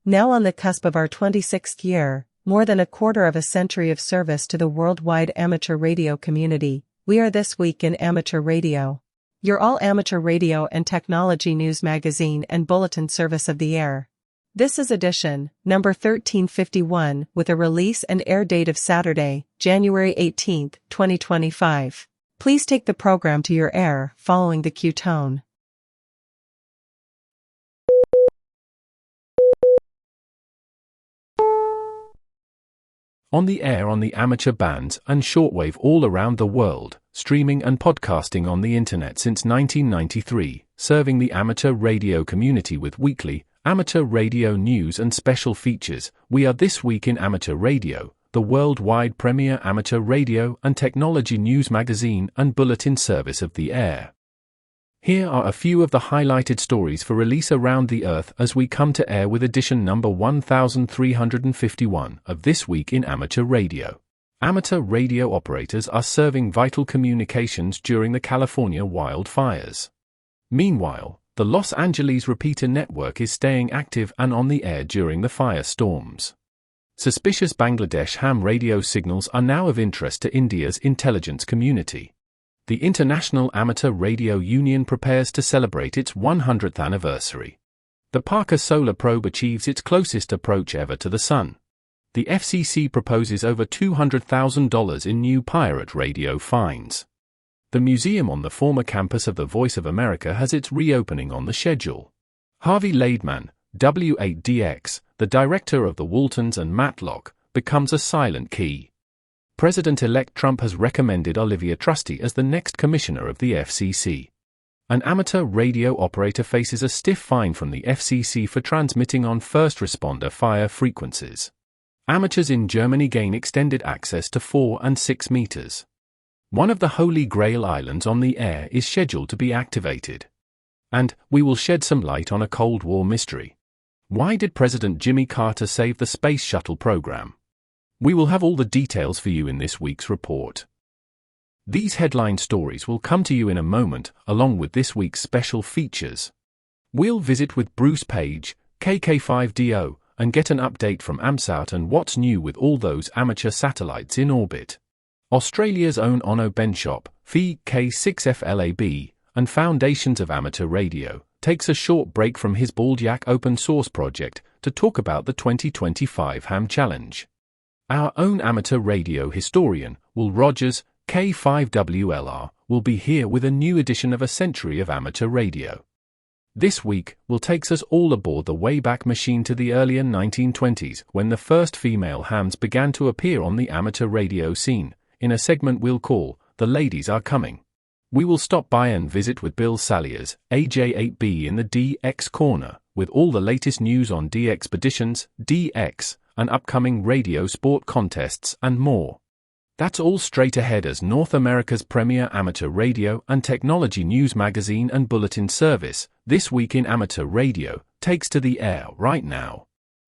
Now on the cusp of our 26th year, more than a quarter of a century of service to the worldwide amateur radio community, we are This Week in Amateur Radio, your all-amateur radio and technology news magazine and bulletin service of the air. This is edition number 1351 with a release and air date of Saturday, January 18, 2025. Please take the program to your air following the cue tone. On the air on the amateur bands and shortwave all around the world, streaming and podcasting on the internet since 1993, serving the amateur radio community with weekly, amateur radio news and special features, we are This Week in Amateur Radio, the worldwide premier amateur radio and technology news magazine and bulletin service of the air. Here are a few of the highlighted stories for release around the earth as we come to air with edition number 1351 of This Week in Amateur Radio. Amateur radio operators are serving vital communications during the California wildfires. Meanwhile, the Los Angeles repeater network is staying active and on the air during the firestorms. Suspicious Bangladesh ham radio signals are now of interest to India's intelligence community. The International Amateur Radio Union prepares to celebrate its 100th anniversary. The Parker Solar Probe achieves its closest approach ever to the Sun. The FCC proposes over $200,000 in new pirate radio fines. The museum on the former campus of the Voice of America has its reopening on the schedule. Harvey Laidman, W8DX, the director of the Waltons and Matlock, becomes a silent key. President-elect Trump has recommended Olivia Trusty as the next commissioner of the FCC. An amateur radio operator faces a stiff fine from the FCC for transmitting on first responder fire frequencies. Amateurs in Germany gain extended access to 4 and 6 meters. One of the Holy Grail Islands on the air is scheduled to be activated. And we will shed some light on a Cold War mystery. Why did President Jimmy Carter save the Space Shuttle program? We will have all the details for you in this week's report. These headline stories will come to you in a moment, along with this week's special features. We'll visit with Bruce Page, KK5DO, and get an update from AMSAT and what's new with all those amateur satellites in orbit. Australia's own Onno Benschop, Phi K6FLAB, and Foundations of Amateur Radio, takes a short break from his Baldyak open source project to talk about the 2025 Ham Challenge. Our own amateur radio historian, Will Rogers, K5WLR, will be here with a new edition of A Century of Amateur Radio. This week, Will takes us all aboard the Wayback Machine to the earlier 1920s when the first female hams began to appear on the amateur radio scene, in a segment we'll call, The Ladies Are Coming. We will stop by and visit with Bill Salyers, AJ8B in the DX Corner, with all the latest news on DXpeditions, DX, and upcoming radio sport contests and more. That's all straight ahead as North America's premier amateur radio and technology news magazine and bulletin service, This Week in Amateur Radio, takes to the air right now.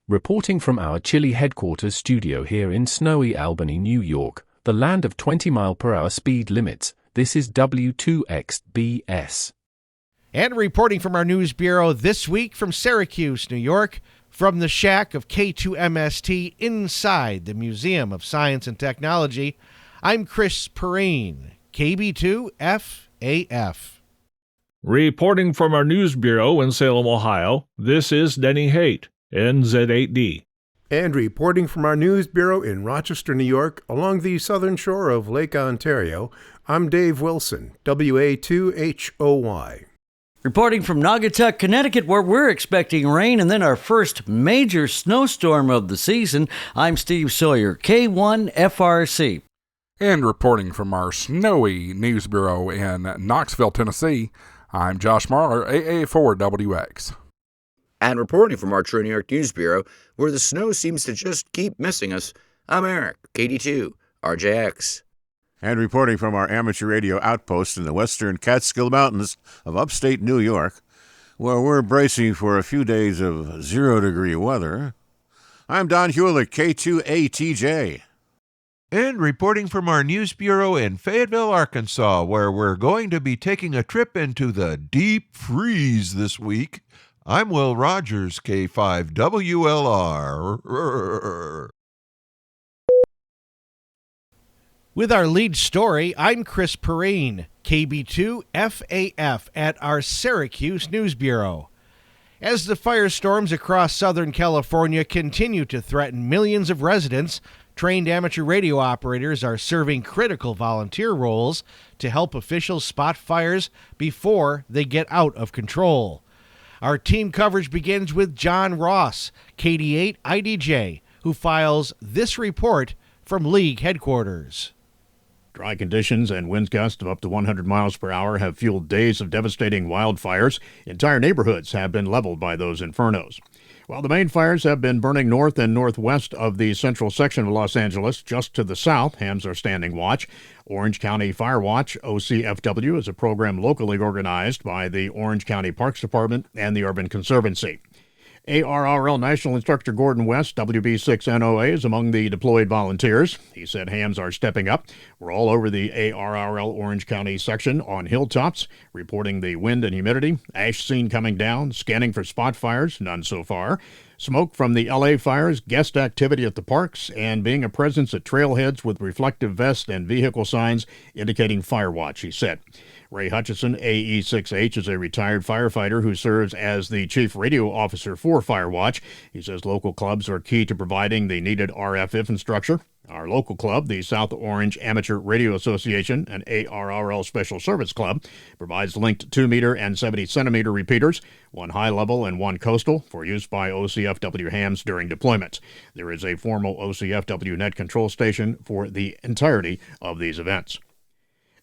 Reporting from our chilly headquarters studio here in snowy Albany, New York, the land of 20-mile-per-hour speed limits, this is W2XBS. And reporting from our news bureau this week from Syracuse, New York, from the shack of K2MST inside the Museum of Science and Technology, I'm Chris Perrine, KB2FAF. Reporting from our news bureau in Salem, Ohio, this is Denny Haight, NZ8D. And reporting from our news bureau in Rochester, New York, along the southern shore of Lake Ontario, I'm Dave Wilson, WA2HOY. Reporting from Naugatuck, Connecticut, where we're expecting rain and then our first major snowstorm of the season, I'm Steve Sawyer, K1FRC. And reporting from our snowy news bureau in Knoxville, Tennessee, I'm Josh Marler, AA4WX. And reporting from our True New York News Bureau, where the snow seems to just keep missing us, I'm Eric, KD2RJX. And reporting from our amateur radio outpost in the western Catskill Mountains of upstate New York, where we're bracing for a few days of 0-degree weather, I'm Don Hewlett, K2ATJ. And reporting from our news bureau in Fayetteville, Arkansas, where we're going to be taking a trip into the deep freeze this week, I'm Will Rogers, K5WLR. With our lead story, I'm Chris Perrine, KB2FAF at our Syracuse News Bureau. As the firestorms across Southern California continue to threaten millions of residents, trained amateur radio operators are serving critical volunteer roles to help officials spot fires before they get out of control. Our team coverage begins with John Ross, KD8 IDJ, who files this report from League headquarters. Dry conditions and wind gusts of up to 100 miles per hour have fueled days of devastating wildfires. Entire neighborhoods have been leveled by those infernos. While the main fires have been burning north and northwest of the central section of Los Angeles, just to the south, hams are standing watch. Orange County Fire Watch, OCFW, is a program locally organized by the Orange County Parks Department and the Urban Conservancy. ARRL National Instructor Gordon West, WB6NOA, is among the deployed volunteers. He said hams are stepping up. We're all over the ARRL Orange County section on hilltops, reporting the wind and humidity, ash seen coming down, scanning for spot fires, none so far, smoke from the LA fires, guest activity at the parks, and being a presence at trailheads with reflective vests and vehicle signs indicating fire watch, he said. Ray Hutchison, AE6H, is a retired firefighter who serves as the chief radio officer for Firewatch. He says local clubs are key to providing the needed RF infrastructure. Our local club, the South Orange Amateur Radio Association, an ARRL Special Service Club, provides linked 2-meter and 70-centimeter repeaters, one high-level and one coastal, for use by OCFW hams during deployments. There is a formal OCFW net control station for the entirety of these events.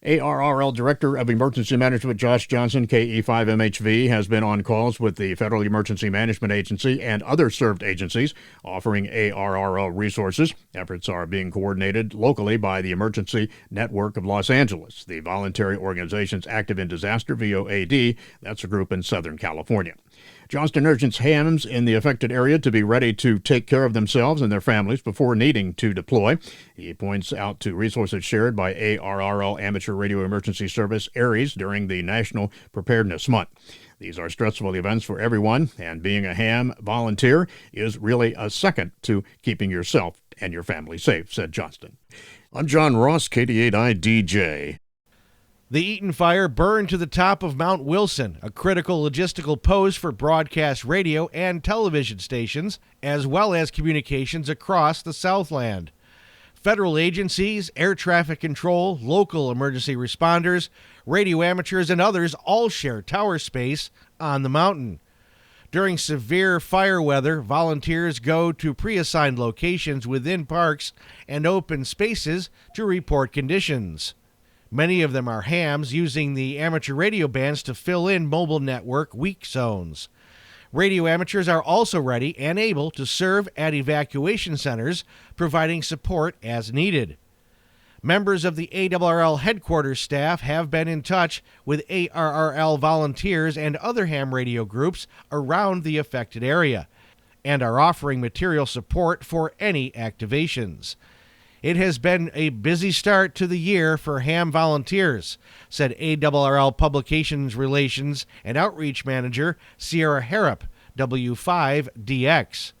ARRL Director of Emergency Management Josh Johnson, KE5MHV, has been on calls with the Federal Emergency Management Agency and other served agencies offering ARRL resources. Efforts are being coordinated locally by the Emergency Network of Los Angeles, the voluntary organization's Active in Disaster, VOAD. That's a group in Southern California. Johnston urges hams in the affected area to be ready to take care of themselves and their families before needing to deploy. He points out to resources shared by ARRL Amateur Radio Emergency Service, ARES, during the National Preparedness Month. These are stressful events for everyone, and being a ham volunteer is really a second to keeping yourself and your family safe, said Johnston. I'm John Ross, KD8IDJ. The Eaton fire burned to the top of Mount Wilson, a critical logistical post for broadcast radio and television stations, as well as communications across the Southland. Federal agencies, air traffic control, local emergency responders, radio amateurs, and others all share tower space on the mountain. During severe fire weather, volunteers go to pre-assigned locations within parks and open spaces to report conditions. Many of them are hams using the amateur radio bands to fill in mobile network weak zones. Radio amateurs are also ready and able to serve at evacuation centers, providing support as needed. Members of the ARRL headquarters staff have been in touch with ARRL volunteers and other ham radio groups around the affected area and are offering material support for any activations. It has been a busy start to the year for ham volunteers, said ARRL Publications Relations and Outreach Manager Sierra Harrop, W5DX.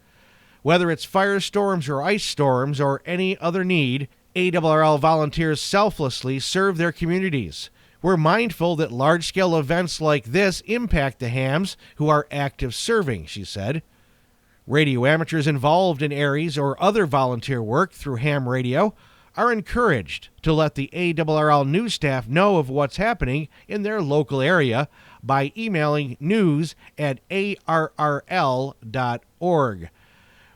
Whether it's firestorms or ice storms or any other need, ARRL volunteers selflessly serve their communities. We're mindful that large-scale events like this impact the hams who are active serving, she said. Radio amateurs involved in ARES or other volunteer work through ham radio are encouraged to let the ARRL news staff know of what's happening in their local area by emailing news@arrl.org.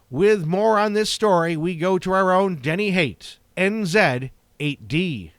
With more on this story, we go to our own Denny Haight, NZ8D.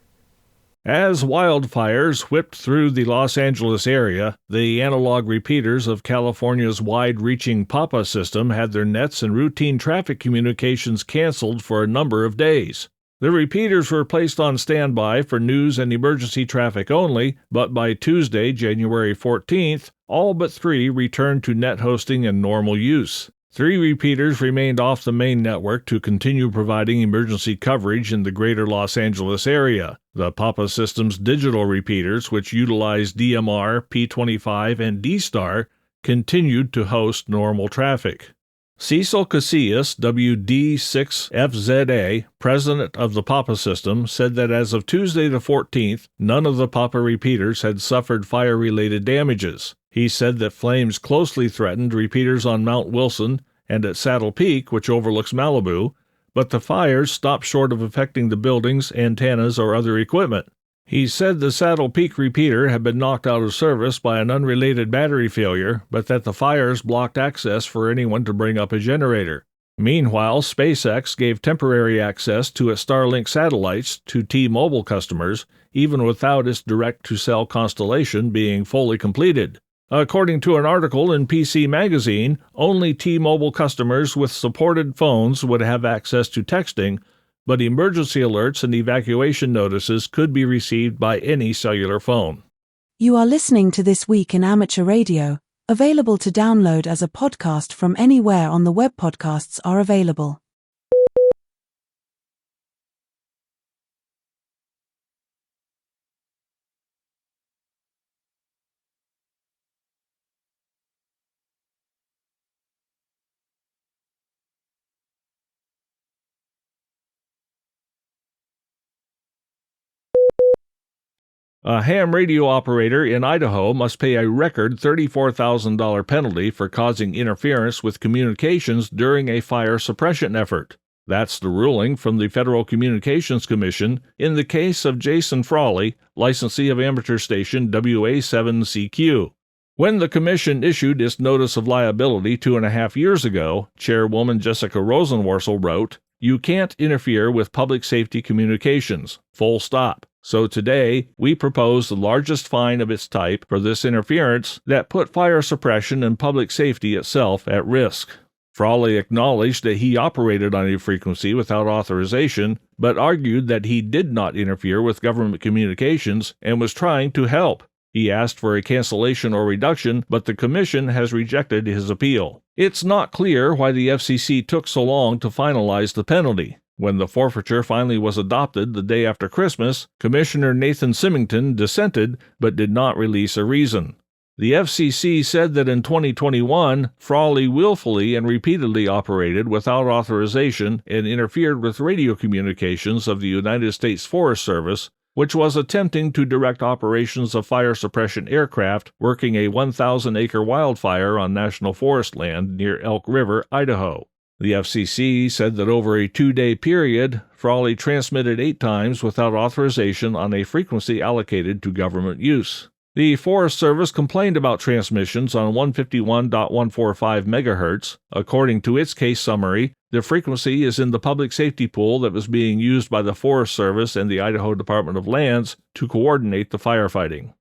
As wildfires whipped through the Los Angeles area, the analog repeaters of California's wide-reaching PAPA system had their nets and routine traffic communications canceled for a number of days. The repeaters were placed on standby for news and emergency traffic only, but by Tuesday, January 14th, all but 3 returned to net hosting and normal use. 3 repeaters remained off the main network to continue providing emergency coverage in the greater Los Angeles area. The PAPA system's digital repeaters, which utilize DMR, P25, and D-Star, continued to host normal traffic. Cecil Casillas, WD6FZA, president of the PAPA system, said that as of Tuesday the 14th, none of the PAPA repeaters had suffered fire-related damages. He said that flames closely threatened repeaters on Mount Wilson and at Saddle Peak, which overlooks Malibu, but the fires stopped short of affecting the buildings, antennas, or other equipment. He said the Saddle Peak repeater had been knocked out of service by an unrelated battery failure, but that the fires blocked access for anyone to bring up a generator. Meanwhile, SpaceX gave temporary access to its Starlink satellites to T-Mobile customers, even without its direct-to-cell constellation being fully completed. According to an article in PC Magazine, only T-Mobile customers with supported phones would have access to texting, but emergency alerts and evacuation notices could be received by any cellular phone. You are listening to This Week in Amateur Radio, available to download as a podcast from anywhere on the web podcasts are available. A ham radio operator in Idaho must pay a record $34,000 penalty for causing interference with communications during a fire suppression effort. That's the ruling from the Federal Communications Commission in the case of Jason Frawley, licensee of amateur station WA7CQ. When the commission issued its notice of liability 2.5 years ago, Chairwoman Jessica Rosenworcel wrote, "You can't interfere with public safety communications, full stop. So today, we propose the largest fine of its type for this interference that put fire suppression and public safety itself at risk." Frawley acknowledged that he operated on a frequency without authorization, but argued that he did not interfere with government communications and was trying to help. He asked for a cancellation or reduction, but the commission has rejected his appeal. It's not clear why the FCC took so long to finalize the penalty. When the forfeiture finally was adopted the day after Christmas, Commissioner Nathan Symington dissented but did not release a reason. The FCC said that in 2021, Frawley willfully and repeatedly operated without authorization and interfered with radio communications of the United States Forest Service, which was attempting to direct operations of fire suppression aircraft working a 1,000-acre wildfire on national forest land near Elk River, Idaho. The FCC said that over a 2-day period, Frawley transmitted 8 times without authorization on a frequency allocated to government use. The Forest Service complained about transmissions on 151.145 MHz. According to its case summary, the frequency is in the public safety pool that was being used by the Forest Service and the Idaho Department of Lands to coordinate the firefighting.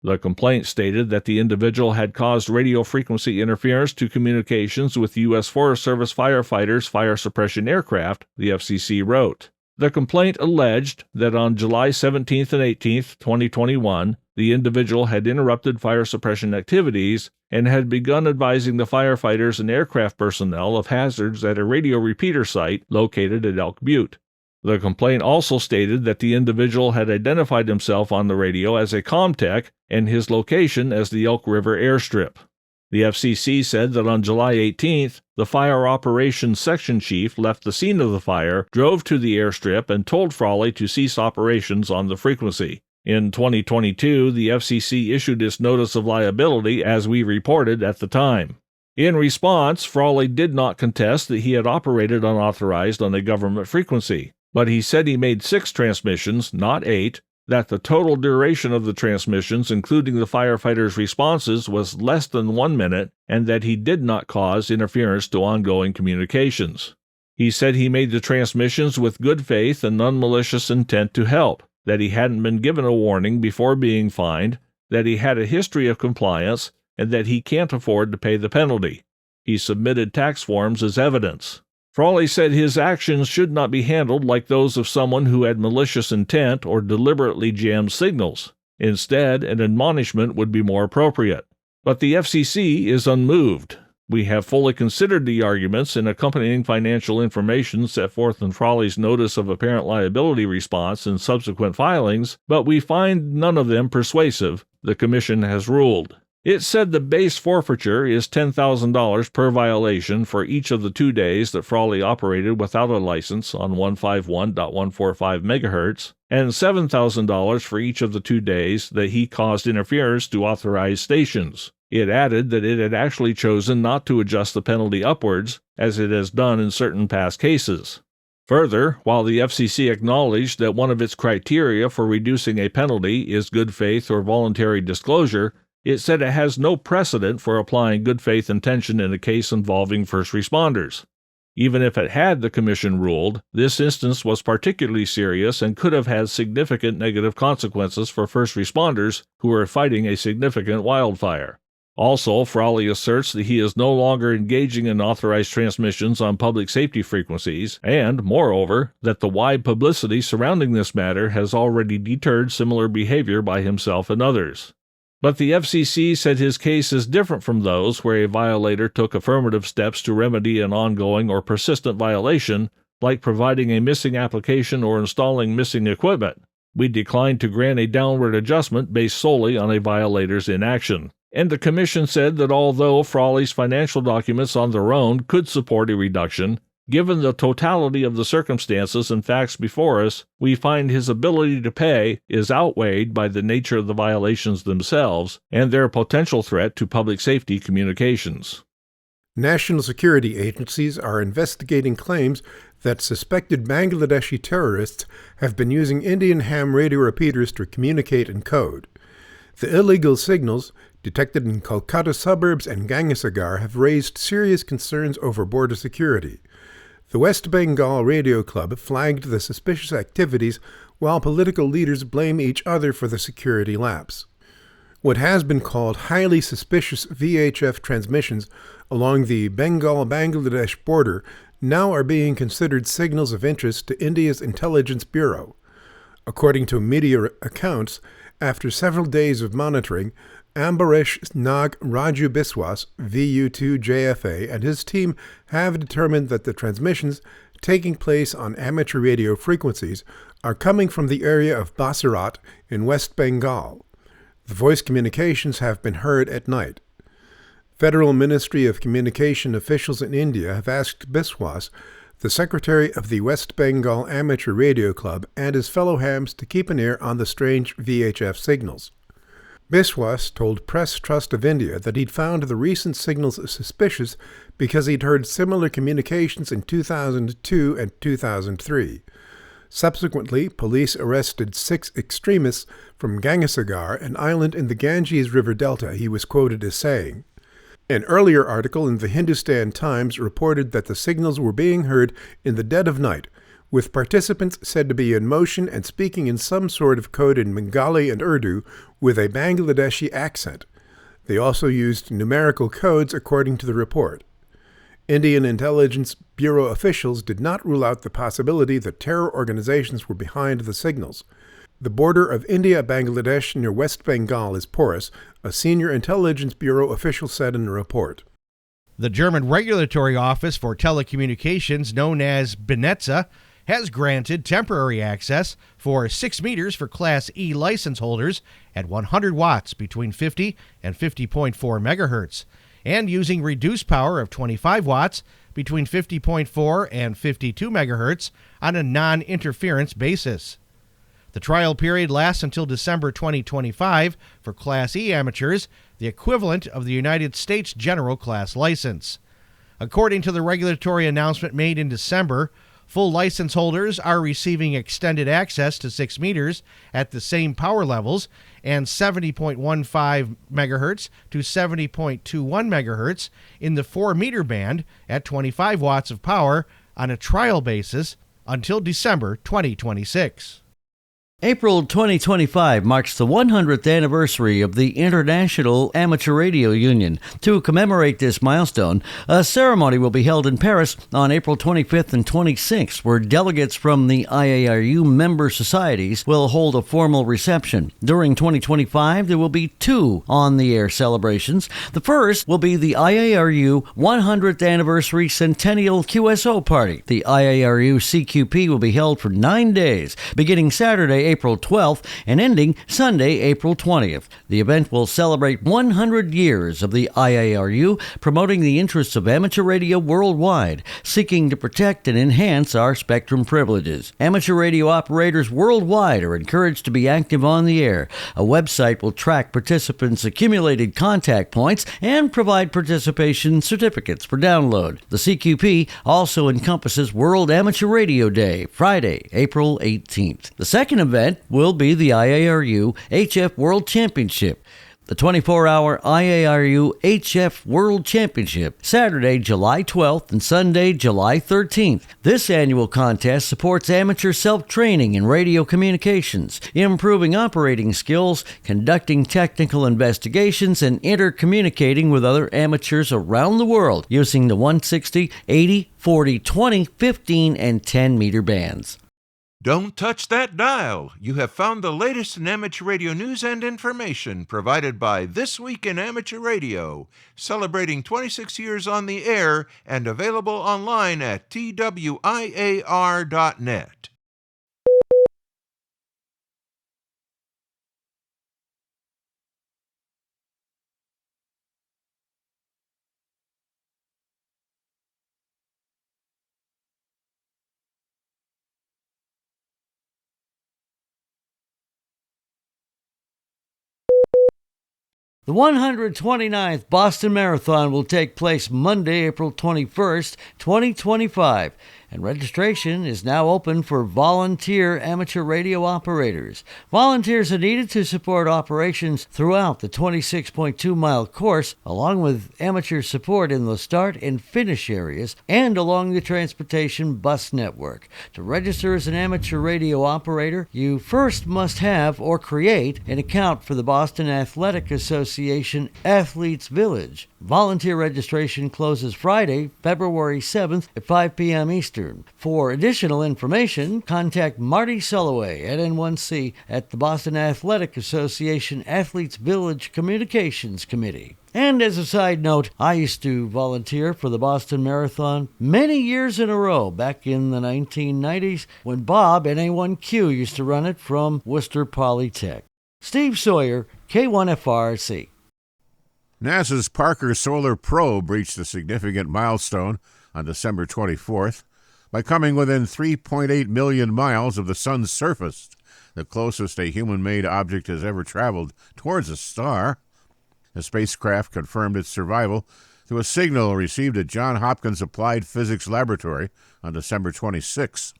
The complaint stated that the individual had caused radio frequency interference to communications with U.S. Forest Service firefighters' fire suppression aircraft, the FCC wrote. The complaint alleged that on July 17th and 18th, 2021, the individual had interrupted fire suppression activities and had begun advising the firefighters and aircraft personnel of hazards at a radio repeater site located at Elk Butte. The complaint also stated that the individual had identified himself on the radio as a ComTech and his location as the Elk River Airstrip. The FCC said that on July 18th, the Fire Operations Section Chief left the scene of the fire, drove to the airstrip, and told Frawley to cease operations on the frequency. In 2022, the FCC issued its notice of liability, as we reported at the time. In response, Frawley did not contest that he had operated unauthorized on a government frequency, but he said he made 6 transmissions, not 8, that the total duration of the transmissions, including the firefighters' responses, was less than 1 minute, and that he did not cause interference to ongoing communications. He said he made the transmissions with good faith and non-malicious intent to help, that he hadn't been given a warning before being fined, that he had a history of compliance, and that he can't afford to pay the penalty. He submitted tax forms as evidence. Frawley said his actions should not be handled like those of someone who had malicious intent or deliberately jammed signals. Instead, an admonishment would be more appropriate. But the FCC is unmoved. We have fully considered the arguments and accompanying financial information set forth in Frawley's notice of apparent liability response and subsequent filings, but we find none of them persuasive, the Commission has ruled. It said the base forfeiture is $10,000 per violation for each of the 2 days that Frawley operated without a license on 151.145 MHz, and $7,000 for each of the 2 days that he caused interference to authorized stations. It added that it had actually chosen not to adjust the penalty upwards, as it has done in certain past cases. Further, while the FCC acknowledged that one of its criteria for reducing a penalty is good faith or voluntary disclosure, it said it has no precedent for applying good faith intention in a case involving first responders. Even if it had, the Commission ruled, this instance was particularly serious and could have had significant negative consequences for first responders who are fighting a significant wildfire. Also, Frawley asserts that he is no longer engaging in authorized transmissions on public safety frequencies, and, moreover, that the wide publicity surrounding this matter has already deterred similar behavior by himself and others. But the FCC said his case is different from those where a violator took affirmative steps to remedy an ongoing or persistent violation, like providing a missing application or installing missing equipment. We declined to grant a downward adjustment based solely on a violator's inaction. And the Commission said that although Frawley's financial documents on their own could support a reduction, given the totality of the circumstances and facts before us, we find his ability to pay is outweighed by the nature of the violations themselves and their potential threat to public safety communications. National security agencies are investigating claims that suspected Bangladeshi terrorists have been using Indian ham radio repeaters to communicate in code. The illegal signals, detected in Kolkata suburbs and Gangasagar, have raised serious concerns over border security. The West Bengal Radio Club flagged the suspicious activities while political leaders blame each other for the security lapse. What has been called highly suspicious VHF transmissions along the Bengal-Bangladesh border now are being considered signals of interest to India's Intelligence Bureau. According to media accounts, after several days of monitoring, Ambarish Nag Raju Biswas, VU2JFA, and his team have determined that the transmissions taking place on amateur radio frequencies are coming from the area of Basirat in West Bengal. The voice communications have been heard at night. Federal Ministry of Communication officials in India have asked Biswas, the secretary of the West Bengal Amateur Radio Club, and his fellow hams to keep an ear on the strange VHF signals. Biswas told Press Trust of India that he'd found the recent signals suspicious because he'd heard similar communications in 2002 and 2003. Subsequently, police arrested 6 extremists from Gangasagar, an island in the Ganges River Delta, he was quoted as saying. An earlier article in the Hindustan Times reported that the signals were being heard in the dead of night, with participants said to be in motion and speaking in some sort of code in Bengali and Urdu with a Bangladeshi accent. They also used numerical codes according to the report. Indian Intelligence Bureau officials did not rule out the possibility that terror organizations were behind the signals. The border of India-Bangladesh near West Bengal is porous, a senior Intelligence Bureau official said in a report. The German Regulatory Office for Telecommunications, known as BNetzA, has granted temporary access for 6 meters for Class E license holders at 100 watts between 50 and 50.4 megahertz, and using reduced power of 25 watts between 50.4 and 52 megahertz on a non-interference basis. The trial period lasts until December 2025 for Class E amateurs, the equivalent of the United States General Class license. According to the regulatory announcement made in December, full license holders are receiving extended access to 6 meters at the same power levels and 70.15 megahertz to 70.21 megahertz in the 4-meter band at 25 watts of power on a trial basis until December 2026. April 2025 marks the 100th anniversary of the International Amateur Radio Union. To commemorate this milestone, a ceremony will be held in Paris on April 25th and 26th, where delegates from the IARU member societies will hold a formal reception. During 2025, there will be 2 on-the-air celebrations. The first will be the IARU 100th Anniversary Centennial QSO Party. The IARU CQP will be held for 9 days, beginning Saturday, April 12th and ending Sunday, April 20th. The event will celebrate 100 years of the IARU, promoting the interests of amateur radio worldwide, seeking to protect and enhance our spectrum privileges. Amateur radio operators worldwide are encouraged to be active on the air. A website will track participants' accumulated contact points and provide participation certificates for download. The CQP also encompasses World Amateur Radio Day, Friday, April 18th. The second event will be the IARU HF World Championship. The 24-hour IARU HF World Championship, Saturday, July 12th and Sunday, July 13th. This annual contest supports amateur self-training in radio communications, improving operating skills, conducting technical investigations, and intercommunicating with other amateurs around the world using the 160, 80, 40, 20, 15, and 10-meter bands. Don't touch that dial. You have found the latest in amateur radio news and information provided by This Week in Amateur Radio, celebrating 26 years on the air and available online at twiar.net. The 129th Boston Marathon will take place Monday, April 21st, 2025, and registration is now open for volunteer amateur radio operators. Volunteers are needed to support operations throughout the 26.2-mile course, along with amateur support in the start and finish areas and along the transportation bus network. To register as an amateur radio operator, you first must have or create an account for the Boston Athletic Association Athletes Village. Volunteer registration closes Friday, February 7th at 5 p.m. Eastern. For additional information, contact Marty Sulloway at N1C at the Boston Athletic Association Athletes Village Communications Committee. And as a side note, I used to volunteer for the Boston Marathon many years in a row back in the 1990s when Bob, NA1Q, used to run it from Worcester Polytech. Steve Sawyer, K1FRC. NASA's Parker Solar Probe reached a significant milestone on December 24th by coming within 3.8 million miles of the sun's surface, the closest a human-made object has ever traveled towards a star. The spacecraft confirmed its survival through a signal received at Johns Hopkins Applied Physics Laboratory on December 26.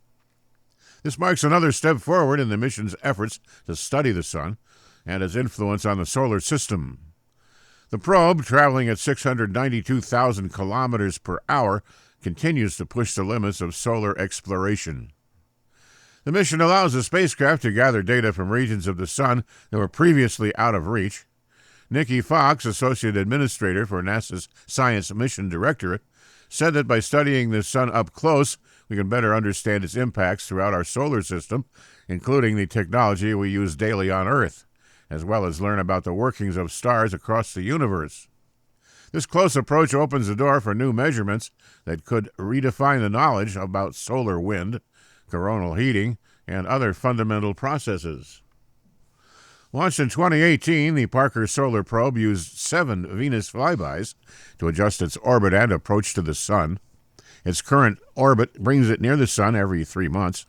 This marks another step forward in the mission's efforts to study the sun and its influence on the solar system. The probe, traveling at 692,000 kilometers per hour, continues to push the limits of solar exploration. The mission allows the spacecraft to gather data from regions of the sun that were previously out of reach. Nikki Fox, Associate Administrator for NASA's Science Mission Directorate, said that by studying the sun up close, we can better understand its impacts throughout our solar system, including the technology we use daily on Earth, as well as learn about the workings of stars across the universe. This close approach opens the door for new measurements that could redefine the knowledge about solar wind, coronal heating, and other fundamental processes. Launched in 2018, the Parker Solar Probe used 7 Venus flybys to adjust its orbit and approach to the sun. Its current orbit brings it near the sun every 3 months.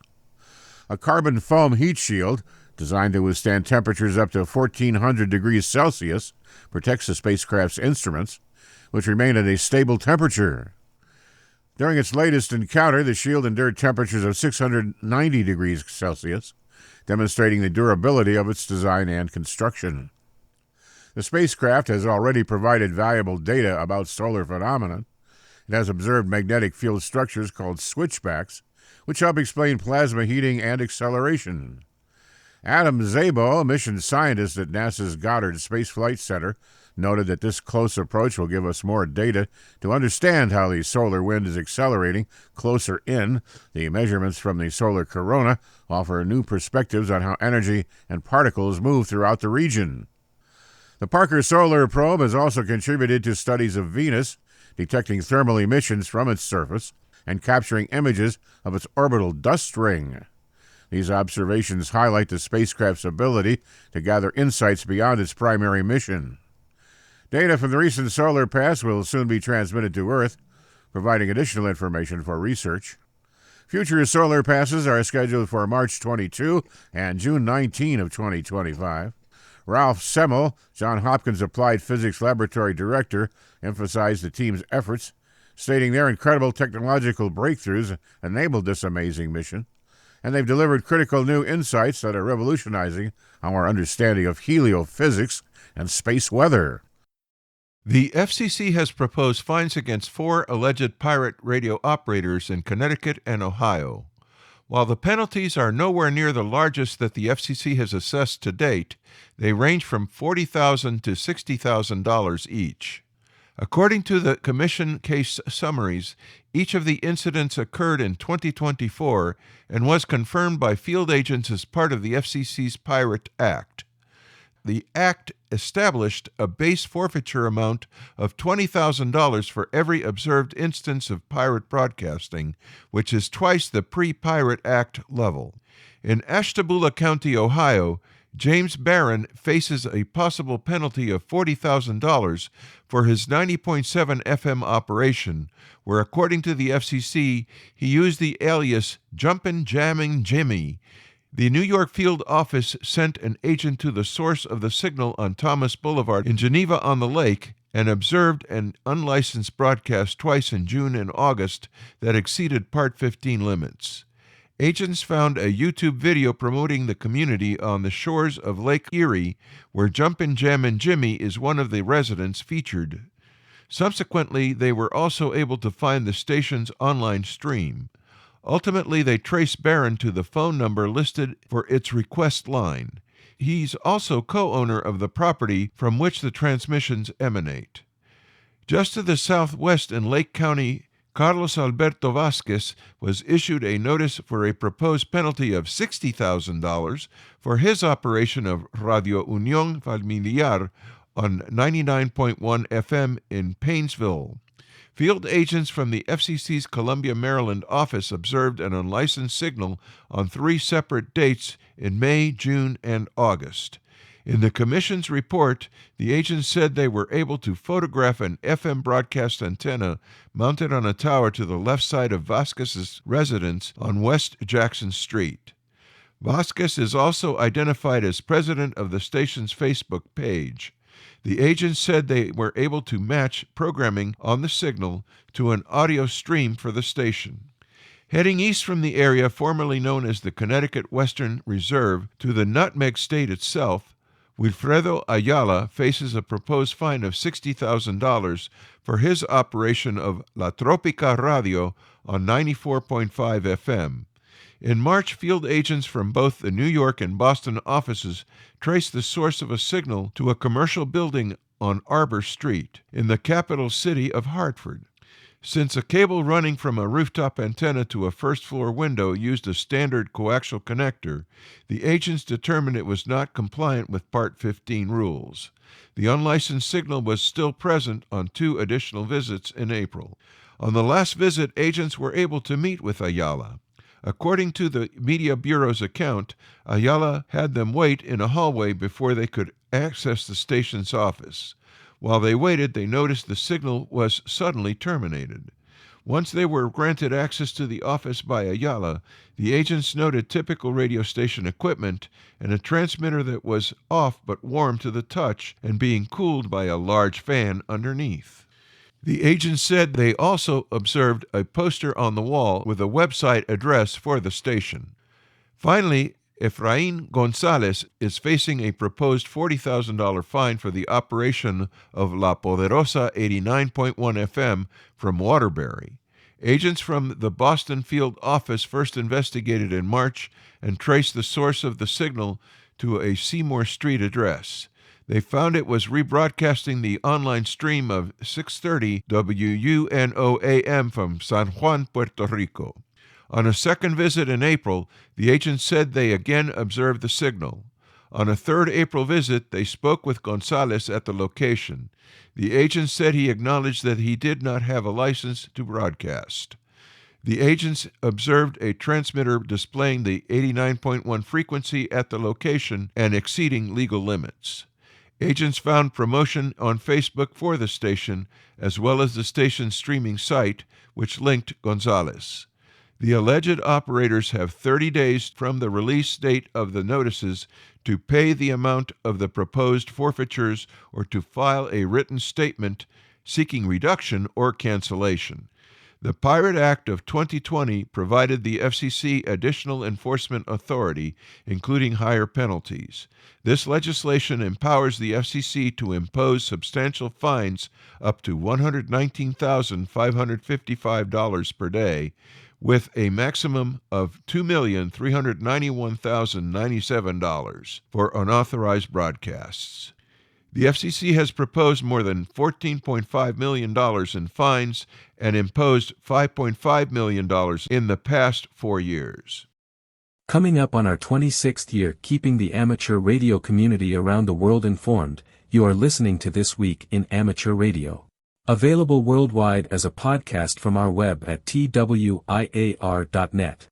A carbon foam heat shield, designed to withstand temperatures up to 1,400 degrees Celsius, protects the spacecraft's instruments, which remain at a stable temperature. During its latest encounter, the shield endured temperatures of 690 degrees Celsius, demonstrating the durability of its design and construction. The spacecraft has already provided valuable data about solar phenomena. It has observed magnetic field structures called switchbacks, which help explain plasma heating and acceleration. Adam Szabo, a mission scientist at NASA's Goddard Space Flight Center, noted that this close approach will give us more data to understand how the solar wind is accelerating closer in. The measurements from the solar corona offer new perspectives on how energy and particles move throughout the region. The Parker Solar Probe has also contributed to studies of Venus, detecting thermal emissions from its surface and capturing images of its orbital dust ring. These observations highlight the spacecraft's ability to gather insights beyond its primary mission. Data from the recent solar pass will soon be transmitted to Earth, providing additional information for research. Future solar passes are scheduled for March 22 and June 19 of 2025. Ralph Semmel, Johns Hopkins Applied Physics Laboratory Director, emphasized the team's efforts, stating their incredible technological breakthroughs enabled this amazing mission, and they've delivered critical new insights that are revolutionizing our understanding of heliophysics and space weather. The FCC has proposed fines against 4 alleged pirate radio operators in Connecticut and Ohio. While the penalties are nowhere near the largest that the FCC has assessed to date, they range from $40,000 to $60,000 each. According to the Commission case summaries, each of the incidents occurred in 2024 and was confirmed by field agents as part of the FCC's Pirate Act. The Act established a base forfeiture amount of $20,000 for every observed instance of pirate broadcasting, which is twice the pre-Pirate Act level. In Ashtabula County, Ohio, James Barron faces a possible penalty of $40,000 for his 90.7 FM operation, where, according to the FCC, he used the alias Jumpin' Jammin' Jimmy. The New York field office sent an agent to the source of the signal on Thomas Boulevard in Geneva-on-the-Lake and observed an unlicensed broadcast twice in June and August that exceeded Part 15 limits. Agents found a YouTube video promoting the community on the shores of Lake Erie, where Jumpin' Jammin' Jimmy is one of the residents featured. Subsequently, they were also able to find the station's online stream. Ultimately, they traced Barron to the phone number listed for its request line. He's also co-owner of the property from which the transmissions emanate. Just to the southwest in Lake County, Carlos Alberto Vasquez was issued a notice for a proposed penalty of $60,000 for his operation of Radio Unión Familiar on 99.1 FM in Paynesville. Field agents from the FCC's Columbia, Maryland office observed an unlicensed signal on 3 separate dates in May, June, and August. In the Commission's report, the agents said they were able to photograph an FM broadcast antenna mounted on a tower to the left side of Vasquez's residence on West Jackson Street. Vasquez is also identified as president of the station's Facebook page. The agents said they were able to match programming on the signal to an audio stream for the station. Heading east from the area formerly known as the Connecticut Western Reserve to the Nutmeg State itself, Wilfredo Ayala faces a proposed fine of $60,000 for his operation of La Tropica Radio on 94.5 FM. In March, field agents from both the New York and Boston offices traced the source of a signal to a commercial building on Arbor Street in the capital city of Hartford. Since a cable running from a rooftop antenna to a first-floor window used a standard coaxial connector, the agents determined it was not compliant with Part 15 rules. The unlicensed signal was still present on 2 additional visits in April. On the last visit, agents were able to meet with Ayala. According to the Media Bureau's account, Ayala had them wait in a hallway before they could access the station's office. While they waited, they noticed the signal was suddenly terminated. Once they were granted access to the office by Ayala, the agents noted typical radio station equipment and a transmitter that was off but warm to the touch and being cooled by a large fan underneath. The agents said they also observed a poster on the wall with a website address for the station. Finally, Efrain Gonzalez is facing a proposed $40,000 fine for the operation of La Poderosa 89.1 FM from Waterbury. Agents from the Boston field office first investigated in March and traced the source of the signal to a Seymour Street address. They found it was rebroadcasting the online stream of 630 WUNO AM from San Juan, Puerto Rico. On a second visit in April, the agents said they again observed the signal. On a third April visit, they spoke with Gonzalez at the location. The agent said he acknowledged that he did not have a license to broadcast. The agents observed a transmitter displaying the 89.1 frequency at the location and exceeding legal limits. Agents found promotion on Facebook for the station, as well as the station's streaming site, which linked Gonzalez. The alleged operators have 30 days from the release date of the notices to pay the amount of the proposed forfeitures or to file a written statement seeking reduction or cancellation. The Pirate Act of 2020 provided the FCC additional enforcement authority, including higher penalties. This legislation empowers the FCC to impose substantial fines up to $119,555 per day, with a maximum of $2,391,097 for unauthorized broadcasts. The FCC has proposed more than $14.5 million in fines and imposed $5.5 million in the past 4 years. Coming up on our 26th year keeping the amateur radio community around the world informed, you are listening to This Week in Amateur Radio. Available worldwide as a podcast from our web at twiar.net.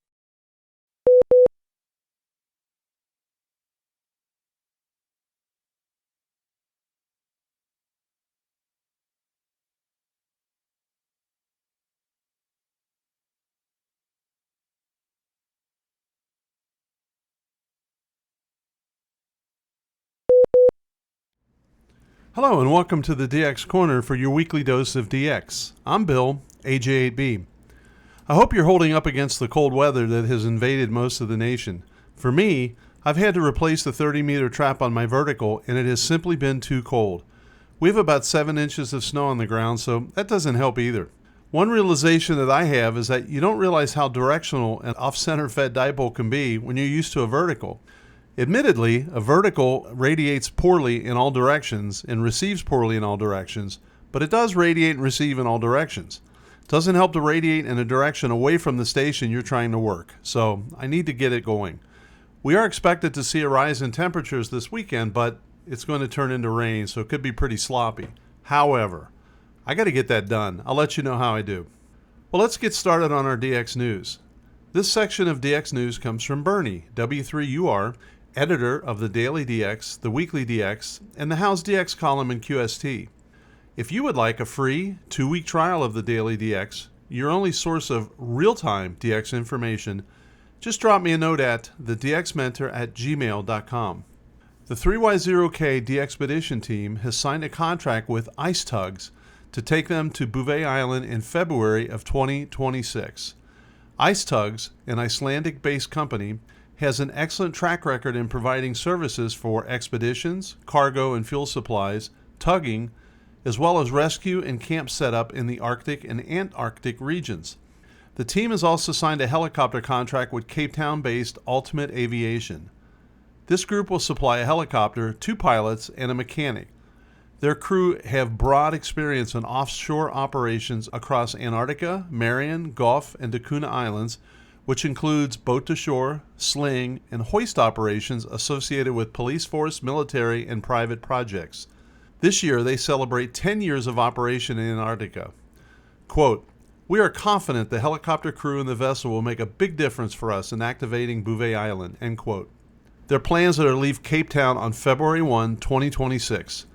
Hello and welcome to the DX Corner for your weekly dose of DX. I'm Bill, AJ8B. I hope you're holding up against the cold weather that has invaded most of the nation. For me, I've had to replace the 30-meter trap on my vertical, and it has simply been too cold. We have about 7 inches of snow on the ground, so that doesn't help either. One realization that I have is that you don't realize how directional an off-center fed dipole can be when you're used to a vertical. Admittedly, a vertical radiates poorly in all directions and receives poorly in all directions, but it does radiate and receive in all directions. It doesn't help to radiate in a direction away from the station you're trying to work, so I need to get it going. We are expected to see a rise in temperatures this weekend, but it's going to turn into rain, so it could be pretty sloppy. However, I got to get that done. I'll let you know how I do. Well, let's get started on our DX News. This section of DX News comes from Bernie, W3UR, editor of the Daily DX, the Weekly DX, and the How's DX column in QST. If you would like a free 2-week trial of the Daily DX, your only source of real-time DX information, just drop me a note at thedxmentor@gmail.com. The 3Y0K DXpedition team has signed a contract with Ice Tugs to take them to Bouvet Island in February of 2026. Ice Tugs, an Icelandic-based company, has an excellent track record in providing services for expeditions, cargo and fuel supplies, tugging, as well as rescue and camp setup in the Arctic and Antarctic regions. The team has also signed a helicopter contract with Cape Town-based Ultimate Aviation. This group will supply a helicopter, 2 pilots, and a mechanic. Their crew have broad experience in offshore operations across Antarctica, Marion, Gulf, and Da Cunha Islands, which includes boat-to-shore, sling, and hoist operations associated with police force, military, and private projects. This year, they celebrate 10 years of operation in Antarctica. Quote, "We are confident the helicopter crew and the vessel will make a big difference for us in activating Bouvet Island," end quote. Their plans are to leave Cape Town on February 1, 2026.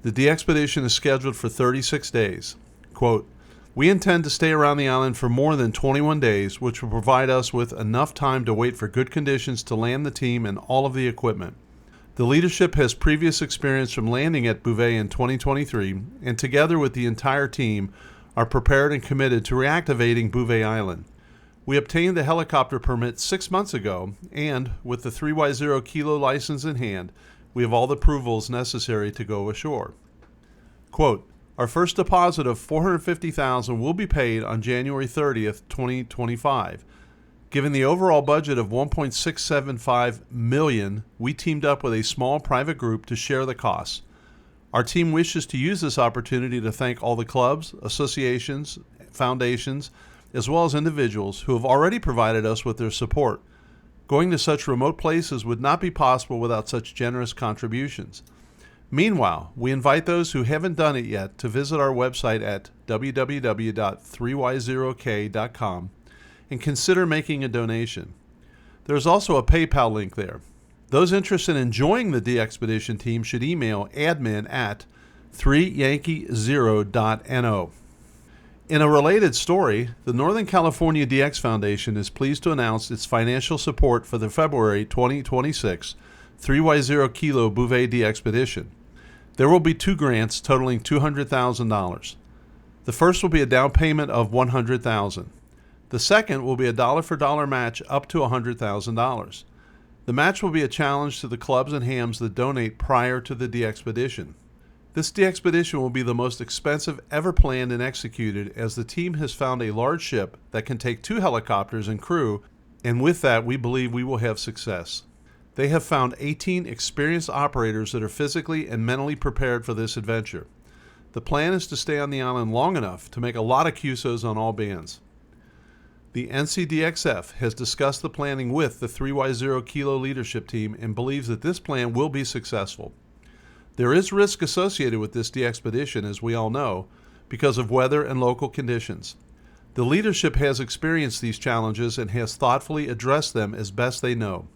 The DXpedition is scheduled for 36 days. Quote, "We intend to stay around the island for more than 21 days, which will provide us with enough time to wait for good conditions to land the team and all of the equipment. The leadership has previous experience from landing at Bouvet in 2023, and together with the entire team, are prepared and committed to reactivating Bouvet Island. We obtained the helicopter permit 6 months ago, and with the 3Y0 Kilo license in hand, we have all the approvals necessary to go ashore." Quote, "Our first deposit of $450,000 will be paid on January 30th, 2025. Given the overall budget of $1.675 million, we teamed up with a small private group to share the costs. Our team wishes to use this opportunity to thank all the clubs, associations, foundations, as well as individuals who have already provided us with their support. Going to such remote places would not be possible without such generous contributions. Meanwhile, we invite those who haven't done it yet to visit our website at www.3y0k.com and consider making a donation. There's also a PayPal link there. Those interested in joining the DXpedition team should email admin@3yankee0.no. In a related story, the Northern California DX Foundation is pleased to announce its financial support for the February 2026 3Y0 Kilo Bouvet DXpedition. There will be 2 grants totaling $200,000. The first will be a down payment of $100,000. The second will be a dollar-for-dollar match up to $100,000. The match will be a challenge to the clubs and hams that donate prior to the DXpedition. This DXpedition will be the most expensive ever planned and executed, as the team has found a large ship that can take 2 helicopters and crew, and with that we believe we will have success. They have found 18 experienced operators that are physically and mentally prepared for this adventure. The plan is to stay on the island long enough to make a lot of QSOs on all bands. The NCDXF has discussed the planning with the 3Y0 Kilo leadership team and believes that this plan will be successful. There is risk associated with this DXpedition, as we all know, because of weather and local conditions. The leadership has experienced these challenges and has thoughtfully addressed them as best they know.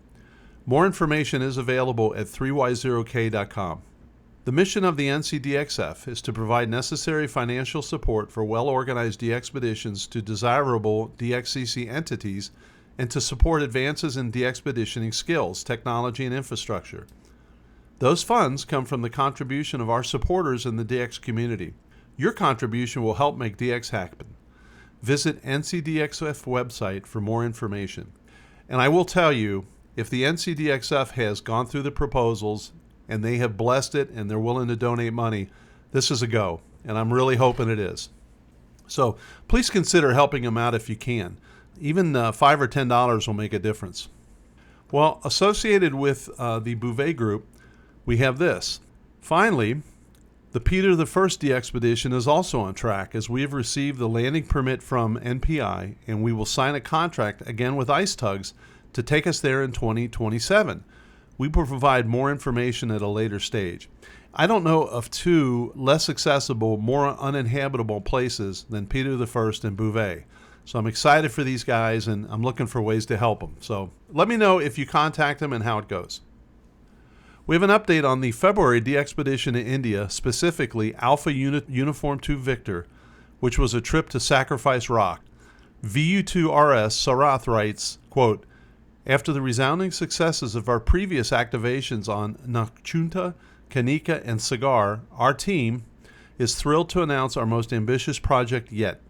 More information is available at 3y0k.com. The mission of the NCDXF is to provide necessary financial support for well-organized DXpeditions to desirable DXCC entities and to support advances in DXpeditioning skills, technology, and infrastructure. Those funds come from the contribution of our supporters in the DX community. Your contribution will help make DX happen. Visit NCDXF website for more information. And I will tell you, if the NCDXF has gone through the proposals and they have blessed it and they're willing to donate money, this is a go, and I'm really hoping it is. So please consider helping them out if you can. Even $5 or $10 will make a difference. Well, associated with the Bouvet group, we have this. Finally, the Peter I DXpedition is also on track, as we have received the landing permit from NPI, and we will sign a contract again with Ice Tugs to take us there in 2027. We will provide more information at a later stage. I don't know of 2 less accessible, more uninhabitable places than Peter I and Bouvet. So I'm excited for these guys, and I'm looking for ways to help them. So let me know if you contact them and how it goes. We have an update on the February DXpedition in India, specifically Alpha Uniform 2 Victor, which was a trip to Sacrifice Rock. VU2RS Sarath writes, quote, "After the resounding successes of our previous activations on Nakchunta, Kanika, and Sagar, our team is thrilled to announce our most ambitious project yet,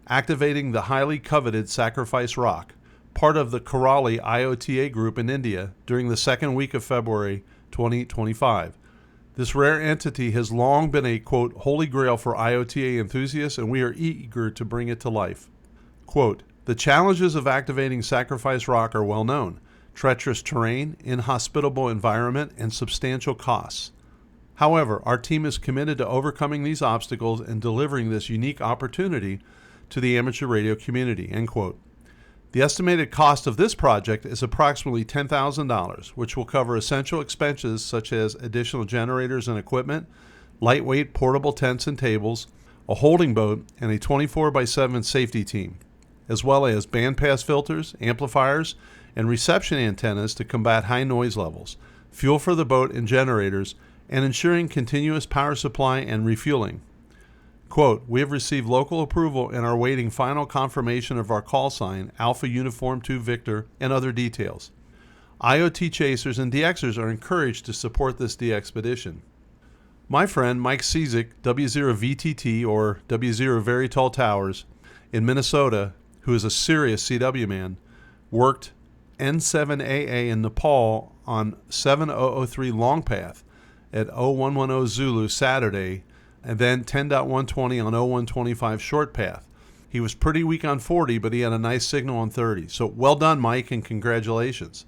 activating the highly coveted Sacrifice Rock, part of the Karali IOTA group in India, during the second week of February 2025. This rare entity has long been a, quote, holy grail for IOTA enthusiasts, and we are eager to bring it to life. Quote, the challenges of activating Sacrifice Rock are well known: treacherous terrain, inhospitable environment, and substantial costs. However, our team is committed to overcoming these obstacles and delivering this unique opportunity to the amateur radio community, end quote. The estimated cost of this project is approximately $10,000, which will cover essential expenses such as additional generators and equipment, lightweight portable tents and tables, a holding boat, and a 24/7 safety team, as well as bandpass filters, amplifiers, and reception antennas to combat high noise levels, fuel for the boat and generators, and ensuring continuous power supply and refueling. Quote, we have received local approval and are waiting final confirmation of our call sign, Alpha Uniform 2 Victor, and other details. IoT chasers and DXers are encouraged to support this DXpedition. My friend Mike Cizik, W0VTT or W0 Very Tall Towers, in Minnesota, who is a serious CW man, worked N7AA in Nepal on 7003 Long Path at 0110 Zulu Saturday, and then 10.120 on 0125 Short Path. He was pretty weak on 40, but he had a nice signal on 30. So well done, Mike, and congratulations.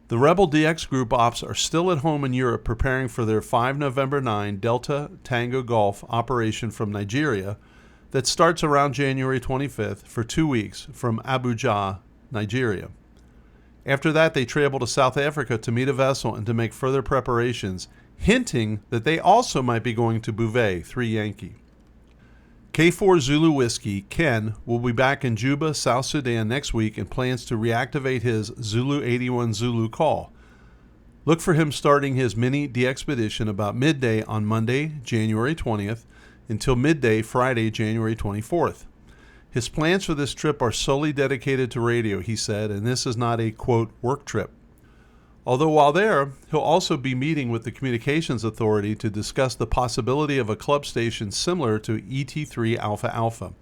The Rebel DX Group Ops are still at home in Europe preparing for their 5 November 9 Delta Tango Golf operation from Nigeria that starts around January 25th for 2 weeks from Abuja, Nigeria. After that, they travel to South Africa to meet a vessel and to make further preparations, hinting that they also might be going to Bouvet, 3 Yankee. K4 Zulu Whiskey, Ken, will be back in Juba, South Sudan next week and plans to reactivate his Zulu 81 Zulu call. Look for him starting his mini de-expedition about midday on Monday, January 20th, until midday Friday, January 24th. His plans for this trip are solely dedicated to radio, he said, and this is not a, quote, work trip. Although while there, he'll also be meeting with the Communications Authority to discuss the possibility of a club station similar to ET3 Alpha Alpha.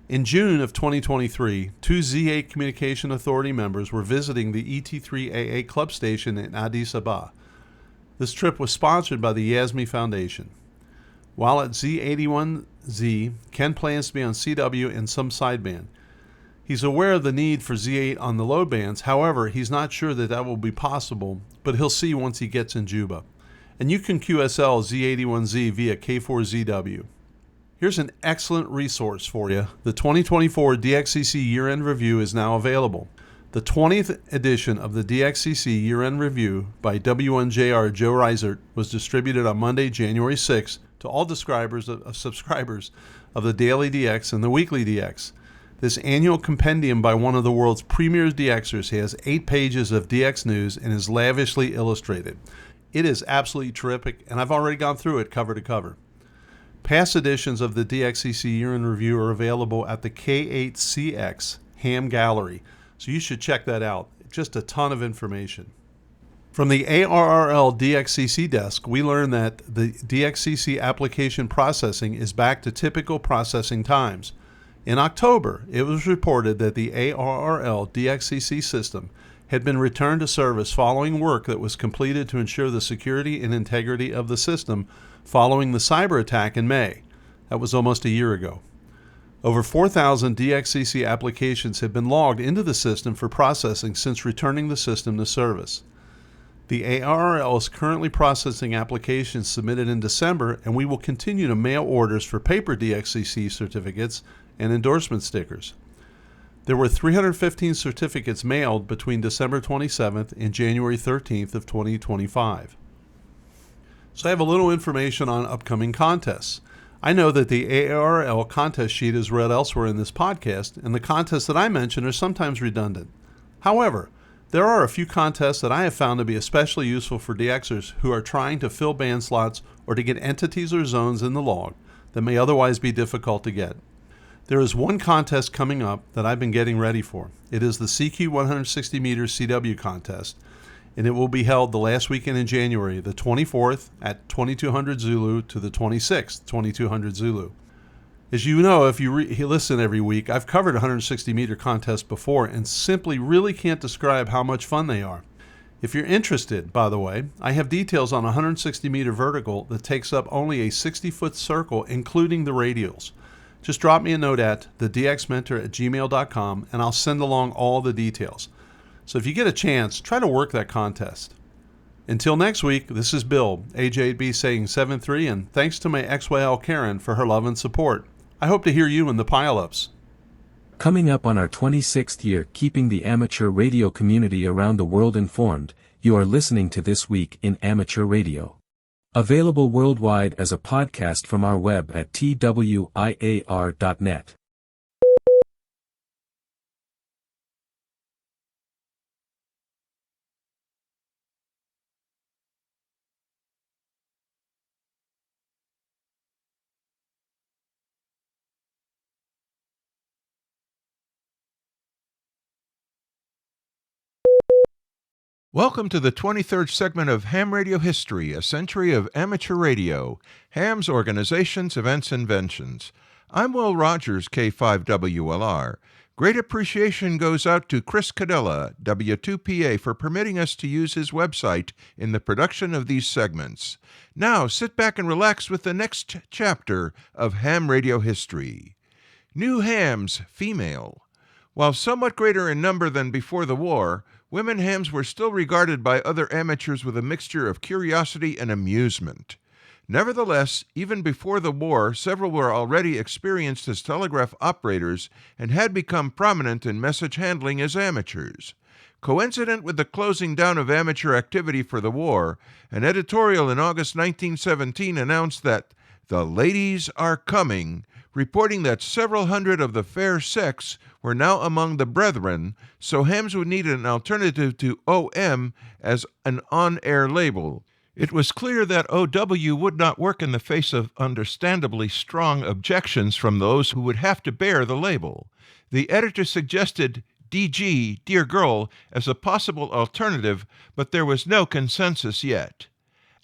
In June of 2023, two Z8 Communication Authority members were visiting the ET3AA club station in Addis Ababa. This trip was sponsored by the Yasmi Foundation. While at Z81Z, Ken plans to be on CW and some sideband. He's aware of the need for Z8 on the low bands, however, he's not sure that will be possible, but he'll see once he gets in Juba. And you can QSL Z81Z via K4ZW. Here's an excellent resource for you. The 2024 DXCC Year-End Review is now available. The 20th edition of the DXCC Year-End Review by W1JR Joe Reisert was distributed on Monday, January 6th to all subscribers of the Daily DX and the Weekly DX. This annual compendium by one of the world's premier DXers has 8 pages of DX news and is lavishly illustrated. It is absolutely terrific, and I've already gone through it cover to cover. Past editions of the DXCC Year-End Review are available at the K8CX Ham Gallery, so you should check that out. Just a ton of information. From the ARRL DXCC desk, we learned that the DXCC application processing is back to typical processing times. In October, it was reported that the ARRL DXCC system had been returned to service following work that was completed to ensure the security and integrity of the system following the cyber attack in May. That was almost a year ago. Over 4,000 DXCC applications have been logged into the system for processing since returning the system to service. The ARRL is currently processing applications submitted in December, and we will continue to mail orders for paper DXCC certificates and endorsement stickers. There were 315 certificates mailed between December 27th and January 13th of 2025. So I have a little information on upcoming contests. I know that the ARRL contest sheet is read elsewhere in this podcast, and the contests that I mention are sometimes redundant. However, there are a few contests that I have found to be especially useful for DXers who are trying to fill band slots or to get entities or zones in the log that may otherwise be difficult to get. There is one contest coming up that I've been getting ready for. It is the CQ 160 meter CW contest, and it will be held the last weekend in January, the 24th at 2200 Zulu to the 26th, 2200 Zulu. As you know, if you listen every week, I've covered 160 meter contests before and simply really can't describe how much fun they are. If you're interested, by the way, I have details on a 160 meter vertical that takes up only a 60-foot circle, including the radials. Just drop me a note at thedxmentor@gmail.com and I'll send along all the details. So if you get a chance, try to work that contest. Until next week, this is Bill, AJB saying 7-3, and thanks to my XYL Karen for her love and support. I hope to hear you in the pile-ups. Coming up on our 26th year keeping the amateur radio community around the world informed, you are listening to This Week in Amateur Radio. Available worldwide as a podcast from our web at twiar.net. Welcome to the 23rd segment of Ham Radio History, a century of amateur radio, Ham's organizations, events, inventions. I'm Will Rogers, K5WLR. Great appreciation goes out to Chris Cadella, W2PA, for permitting us to use his website in the production of these segments. Now, sit back and relax with the next chapter of Ham Radio History. New hams, female. While somewhat greater in number than before the war, women hams were still regarded by other amateurs with a mixture of curiosity and amusement. Nevertheless, even before the war, several were already experienced as telegraph operators and had become prominent in message handling as amateurs. Coincident with the closing down of amateur activity for the war, an editorial in August 1917 announced that The ladies are coming, reporting that several hundred of the fair sex were now among the brethren, so hams would need an alternative to OM as an on-air label. It was clear that OW would not work in the face of understandably strong objections from those who would have to bear the label. The editor suggested DG, Dear Girl, as a possible alternative, but there was no consensus yet.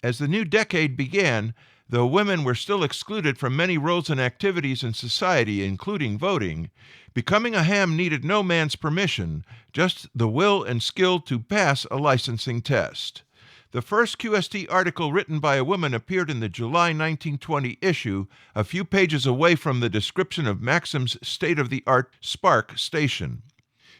As the new decade began, though women were still excluded from many roles and activities in society, including voting, becoming a ham needed no man's permission, just the will and skill to pass a licensing test. The first QST article written by a woman appeared in the July 1920 issue, a few pages away from the description of Maxim's state-of-the-art Spark station.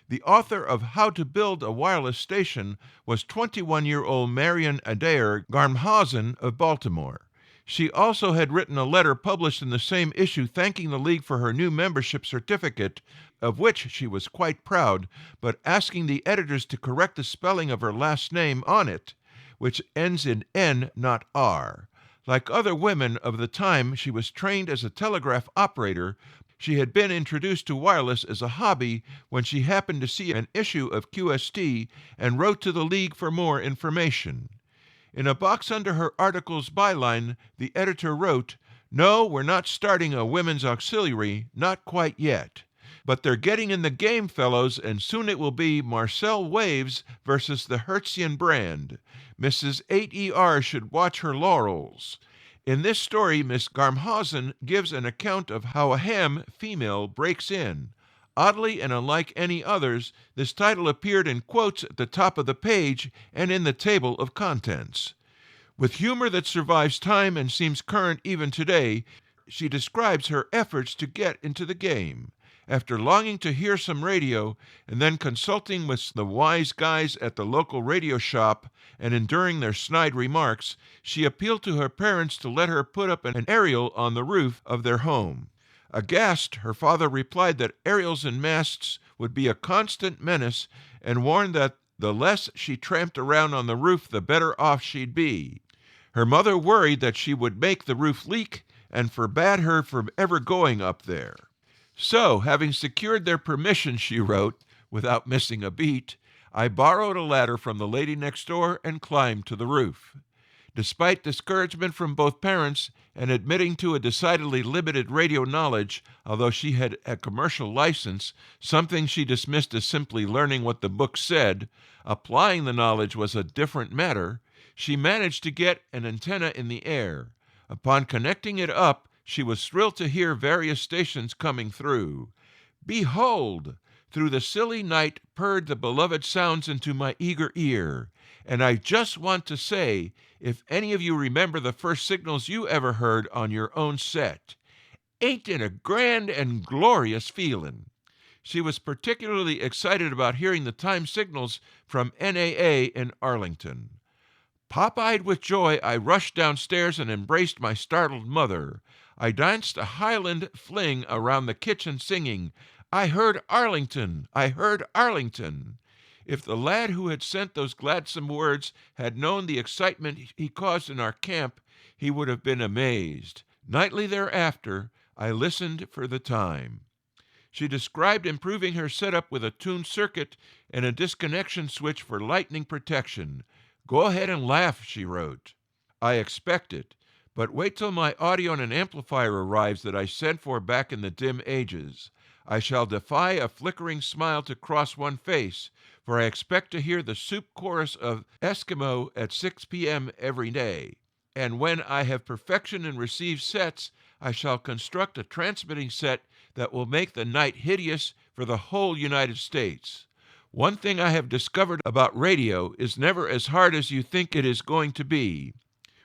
The author of How to Build a Wireless Station was 21-year-old Marion Adair Garmhausen of Baltimore. She also had written a letter published in the same issue thanking the League for her new membership certificate, of which she was quite proud, but asking the editors to correct the spelling of her last name on it, which ends in N, not R. Like other women of the time, she was trained as a telegraph operator. She had been introduced to wireless as a hobby when she happened to see an issue of QST and wrote to the League for more information. In a box under her article's byline, the editor wrote, "No, we're not starting a women's auxiliary, not quite yet. But they're getting in the game, fellows, and soon it will be Marcel Waves versus the Hertzian brand. Mrs. 8ER should watch her laurels." In this story, Miss Garmhausen gives an account of how a ham female breaks in. Oddly and unlike any others, this title appeared in quotes at the top of the page and in the table of contents. With humor that survives time and seems current even today, she describes her efforts to get into the game. After longing to hear some radio and then consulting with the wise guys at the local radio shop and enduring their snide remarks, she appealed to her parents to let her put up an aerial on the roof of their home. Aghast, her father replied that aerials and masts would be a constant menace and warned that the less she tramped around on the roof, the better off she'd be. Her mother worried that she would make the roof leak and forbade her from ever going up there. So, having secured their permission, she wrote, without missing a beat, I borrowed a ladder from the lady next door and climbed to the roof. Despite discouragement from both parents and admitting to a decidedly limited radio knowledge, although she had a commercial license, something she dismissed as simply learning what the book said, applying the knowledge was a different matter, she managed to get an antenna in the air. Upon connecting it up, she was thrilled to hear various stations coming through. Behold! Through the silly night purred the beloved sounds into my eager ear. And I just want to say, if any of you remember the first signals you ever heard on your own set, ain't it a grand and glorious feeling? She was particularly excited about hearing the time signals from NAA in Arlington. Pop-eyed with joy, I rushed downstairs and embraced my startled mother. I danced a Highland fling around the kitchen singing, I heard Arlington, I heard Arlington. If the lad who had sent those gladsome words had known the excitement he caused in our camp, he would have been amazed. Nightly thereafter, I listened for the time. She described improving her setup with a tuned circuit and a disconnection switch for lightning protection. Go ahead and laugh, she wrote. I expect it, but wait till my audio and an amplifier arrives that I sent for back in the dim ages. I shall defy a flickering smile to cross one face, for I expect to hear the soup chorus of Eskimo at 6 p.m. every day. And when I have perfection in received sets, I shall construct a transmitting set that will make the night hideous for the whole United States. One thing I have discovered about radio is never as hard as you think it is going to be.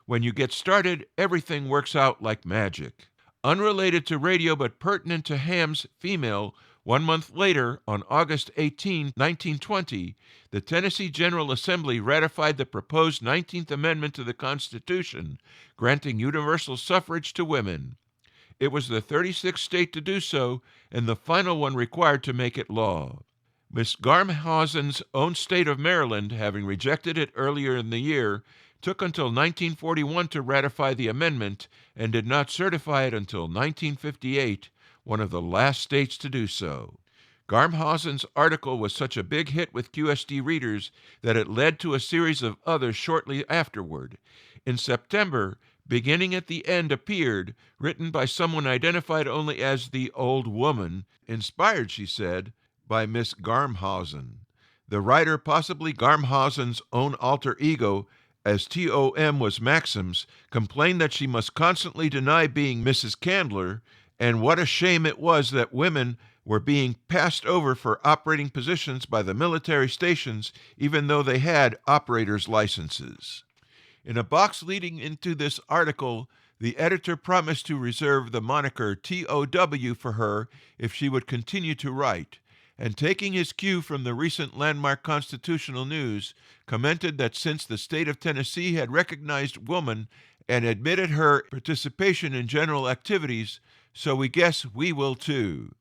When you get started, everything works out like magic. Unrelated to radio but pertinent to hams female, 1 month later, on August 18, 1920, the Tennessee General Assembly ratified the proposed 19th Amendment to the Constitution, granting universal suffrage to women. It was the 36th state to do so, and the final one required to make it law. Miss Garmhausen's own state of Maryland, having rejected it earlier in the year, took until 1941 to ratify the amendment and did not certify it until 1958, one of the last states to do so. Garmhausen's article was such a big hit with QST readers that it led to a series of others shortly afterward. In September, Beginning at the End appeared, written by someone identified only as the Old Woman, inspired, she said, by Miss Garmhausen. The writer, possibly Garmhausen's own alter ego, as Tom was Maxim's, complained that she must constantly deny being Mrs. Candler, and what a shame it was that women were being passed over for operating positions by the military stations, even though they had operators' licenses. In a box leading into this article, the editor promised to reserve the moniker TOW for her if she would continue to write, and taking his cue from the recent landmark constitutional news, commented that since the state of Tennessee had recognized woman and admitted her participation in general activities, so we guess we will too.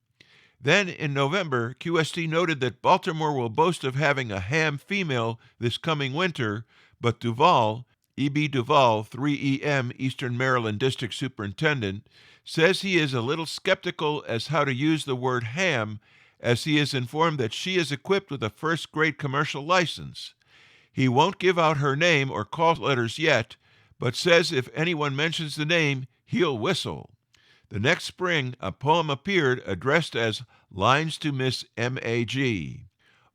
Then, in November, QST noted that Baltimore will boast of having a ham female this coming winter, but Duval, E.B. Duval, 3EM, Eastern Maryland District Superintendent, says he is a little skeptical as how to use the word ham, as he is informed that she is equipped with a first-grade commercial license. He won't give out her name or call letters yet, but says if anyone mentions the name, he'll whistle. The next spring, a poem appeared addressed as Lines to Miss M.A.G.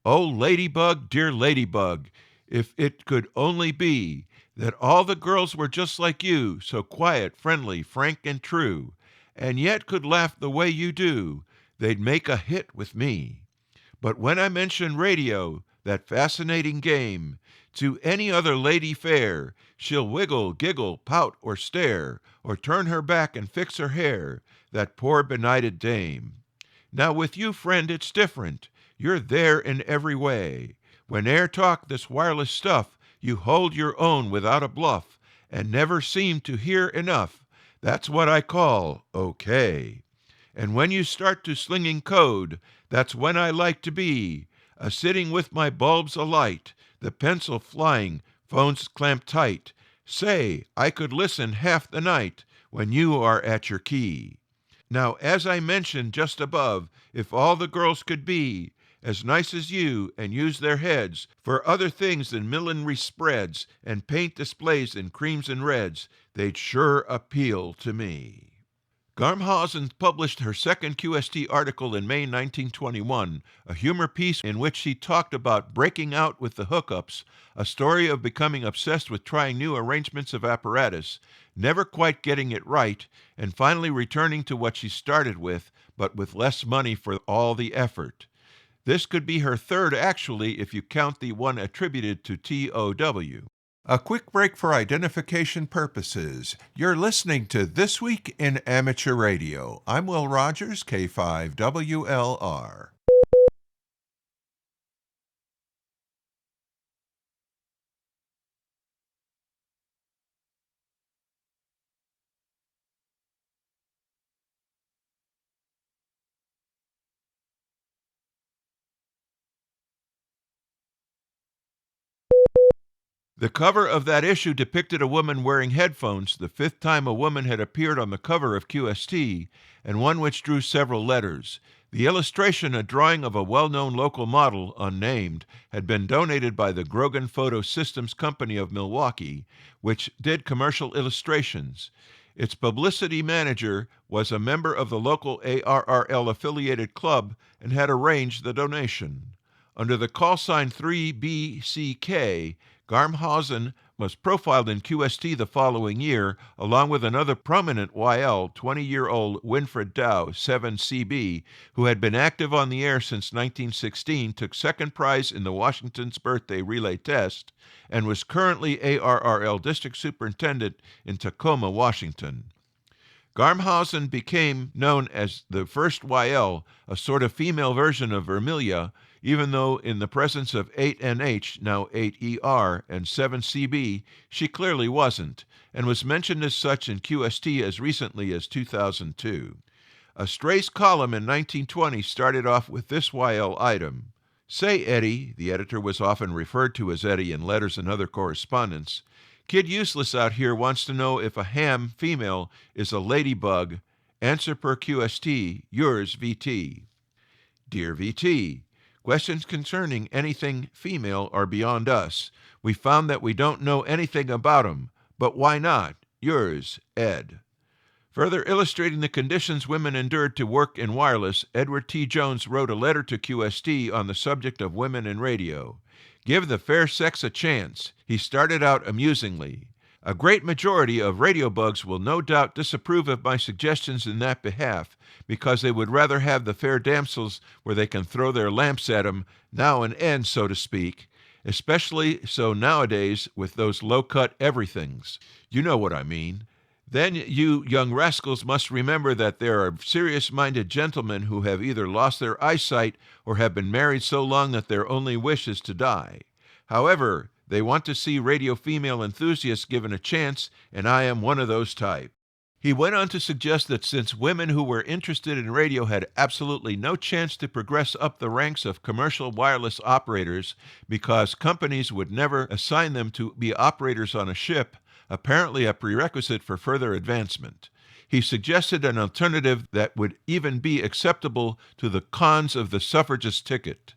Oh, Ladybug, dear Ladybug, if it could only be that all the girls were just like you, so quiet, friendly, frank, and true, and yet could laugh the way you do, they'd make a hit with me. But when I mention radio, that fascinating game, to any other lady fair, she'll wiggle, giggle, pout, or stare, or turn her back and fix her hair, that poor benighted dame. Now with you, friend, it's different. You're there in every way. Whene'er talk this wireless stuff, you hold your own without a bluff, and never seem to hear enough. That's what I call okay. And when you start to slinging code, that's when I like to be, a-sitting with my bulbs alight, the pencil flying, phones clamped tight. Say, I could listen half the night when you are at your key. Now, as I mentioned just above, if all the girls could be as nice as you and use their heads for other things than millinery spreads and paint displays in creams and reds, they'd sure appeal to me. Garmhausen published her second QST article in May 1921, a humor piece in which she talked about breaking out with the hookups, a story of becoming obsessed with trying new arrangements of apparatus, never quite getting it right, and finally returning to what she started with, but with less money for all the effort. This could be her third, actually, if you count the one attributed to TOW. A quick break for identification purposes. You're listening to This Week in Amateur Radio. I'm Will Rogers, K5WLR. The cover of that issue depicted a woman wearing headphones, the fifth time a woman had appeared on the cover of QST, and one which drew several letters. The illustration, a drawing of a well-known local model, unnamed, had been donated by the Grogan Photo Systems Company of Milwaukee, which did commercial illustrations. Its publicity manager was a member of the local ARRL-affiliated club and had arranged the donation. Under the call sign 3BCK, Garmhausen was profiled in QST the following year, along with another prominent YL, 20-year-old Winfred Dow, 7CB, who had been active on the air since 1916, took second prize in the Washington's Birthday Relay Test, and was currently ARRL District Superintendent in Tacoma, Washington. Garmhausen became known as the first YL, a sort of female version of Vermilia, even though in the presence of 8NH, now 8ER, and 7CB, she clearly wasn't, and was mentioned as such in QST as recently as 2002. A Stray's column in 1920 started off with this YL item. Say, Eddie, the editor was often referred to as Eddie in letters and other correspondence, Kid Useless out here wants to know if a ham female is a ladybug. Answer per QST. Yours, VT. Dear VT, questions concerning anything female are beyond us. We found that we don't know anything about 'em, but why not? Yours, Ed. Further illustrating the conditions women endured to work in wireless, Edward T. Jones wrote a letter to QST on the subject of women in radio. Give the fair sex a chance. He started out amusingly. A great majority of radio bugs will no doubt disapprove of my suggestions in that behalf, because they would rather have the fair damsels where they can throw their lamps at 'em now and end, so to speak, especially so nowadays with those low-cut everythings. You know what I mean. Then you young rascals must remember that there are serious-minded gentlemen who have either lost their eyesight or have been married so long that their only wish is to die. However, they want to see radio female enthusiasts given a chance, and I am one of those type. He went on to suggest that since women who were interested in radio had absolutely no chance to progress up the ranks of commercial wireless operators because companies would never assign them to be operators on a ship, apparently a prerequisite for further advancement. He suggested an alternative that would even be acceptable to the cons of the suffragist ticket.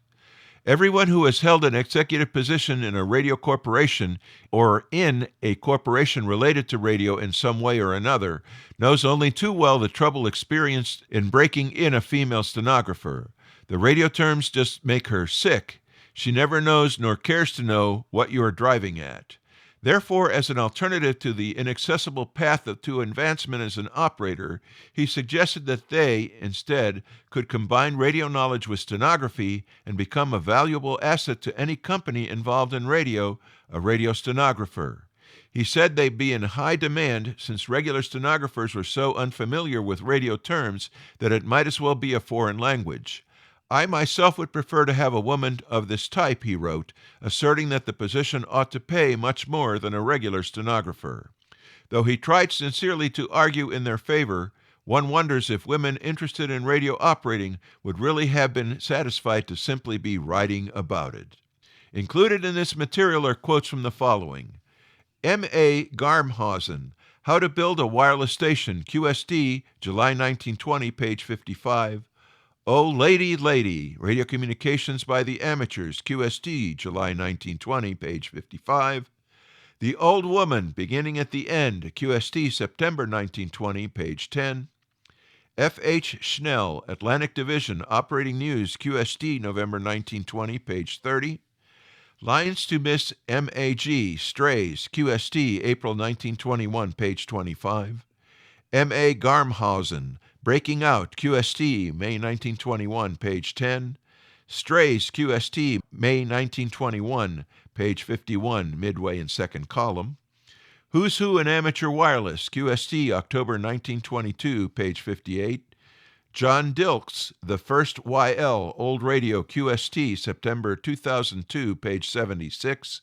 Everyone who has held an executive position in a radio corporation or in a corporation related to radio in some way or another knows only too well the trouble experienced in breaking in a female stenographer. The radio terms just make her sick. She never knows nor cares to know what you are driving at. Therefore, as an alternative to the inaccessible path to advancement as an operator, he suggested that they, instead, could combine radio knowledge with stenography and become a valuable asset to any company involved in radio, a radio stenographer. He said they'd be in high demand since regular stenographers were so unfamiliar with radio terms that it might as well be a foreign language. I myself would prefer to have a woman of this type, he wrote, asserting that the position ought to pay much more than a regular stenographer. Though he tried sincerely to argue in their favor, one wonders if women interested in radio operating would really have been satisfied to simply be writing about it. Included in this material are quotes from the following. M.A. Garmhausen, How to Build a Wireless Station, QSD, July 1920, page 55. Oh, Lady, Lady, Radio Communications by the Amateurs, QSD, July 1920, page 55. The Old Woman, Beginning at the End, QSD, September 1920, page 10. F.H. Schnell, Atlantic Division, Operating News, QSD, November 1920, page 30. Lines to Miss M.A.G., Strays, QSD, April 1921, page 25. M.A. Garmhausen, Breaking Out, QST, May 1921, page 10. Strays, QST, May 1921, page 51, midway and second column. Who's Who in Amateur Wireless, QST, October 1922, page 58. John Dilks, The First YL, Old Radio, QST, September 2002, page 76.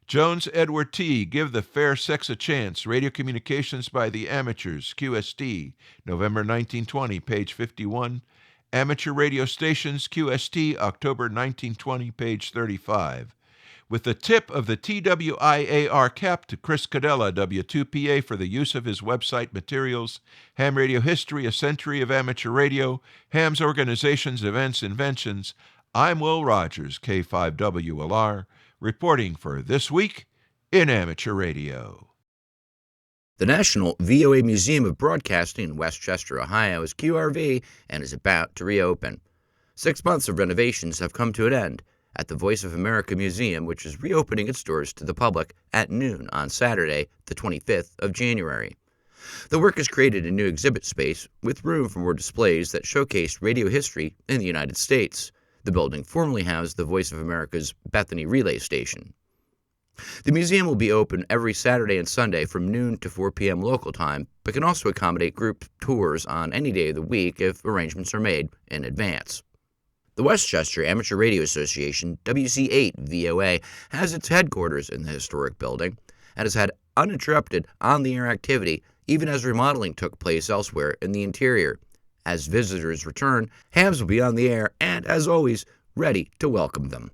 Jones Edward T., Give the Fair Sex a Chance, Radio Communications by the Amateurs, QST, November 1920, page 51. Amateur Radio Stations, QST, October 1920, page 35. With the tip of the TWIAR cap to Chris Cadella, W2PA, for the use of his website materials, Ham Radio History, A Century of Amateur Radio, Ham's Organizations, Events, Inventions, I'm Will Rogers, K5WLR, reporting for This Week in Amateur Radio. The National VOA Museum of Broadcasting in Westchester, Ohio is QRV and is about to reopen. 6 months of renovations have come to an end at the Voice of America Museum, which is reopening its doors to the public at noon on Saturday, the 25th of January. The work has created a new exhibit space with room for more displays that showcase radio history in the United States. The building formerly housed the Voice of America's Bethany Relay Station. The museum will be open every Saturday and Sunday from noon to 4 p.m. local time, but can also accommodate group tours on any day of the week if arrangements are made in advance. The Westchester Amateur Radio Association, WC8 VOA, has its headquarters in the historic building and has had uninterrupted on-the-air activity even as remodeling took place elsewhere in the interior. As visitors return, Hams will be on the air and, as always, ready to welcome them.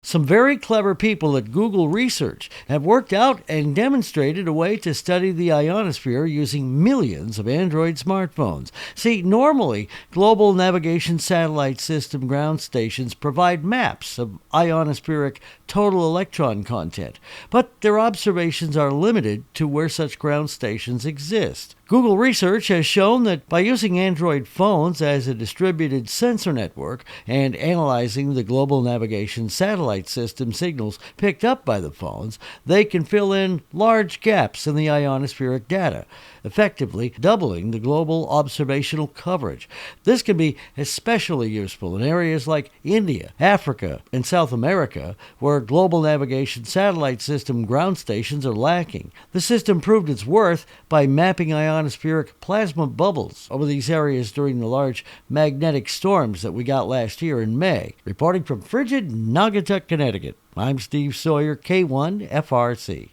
Some very clever people at Google Research have worked out and demonstrated a way to study the ionosphere using millions of Android smartphones. See, normally, Global Navigation Satellite System ground stations provide maps of ionospheric total electron content, but their observations are limited to where such ground stations exist. Google Research has shown that by using Android phones as a distributed sensor network and analyzing the Global Navigation Satellite System signals picked up by the phones, they can fill in large gaps in the ionospheric data, effectively doubling the global observational coverage. This can be especially useful in areas like India, Africa, and South America, where Global Navigation Satellite System ground stations are lacking. The system proved its worth by mapping ionospheric plasma bubbles over these areas during the large magnetic storms that we got last year in May. Reporting from frigid Naugatuck, Connecticut, I'm Steve Sawyer, K1FRC.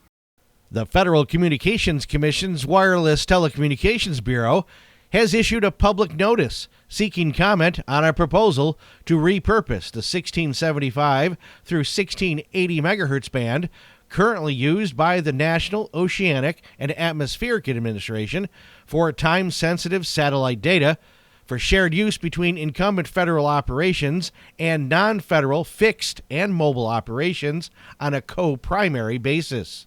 The Federal Communications Commission's Wireless Telecommunications Bureau has issued a public notice seeking comment on a proposal to repurpose the 1675 through 1680 megahertz band currently used by the National Oceanic and Atmospheric Administration for time-sensitive satellite data for shared use between incumbent federal operations and non-federal fixed and mobile operations on a co-primary basis.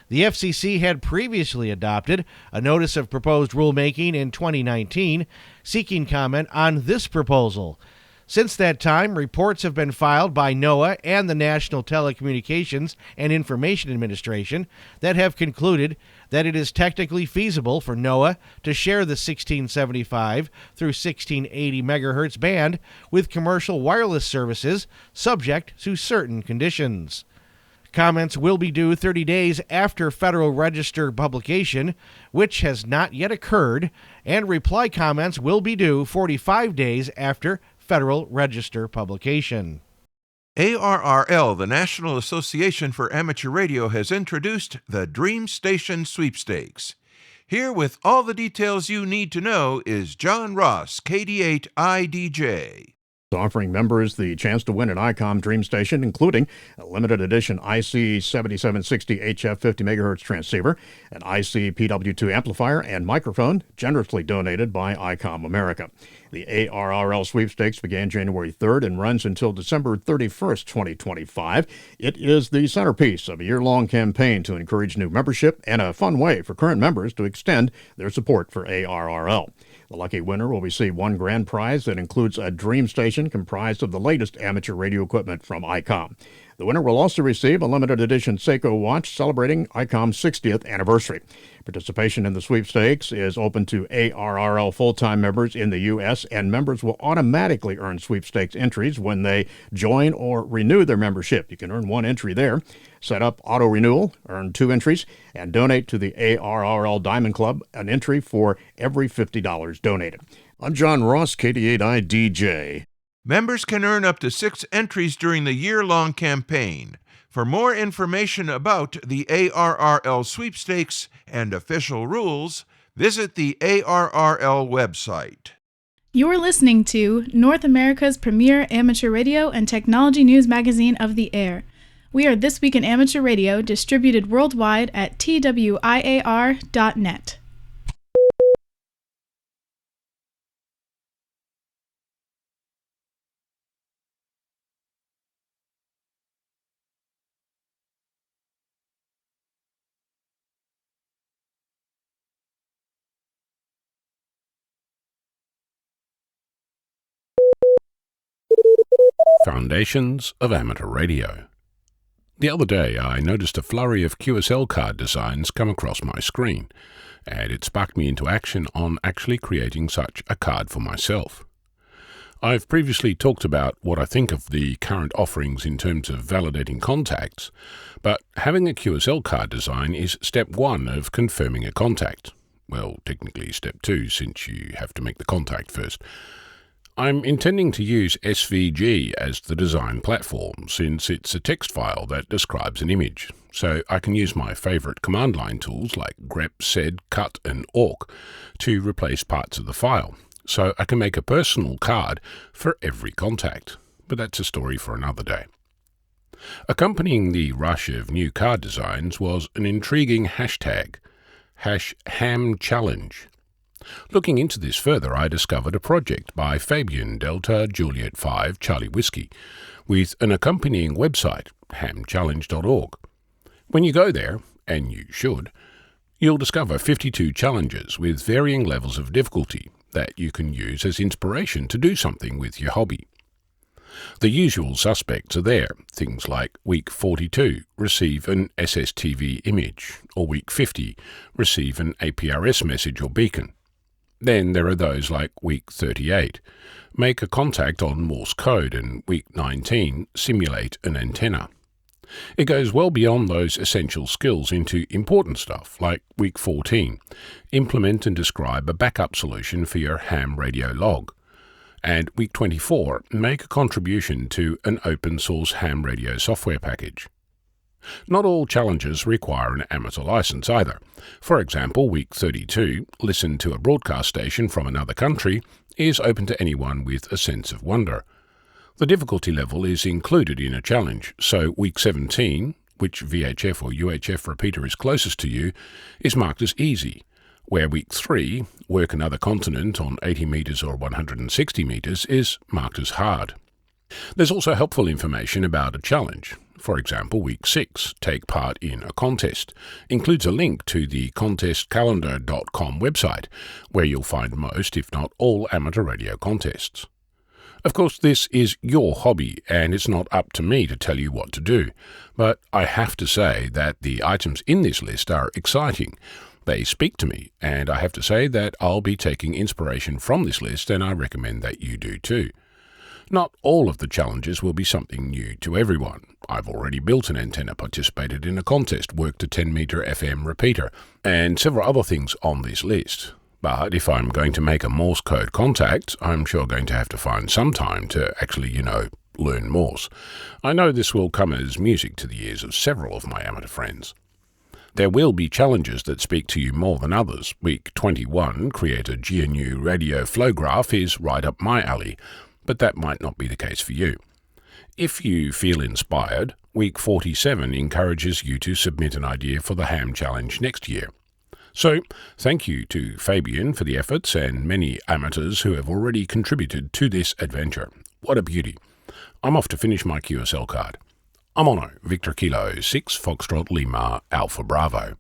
The FCC had previously adopted a notice of proposed rulemaking in 2019 seeking comment on this proposal. Since that time, reports have been filed by NOAA and the National Telecommunications and Information Administration that have concluded that it is technically feasible for NOAA to share the 1675 through 1680 megahertz band with commercial wireless services subject to certain conditions. Comments will be due 30 days after Federal Register publication, which has not yet occurred, and reply comments will be due 45 days after Federal Register publication. ARRL, the National Association for Amateur Radio, has introduced the Dream Station Sweepstakes. Here with all the details you need to know is John Ross, KD8IDJ. Offering members the chance to win an ICOM Dream Station, including a limited edition IC 7760 HF 50 MHz transceiver, an IC PW2 amplifier, and microphone, generously donated by ICOM America. The ARRL sweepstakes began January 3rd and runs until December 31st, 2025. It is the centerpiece of a year-long campaign to encourage new membership and a fun way for current members to extend their support for ARRL. The lucky winner will receive one grand prize that includes a Dream Station comprised of the latest amateur radio equipment from ICOM. The winner will also receive a limited edition Seiko watch celebrating ICOM's 60th anniversary. Participation in the sweepstakes is open to ARRL full-time members in the U.S., and members will automatically earn sweepstakes entries when they join or renew their membership. You can earn one entry there. Set up auto-renewal, earn 2 entries, and donate to the ARRL Diamond Club, an entry for every $50 donated. I'm John Ross, KD8IDJ. Members can earn up to 6 entries during the year-long campaign. For more information about the ARRL sweepstakes and official rules, visit the ARRL website. You're listening to North America's premier amateur radio and technology news magazine of the air. We are This Week in Amateur Radio, distributed worldwide at twiar.net. Foundations of Amateur Radio. The other day I noticed a flurry of QSL card designs come across my screen, and it sparked me into action on actually creating such a card for myself. I've previously talked about what I think of the current offerings in terms of validating contacts, but having a QSL card design is step 1 of confirming a contact. Well, technically step 2, since you have to make the contact first. I'm intending to use SVG as the design platform, since it's a text file that describes an image, so I can use my favourite command line tools like grep, sed, cut and awk to replace parts of the file, so I can make a personal card for every contact, but that's a story for another day. Accompanying the rush of new car designs was an intriguing hashtag, #HamChallenge. Looking into this further, I discovered a project by Fabian Delta Juliet 5 Charlie Whiskey, with an accompanying website, hamchallenge.org. When you go there, and you should, you'll discover 52 challenges with varying levels of difficulty that you can use as inspiration to do something with your hobby. The usual suspects are there, things like Week 42, receive an SSTV image, or Week 50, receive an APRS message or beacon. Then there are those like Week 38, make a contact on Morse code, and Week 19, simulate an antenna. It goes well beyond those essential skills into important stuff, like Week 14, implement and describe a backup solution for your ham radio log. And Week 24, make a contribution to an open source ham radio software package. Not all challenges require an amateur license either. For example, Week 32, listen to a broadcast station from another country, is open to anyone with a sense of wonder. The difficulty level is included in a challenge, so Week 17, which VHF or UHF repeater is closest to you, is marked as easy, where Week 3, work another continent on 80 metres or 160 metres, is marked as hard. There's also helpful information about a challenge. For example, Week 6, take part in a contest, includes a link to the contestcalendar.com website, where you'll find most, if not all, amateur radio contests. Of course, this is your hobby, and it's not up to me to tell you what to do, but I have to say that the items in this list are exciting. They speak to me, and I have to say that I'll be taking inspiration from this list, and I recommend that you do too. Not all of the challenges will be something new to everyone. I've already built an antenna, participated in a contest, worked a 10-metre FM repeater, and several other things on this list. But if I'm going to make a Morse code contact, I'm sure going to have to find some time to actually, learn Morse. I know this will come as music to the ears of several of my amateur friends. There will be challenges that speak to you more than others. Week 21, create a GNU radio flow graph, is right up my alley, but that might not be the case for you. If you feel inspired, Week 47 encourages you to submit an idea for the Ham Challenge next year. So, thank you to Fabian for the efforts and many amateurs who have already contributed to this adventure. What a beauty. I'm off to finish my QSL card. I'm Ono, Victor Kilo 6 Foxtrot Lima Alpha Bravo.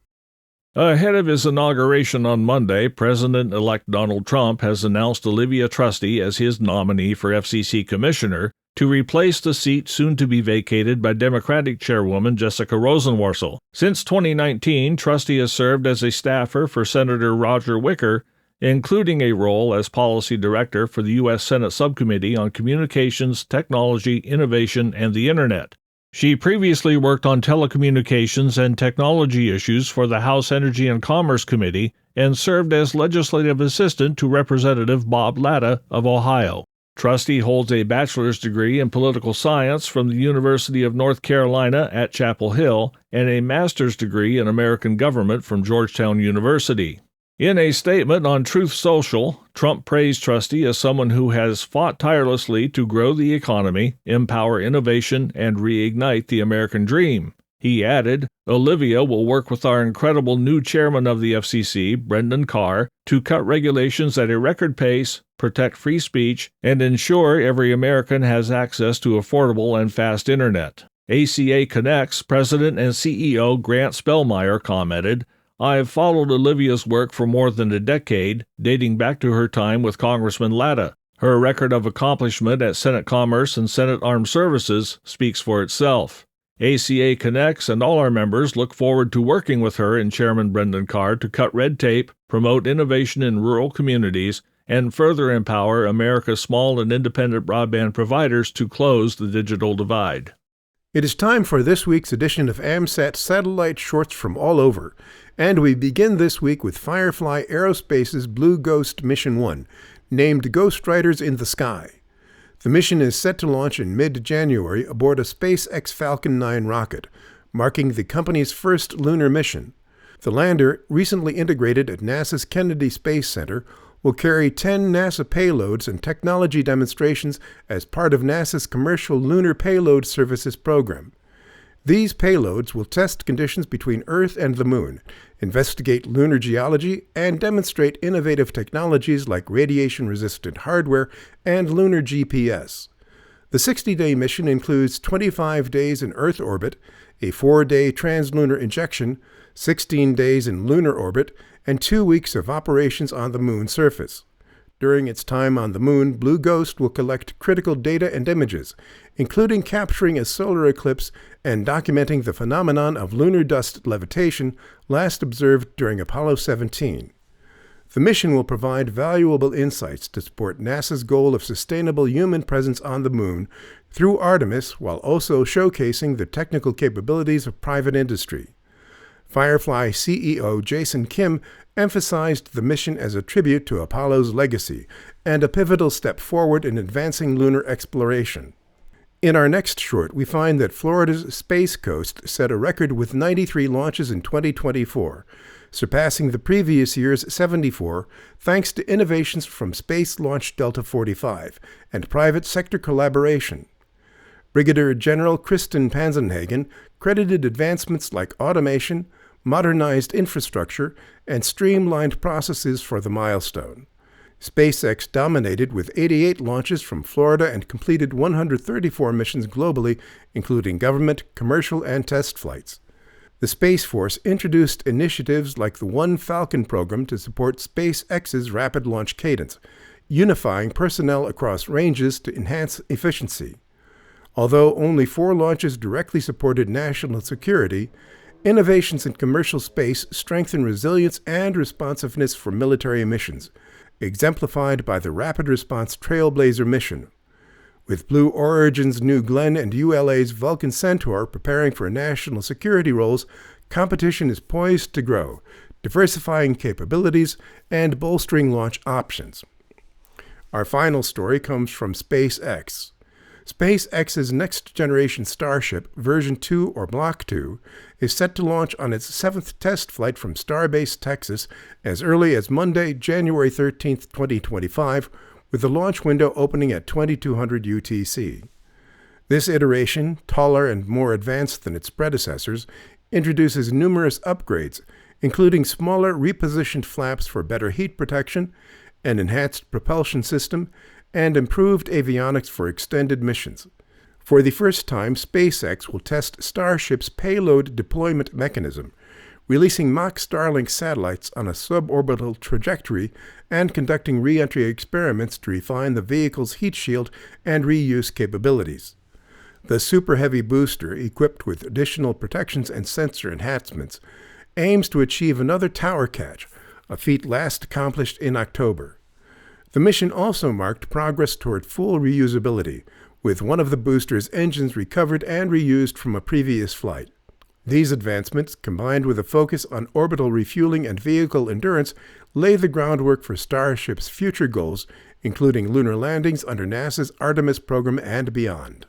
Ahead of his inauguration on Monday, President-elect Donald Trump has announced Olivia Trusty as his nominee for FCC Commissioner to replace the seat soon to be vacated by Democratic Chairwoman Jessica Rosenworcel. Since 2019, Trusty has served as a staffer for Senator Roger Wicker, including a role as Policy Director for the U.S. Senate Subcommittee on Communications, Technology, Innovation, and the Internet. She previously worked on telecommunications and technology issues for the House Energy and Commerce Committee and served as legislative assistant to Representative Bob Latta of Ohio. Trusty holds a bachelor's degree in political science from the University of North Carolina at Chapel Hill and a master's degree in American government from Georgetown University. In a statement on Truth Social, Trump praised Trusty as someone who has fought tirelessly to grow the economy, empower innovation, and reignite the American dream. He added, Olivia will work with our incredible new chairman of the FCC, Brendan Carr, to cut regulations at a record pace, protect free speech, and ensure every American has access to affordable and fast internet. ACA Connect's president and CEO Grant Spellmeyer commented, I have followed Olivia's work for more than a decade, dating back to her time with Congressman Latta. Her record of accomplishment at Senate Commerce and Senate Armed Services speaks for itself. ACA Connects and all our members look forward to working with her and Chairman Brendan Carr to cut red tape, promote innovation in rural communities, and further empower America's small and independent broadband providers to close the digital divide. It is time for this week's edition of AMSAT Satellite Shorts from All Over, and we begin this week with Firefly Aerospace's Blue Ghost Mission 1, named Ghost Riders in the Sky. The mission is set to launch in mid-January aboard a SpaceX Falcon 9 rocket, marking the company's first lunar mission. The lander, recently integrated at NASA's Kennedy Space Center, will carry 10 NASA payloads and technology demonstrations as part of NASA's Commercial Lunar Payload Services program. These payloads will test conditions between Earth and the Moon, investigate lunar geology, and demonstrate innovative technologies like radiation-resistant hardware and lunar GPS. The 60-day mission includes 25 days in Earth orbit, a 4-day translunar injection, 16 days in lunar orbit, and 2 weeks of operations on the Moon's surface. During its time on the Moon, Blue Ghost will collect critical data and images, including capturing a solar eclipse and documenting the phenomenon of lunar dust levitation last observed during Apollo 17. The mission will provide valuable insights to support NASA's goal of sustainable human presence on the Moon through Artemis, while also showcasing the technical capabilities of private industry. Firefly CEO Jason Kim emphasized the mission as a tribute to Apollo's legacy and a pivotal step forward in advancing lunar exploration. In our next short, we find that Florida's Space Coast set a record with 93 launches in 2024, surpassing the previous year's 74 thanks to innovations from Space Launch Delta 45 and private sector collaboration. Brigadier General Kristen Panzenhagen credited advancements like automation, modernized infrastructure, and streamlined processes for the milestone. SpaceX dominated with 88 launches from Florida and completed 134 missions globally, including government, commercial, and test flights. The Space Force introduced initiatives like the One Falcon program to support SpaceX's rapid launch cadence, unifying personnel across ranges to enhance efficiency. Although only 4 launches directly supported national security, innovations in commercial space strengthen resilience and responsiveness for military missions, exemplified by the Rapid Response Trailblazer mission. With Blue Origin's New Glenn and ULA's Vulcan Centaur preparing for national security roles, competition is poised to grow, diversifying capabilities and bolstering launch options. Our final story comes from SpaceX. SpaceX's next-generation Starship, version 2 or Block 2, is set to launch on its 7th test flight from Starbase, Texas, as early as Monday, January 13, 2025, with the launch window opening at 2200 UTC. This iteration, taller and more advanced than its predecessors, introduces numerous upgrades, including smaller repositioned flaps for better heat protection, an enhanced propulsion system, and improved avionics for extended missions. For the first time, SpaceX will test Starship's payload deployment mechanism, releasing mock Starlink satellites on a suborbital trajectory and conducting re-entry experiments to refine the vehicle's heat shield and reuse capabilities. The Super Heavy booster, equipped with additional protections and sensor enhancements, aims to achieve another tower catch, a feat last accomplished in October. The mission also marked progress toward full reusability, with one of the booster's engines recovered and reused from a previous flight. These advancements, combined with a focus on orbital refueling and vehicle endurance, lay the groundwork for Starship's future goals, including lunar landings under NASA's Artemis program and beyond.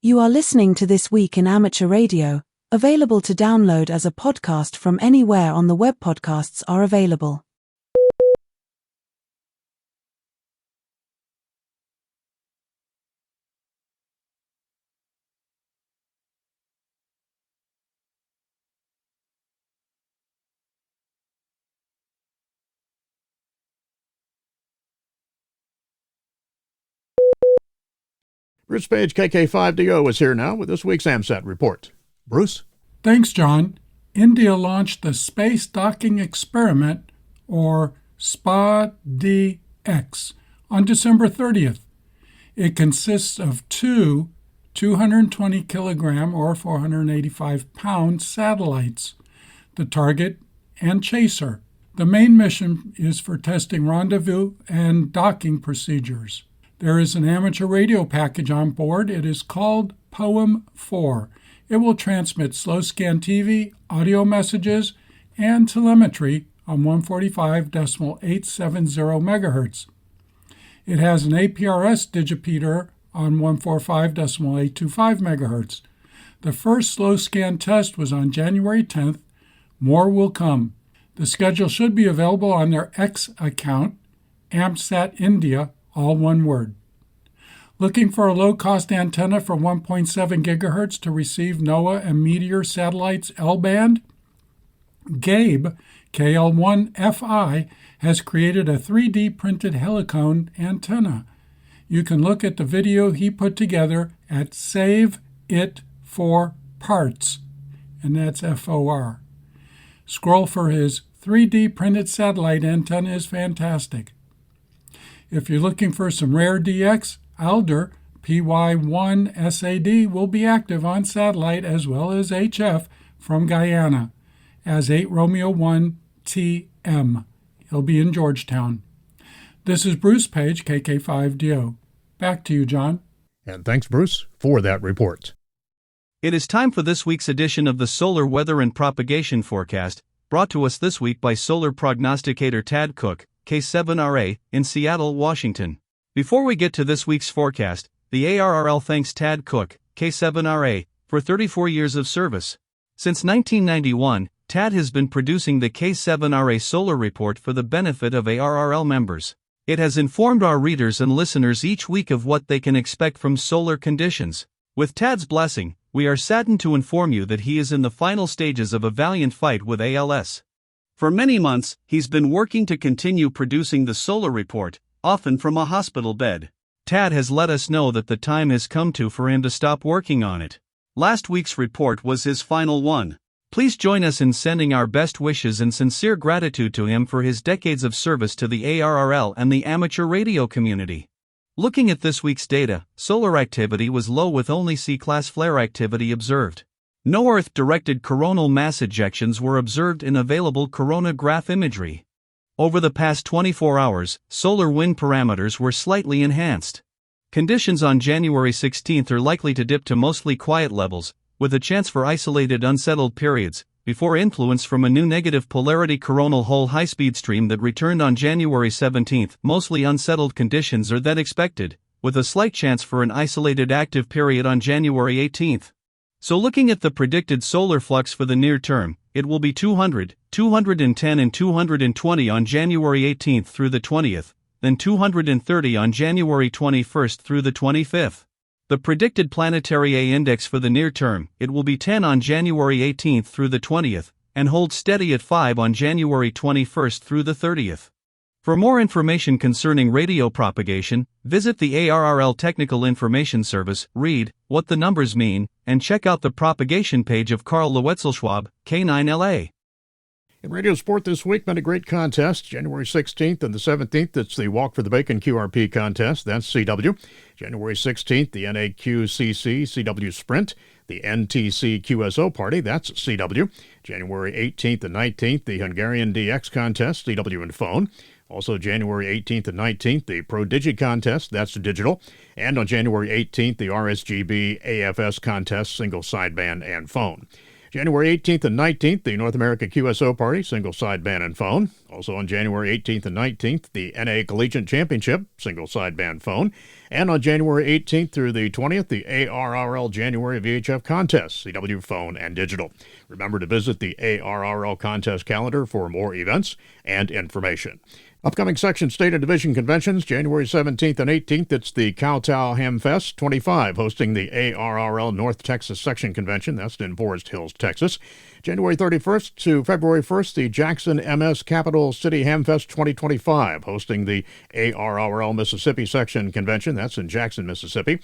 You are listening to This Week in Amateur Radio, available to download as a podcast from anywhere on the web podcasts are available. Bruce Page, KK5DO, is here now with this week's AMSAT report. Bruce? Thanks, John. India launched the Space Docking Experiment, or SPA-DX, on December 30th. It consists of two 220-kilogram or 485-pound satellites, the Target and Chaser. The main mission is for testing rendezvous and docking procedures. There is an amateur radio package on board. It is called POEM-4. It will transmit slow-scan TV, audio messages, and telemetry on 145.870 MHz. It has an APRS digipeater on 145.825 MHz. The first slow-scan test was on January 10th. More will come. The schedule should be available on their X account, AMSAT India, all one word. Looking for a low-cost antenna for 1.7 gigahertz to receive NOAA and Meteor satellites L-band? Gabe, KL1FI, has created a 3D printed helicone antenna. You can look at the video he put together at Save It for Parts, and that's FOR. Scroll for his 3D printed satellite antenna is fantastic. If you're looking for some rare DX, Alder PY1SAD will be active on satellite as well as HF from Guyana as 8 Romeo 1 TM. He'll be in Georgetown. This is Bruce Page, KK5DO. Back to you, John. And thanks, Bruce, for that report. It is time for this week's edition of the Solar Weather and Propagation Forecast, brought to us this week by solar prognosticator Tad Cook, K7RA, in Seattle, Washington. Before we get to this week's forecast, the ARRL thanks Tad Cook, K7RA, for 34 years of service. Since 1991, Tad has been producing the K7RA Solar Report for the benefit of ARRL members. It has informed our readers and listeners each week of what they can expect from solar conditions. With Tad's blessing, we are saddened to inform you that he is in the final stages of a valiant fight with ALS. For many months, he's been working to continue producing the Solar Report, often from a hospital bed. Tad has let us know that the time has come for him to stop working on it. Last week's report was his final one. Please join us in sending our best wishes and sincere gratitude to him for his decades of service to the ARRL and the amateur radio community. Looking at this week's data, solar activity was low with only C-class flare activity observed. No Earth-directed coronal mass ejections were observed in available coronagraph imagery. Over the past 24 hours, solar wind parameters were slightly enhanced. Conditions on January 16 are likely to dip to mostly quiet levels, with a chance for isolated unsettled periods, before influence from a new negative polarity coronal hole high-speed stream that returned on January 17. Mostly unsettled conditions are then expected, with a slight chance for an isolated active period on January 18. So looking at the predicted solar flux for the near term, it will be 200, 210 and 220 on January 18 through the 20th, then 230 on January 21 through the 25th. The predicted planetary A index for the near term, it will be 10 on January 18 through the 20th, and hold steady at 5 on January 21 through the 30th. For more information concerning radio propagation, visit the ARRL Technical Information Service, read what the numbers mean, and check out the propagation page of Carl Lewetzelschwab, K9LA. In Radio Sport this week, been a great contest. January 16th and the 17th, it's the Walk for the Bacon QRP contest. That's CW. January 16th, the NAQCC CW Sprint. The NTC QSO Party, that's CW. January 18th and 19th, the Hungarian DX contest, CW and phone. Also January 18th and 19th, the ProDigi contest, that's digital. And on January 18th, the RSGB AFS contest, single sideband and phone. January 18th and 19th, the North America QSO Party, single sideband and phone. Also on January 18th and 19th, the NA Collegiate Championship, single sideband phone. And on January 18th through the 20th, the ARRL January VHF Contest, CW phone and digital. Remember to visit the ARRL contest calendar for more events and information. Upcoming Section State and Division Conventions, January 17th and 18th, it's the Kowtow Hamfest 25, hosting the ARRL North Texas Section Convention. That's in Forest Hills, Texas. January 31st to February 1st, the Jackson MS Capital City Hamfest 2025, hosting the ARRL Mississippi Section Convention. That's in Jackson, Mississippi.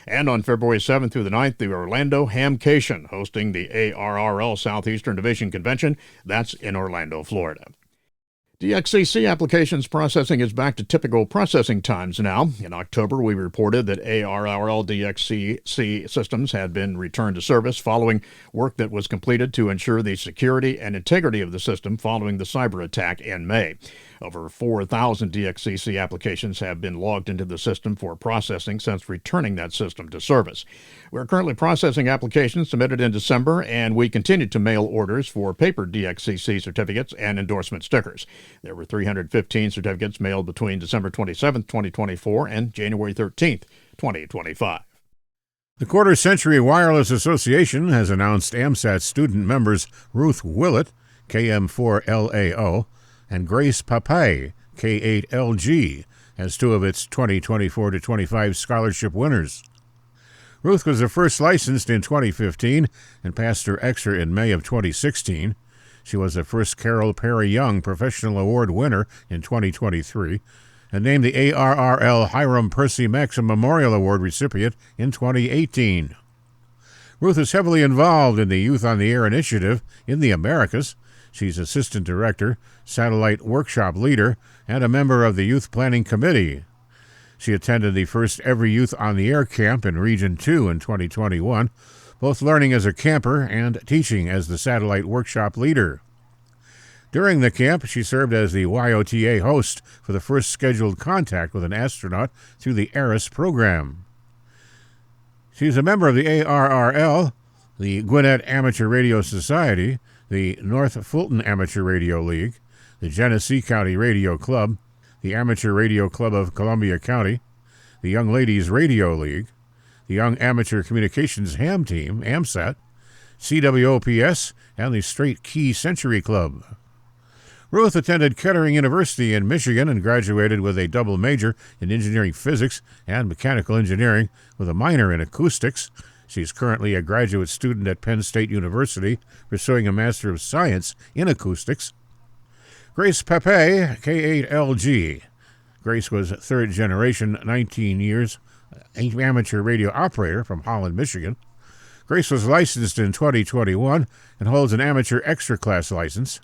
And on February 7th through the 9th, the Orlando Hamcation, hosting the ARRL Southeastern Division Convention. That's in Orlando, Florida. DXCC applications processing is back to typical processing times now. In October, we reported that ARRL DXCC systems had been returned to service following work that was completed to ensure the security and integrity of the system following the cyber attack in May. Over 4,000 DXCC applications have been logged into the system for processing since returning that system to service. We're currently processing applications submitted in December, and we continue to mail orders for paper DXCC certificates and endorsement stickers. There were 315 certificates mailed between December 27, 2024 and January 13, 2025. The Quarter Century Wireless Association has announced AMSAT student members Ruth Willett, KM4LAO, and Grace Papai, K8LG, as two of its 2024-25 scholarship winners. Ruth was the first licensed in 2015 and passed her extra in May of 2016. She was the first Carol Perry Young Professional Award winner in 2023 and named the ARRL Hiram Percy Maxim Memorial Award recipient in 2018. Ruth is heavily involved in the Youth on the Air initiative in the Americas. She's assistant director, satellite workshop leader, and a member of the Youth Planning Committee. She attended the first ever Youth on the Air camp in Region 2 in 2021, both learning as a camper and teaching as the satellite workshop leader. During the camp, she served as the YOTA host for the first scheduled contact with an astronaut through the ARIS program. She's a member of the ARRL, the Gwinnett Amateur Radio Society, the North Fulton Amateur Radio League, the Genesee County Radio Club, the Amateur Radio Club of Columbia County, the Young Ladies Radio League, the Young Amateur Communications Ham Team, AMSAT, CWOPS, and the Straight Key Century Club. Ruth attended Kettering University in Michigan and graduated with a double major in engineering physics and mechanical engineering with a minor in acoustics. She's currently a graduate student at Penn State University, pursuing a Master of Science in acoustics. Grace Pepe, K8LG. Grace was third generation, 19 years, amateur radio operator from Holland, Michigan. Grace was licensed in 2021 and holds an amateur extra class license.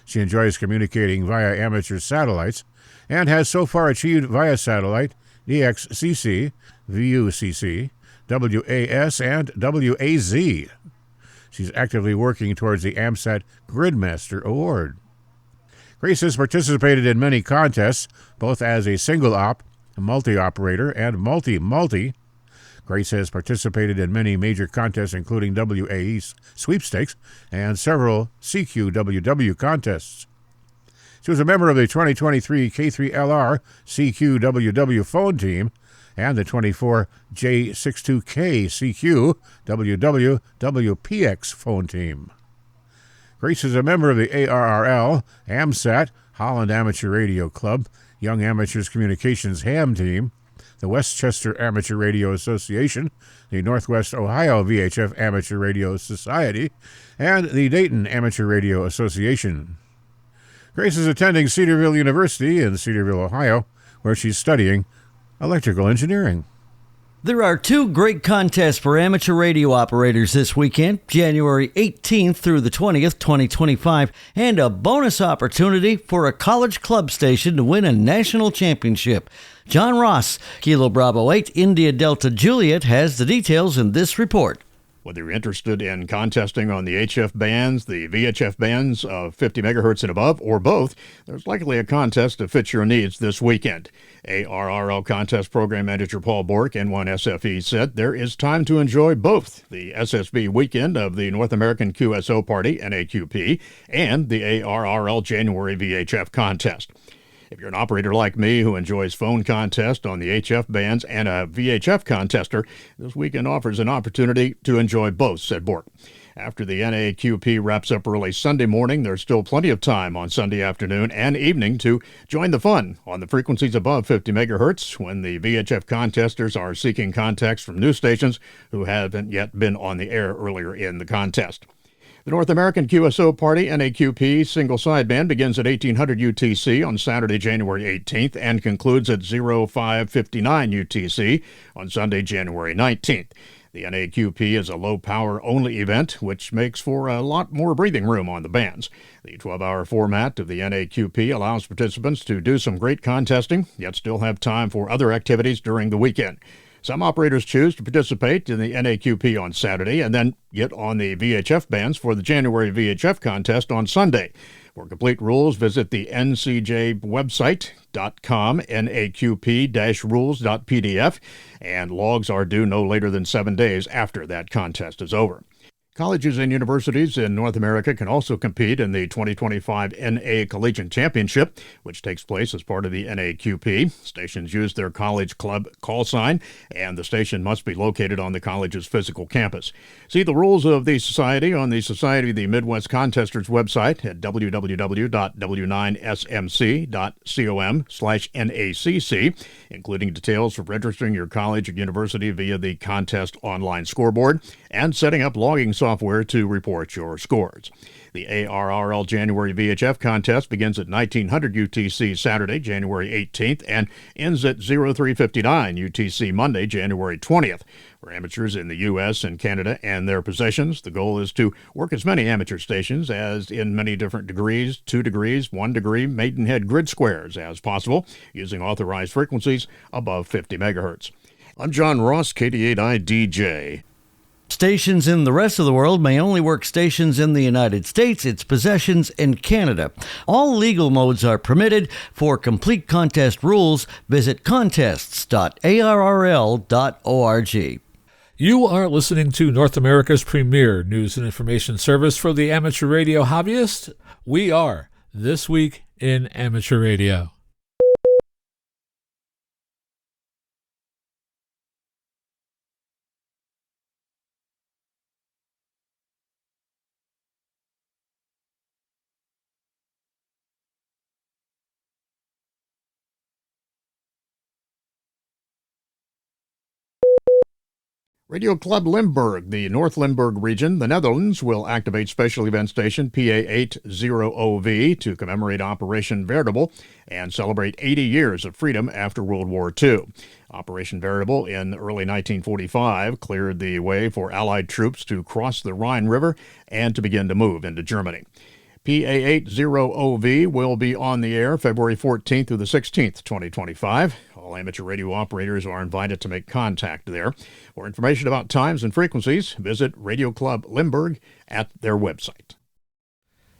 She enjoys communicating via amateur satellites and has so far achieved via satellite DXCC, VUCC, WAS, and WAZ. She's actively working towards the AMSAT Gridmaster Award. Grace has participated in many contests, both as a single-op, multi-operator, and multi-multi. Grace has participated in many major contests, including WAE sweepstakes and several CQWW contests. She was a member of the 2023 K3LR CQWW phone team and the 24 J62K CQ WWWPX phone team. Grace is a member of the ARRL, AMSAT, Holland Amateur Radio Club, Young Amateurs Communications Ham Team, the Westchester Amateur Radio Association, the Northwest Ohio VHF Amateur Radio Society, and the Dayton Amateur Radio Association. Grace is attending Cedarville University in Cedarville, Ohio, where she's studying electrical engineering. There are two great contests for amateur radio operators this weekend, January 18th through the 20th, 2025, and a bonus opportunity for a college club station to win a national championship. John Ross, Kilo Bravo 8, India Delta Juliet, has the details in this report. Whether you're interested in contesting on the HF bands, the VHF bands of 50 megahertz and above, or both, there's likely a contest to fit your needs this weekend. ARRL Contest Program Manager Paul Bork, N1SFE, said there is time to enjoy both the SSB weekend of the North American QSO Party, NAQP, and the ARRL January VHF contest. If you're an operator like me who enjoys phone contests on the HF bands and a VHF contester, this weekend offers an opportunity to enjoy both, said Bork. After the NAQP wraps up early Sunday morning, there's still plenty of time on Sunday afternoon and evening to join the fun on the frequencies above 50 megahertz when the VHF contesters are seeking contacts from news stations who haven't yet been on the air earlier in the contest. The North American QSO Party NAQP single sideband begins at 1800 UTC on Saturday, January 18th and concludes at 0559 UTC on Sunday, January 19th. The NAQP is a low-power only event, which makes for a lot more breathing room on the bands. The 12-hour format of the NAQP allows participants to do some great contesting, yet still have time for other activities during the weekend. Some operators choose to participate in the NAQP on Saturday and then get on the VHF bands for the January VHF contest on Sunday. For complete rules, visit the ncjwebsite.com, naqp-rules.pdf, and logs are due no later than 7 days after that contest is over. Colleges and universities in North America can also compete in the 2025 NA Collegiate Championship, which takes place as part of the NAQP. Stations use their college club call sign, and the station must be located on the college's physical campus. See the rules of the society on the Society of the Midwest Contesters website at www.w9smc.com/NACC, including details for registering your college or university via the contest online scoreboard and setting up logging software to report your scores. The ARRL January VHF contest begins at 1900 UTC Saturday, January 18th, and ends at 0359 UTC Monday, January 20th. For amateurs in the U.S. and Canada and their possessions, the goal is to work as many amateur stations as in many different degrees, 2 degrees, 1 degree, Maidenhead grid squares as possible, using authorized frequencies above 50 megahertz. I'm John Ross, KD8I-DJ. Stations in the rest of the world may only work stations in the United States, its possessions, and Canada. All legal modes are permitted. For complete contest rules, visit contests.arrl.org. You are listening to North America's premier news and information service for the amateur radio hobbyist. We are This Week in Amateur Radio. Radio Club Limburg, the North Limburg region, the Netherlands, will activate special event station PA80OV to commemorate Operation Veritable and celebrate 80 years of freedom after World War II. Operation Veritable in early 1945 cleared the way for Allied troops to cross the Rhine River and to begin to move into Germany. PA80OV will be on the air February 14th through the 16th, 2025. All amateur radio operators are invited to make contact there. For information about times and frequencies, visit Radio Club Limburg at their website.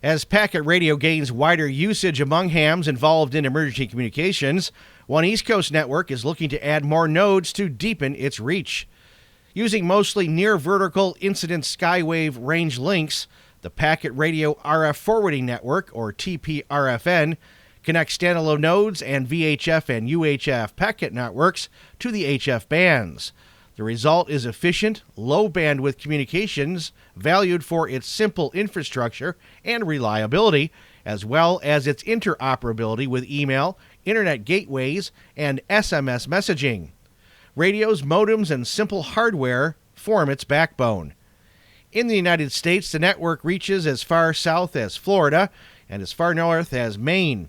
As packet radio gains wider usage among hams involved in emergency communications, one East Coast network is looking to add more nodes to deepen its reach. Using mostly near-vertical incident skywave range links, the Packet Radio RF Forwarding Network, or TPRFN, connects standalone nodes and VHF and UHF packet networks to the HF bands. The result is efficient, low-bandwidth communications valued for its simple infrastructure and reliability, as well as its interoperability with email, internet gateways, and SMS messaging. Radios, modems, and simple hardware form its backbone. In the United States, the network reaches as far south as Florida and as far north as Maine.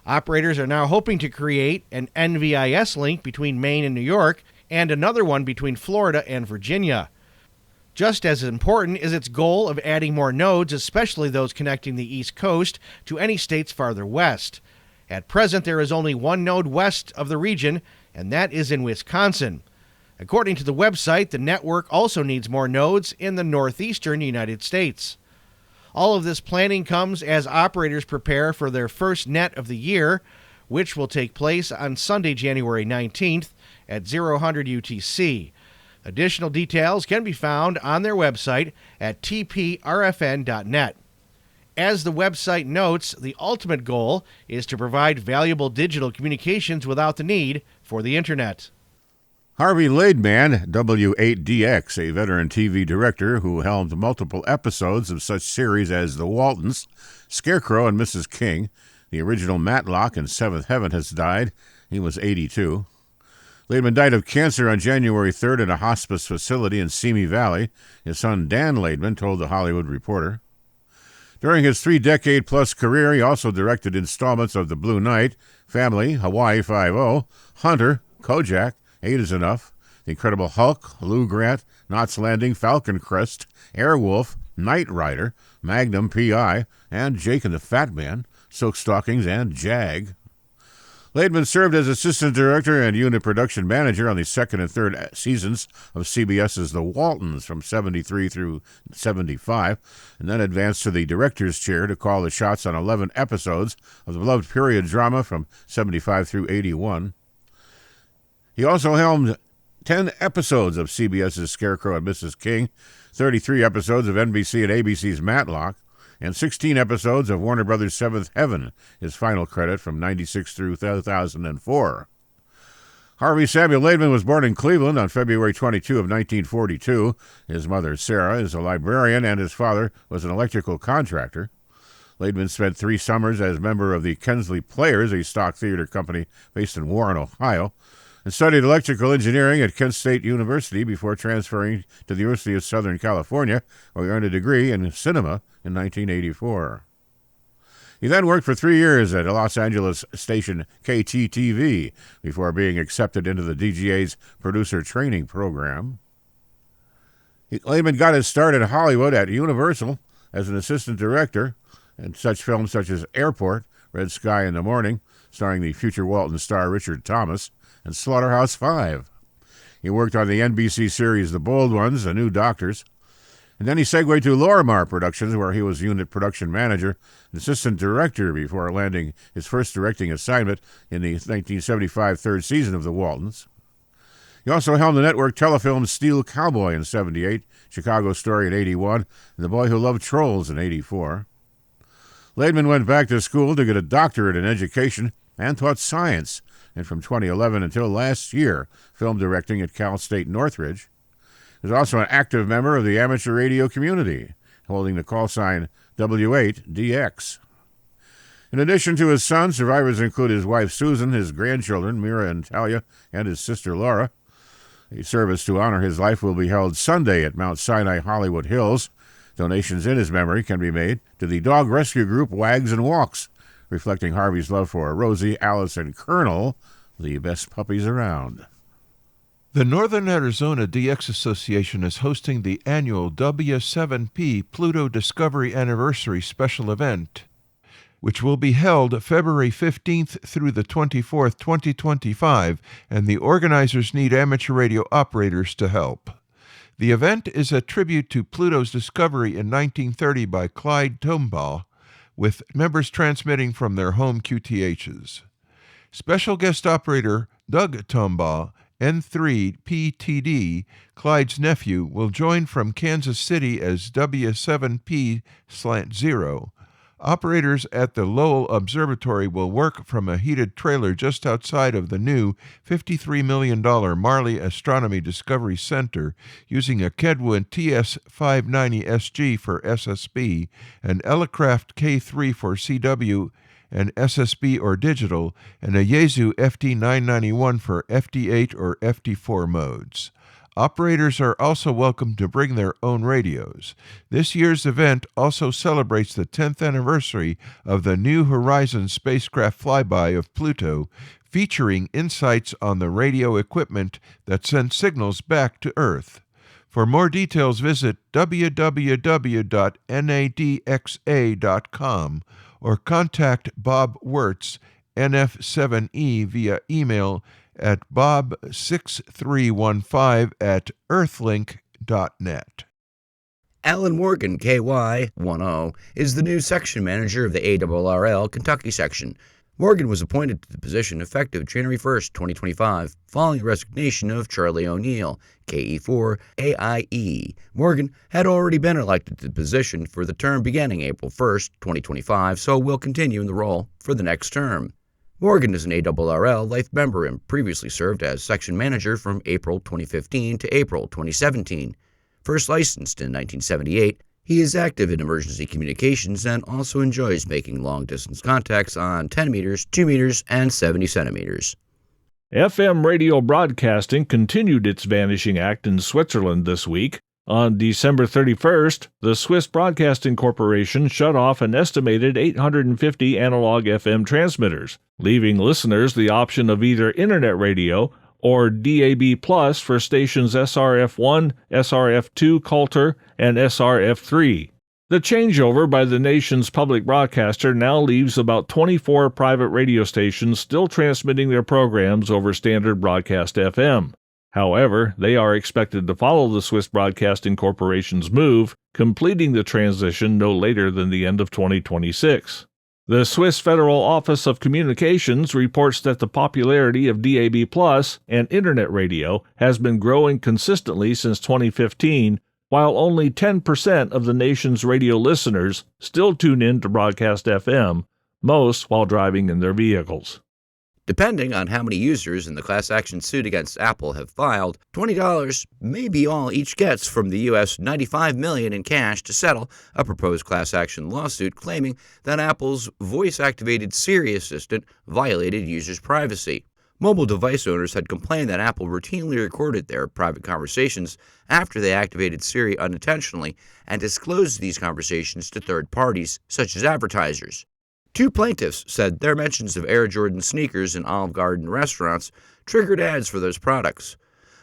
Operators are now hoping to create an NVIS link between Maine and New York and another one between Florida and Virginia. Just as important is its goal of adding more nodes, especially those connecting the East Coast to any states farther west. At present, there is only one node west of the region, and that is in Wisconsin. According to the website, the network also needs more nodes in the northeastern United States. All of this planning comes as operators prepare for their first net of the year, which will take place on Sunday, January 19th at 0000 UTC. Additional details can be found on their website at tprfn.net. As the website notes, the ultimate goal is to provide valuable digital communications without the need for the Internet. Harvey Laidman, W8DX, a veteran TV director who helmed multiple episodes of such series as The Waltons, Scarecrow and Mrs. King, the original Matlock, and Seventh Heaven, has died. He was 82. Laidman died of cancer on January 3rd in a hospice facility in Simi Valley. His son Dan Laidman told The Hollywood Reporter. During his 3-decade-plus career, he also directed installments of The Blue Knight, Family, Hawaii Five-0, Hunter, Kojak, 8 is Enough, The Incredible Hulk, Lou Grant, Knots Landing, Falcon Crest, Airwolf, Knight Rider, Magnum P.I., and Jake and the Fat Man, Silk Stockings, and Jag. Laidman served as assistant director and unit production manager on the second and third seasons of CBS's The Waltons from 73 through 75, and then advanced to the director's chair to call the shots on 11 episodes of the beloved period drama from 75 through 81. He also helmed 10 episodes of CBS's Scarecrow and Mrs. King, 33 episodes of NBC and ABC's Matlock, and 16 episodes of Warner Brothers' Seventh Heaven, his final credit from 96 through 2004. Harvey Samuel Laidman was born in Cleveland on February 22 of 1942. His mother, Sarah, is a librarian, and his father was an electrical contractor. Laidman spent 3 summers as member of the Kensley Players, a stock theater company based in Warren, Ohio, and studied electrical engineering at Kent State University before transferring to the University of Southern California, where he earned a degree in cinema in 1984. He then worked for 3 years at a Los Angeles station KTTV before being accepted into the DGA's producer training program. Laidman got his start in Hollywood at Universal as an assistant director in such films such as Airport, Red Sky in the Morning, starring the future Walton star Richard Thomas, and Slaughterhouse-5. He worked on the NBC series The Bold Ones, The New Doctors, and then he segued to Lorimar Productions, where he was unit production manager and assistant director before landing his first directing assignment in the 1975 third season of The Waltons. He also helmed the network telefilm Steel Cowboy in 78, Chicago Story in 81, and The Boy Who Loved Trolls in 84. Laidman went back to school to get a doctorate in education and taught science, and from 2011 until last year, film directing at Cal State Northridge. He was also an active member of the amateur radio community, holding the call sign W8DX. In addition to his son, survivors include his wife Susan, his grandchildren Mira and Talia, and his sister Laura. A service to honor his life will be held Sunday at Mount Sinai Hollywood Hills. Donations in his memory can be made to the dog rescue group Wags and Walks, reflecting Harvey's love for Rosie, Alice, and Colonel, the best puppies around. The Northern Arizona DX Association is hosting the annual W7P Pluto Discovery Anniversary Special Event, which will be held February 15th through the 24th, 2025, and the organizers need amateur radio operators to help. The event is a tribute to Pluto's discovery in 1930 by Clyde Tombaugh, with members transmitting from their home QTHs. Special guest operator Doug Tombaugh, N3PTD, Clyde's nephew, will join from Kansas City as W7P/0. Operators at the Lowell Observatory will work from a heated trailer just outside of the new $53 million Marley Astronomy Discovery Center using a Kedwin TS590SG for SSB, an Elecraft K3 for CW and SSB or digital, and a Yaesu FD991 for FD8 or FD4 modes. Operators are also welcome to bring their own radios. This year's event also celebrates the 10th anniversary of the New Horizons spacecraft flyby of Pluto, featuring insights on the radio equipment that sends signals back to Earth. For more details, visit www.nadxa.com or contact Bob Wirtz, NF7E, via email at bob6315@earthlink.net. Alan Morgan, KY10, is the new section manager of the ARRL Kentucky section. Morgan was appointed to the position effective January 1st, 2025, following the resignation of Charlie O'Neill, KE4AIE. Morgan had already been elected to the position for the term beginning April 1st, 2025, so will continue in the role for the next term. Morgan is an ARRL life member and previously served as section manager from April 2015 to April 2017. First licensed in 1978, he is active in emergency communications and also enjoys making long-distance contacts on 10 meters, 2 meters, and 70 centimeters. FM radio broadcasting continued its vanishing act in Switzerland this week. On December 31st, the Swiss Broadcasting Corporation shut off an estimated 850 analog FM transmitters, leaving listeners the option of either Internet radio or DAB Plus for stations SRF1, SRF2 Coulter, and SRF3. The changeover by the nation's public broadcaster now leaves about 24 private radio stations still transmitting their programs over standard broadcast FM. However, they are expected to follow the Swiss Broadcasting Corporation's move, completing the transition no later than the end of 2026. The Swiss Federal Office of Communications reports that the popularity of DAB+ and Internet radio has been growing consistently since 2015, while only 10% of the nation's radio listeners still tune in to broadcast FM, most while driving in their vehicles. Depending on how many users in the class action suit against Apple have filed, $20 may be all each gets from the U.S. $95 million in cash to settle a proposed class action lawsuit claiming that Apple's voice-activated Siri assistant violated users' privacy. Mobile device owners had complained that Apple routinely recorded their private conversations after they activated Siri unintentionally and disclosed these conversations to third parties, such as advertisers. Two plaintiffs said their mentions of Air Jordan sneakers in Olive Garden restaurants triggered ads for those products.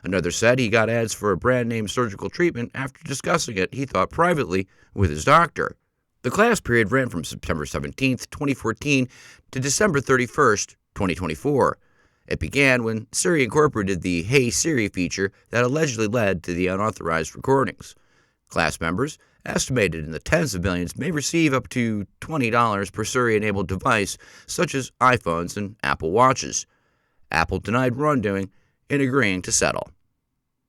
Another said he got ads for a brand-name surgical treatment after discussing it, he thought, privately with his doctor. The class period ran from September 17, 2014 to December 31, 2024. It began when Siri incorporated the Hey Siri feature that allegedly led to the unauthorized recordings. Class members, estimated in the tens of millions, may receive up to $20 per Siri-enabled device, such as iPhones and Apple Watches. Apple denied wrongdoing in agreeing to settle.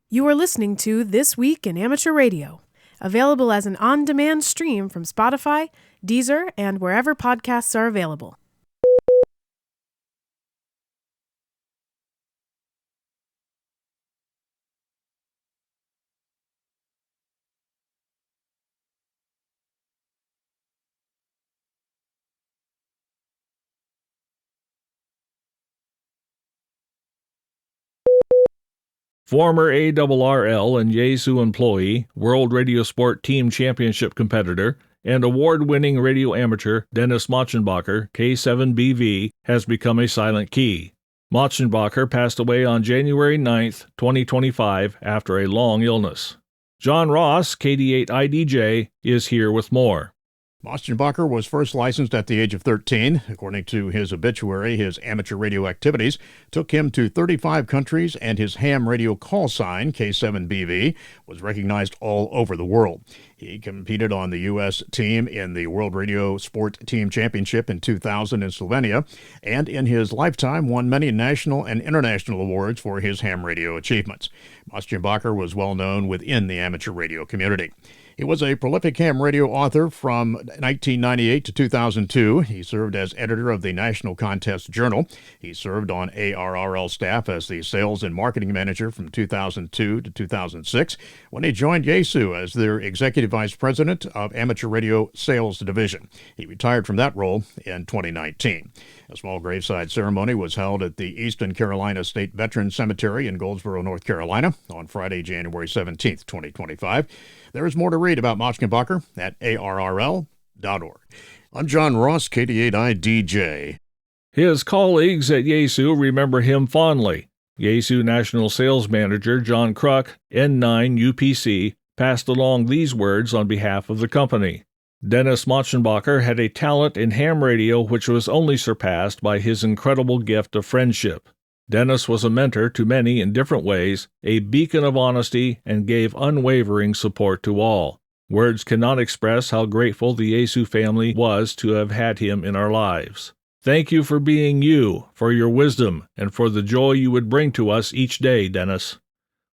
You are listening to This Week in Amateur Radio, available as an on-demand stream from Spotify, Deezer, and wherever podcasts are available. Former ARRL and Yaesu employee, World Radio Sport Team Championship competitor, and award-winning radio amateur Dennis Mochenbacher, K7BV, has become a silent key. Mochenbacher passed away on January 9, 2025, after a long illness. John Ross, KD8IDJ, is here with more. Mochenbacher was first licensed at the age of 13. According to his obituary, his amateur radio activities took him to 35 countries, and his ham radio call sign, K7BV, was recognized all over the world. He competed on the U.S. team in the World Radio Sport Team Championship in 2000 in Slovenia, and in his lifetime won many national and international awards for his ham radio achievements. Mochenbacher was well known within the amateur radio community. He was a prolific ham radio author from 1998 to 2002. He served as editor of the National Contest Journal. He served on ARRL staff as the sales and marketing manager from 2002 to 2006, when he joined Yaesu as their executive vice president of amateur radio sales division. He retired from that role in 2019. A small graveside ceremony was held at the Eastern Carolina State Veterans Cemetery in Goldsboro, North Carolina, on Friday, January 17, 2025. There is more to read about Mochenbacher at arrl.org. I'm John Ross, KD8IDJ. His colleagues at Yaesu remember him fondly. Yaesu National Sales Manager John Kruk, N9UPC, passed along these words on behalf of the company. Dennis Mochenbacher had a talent in ham radio which was only surpassed by his incredible gift of friendship. Dennis was a mentor to many in different ways, a beacon of honesty, and gave unwavering support to all. Words cannot express how grateful the Yaesu family was to have had him in our lives. Thank you for being you, for your wisdom, and for the joy you would bring to us each day, Dennis.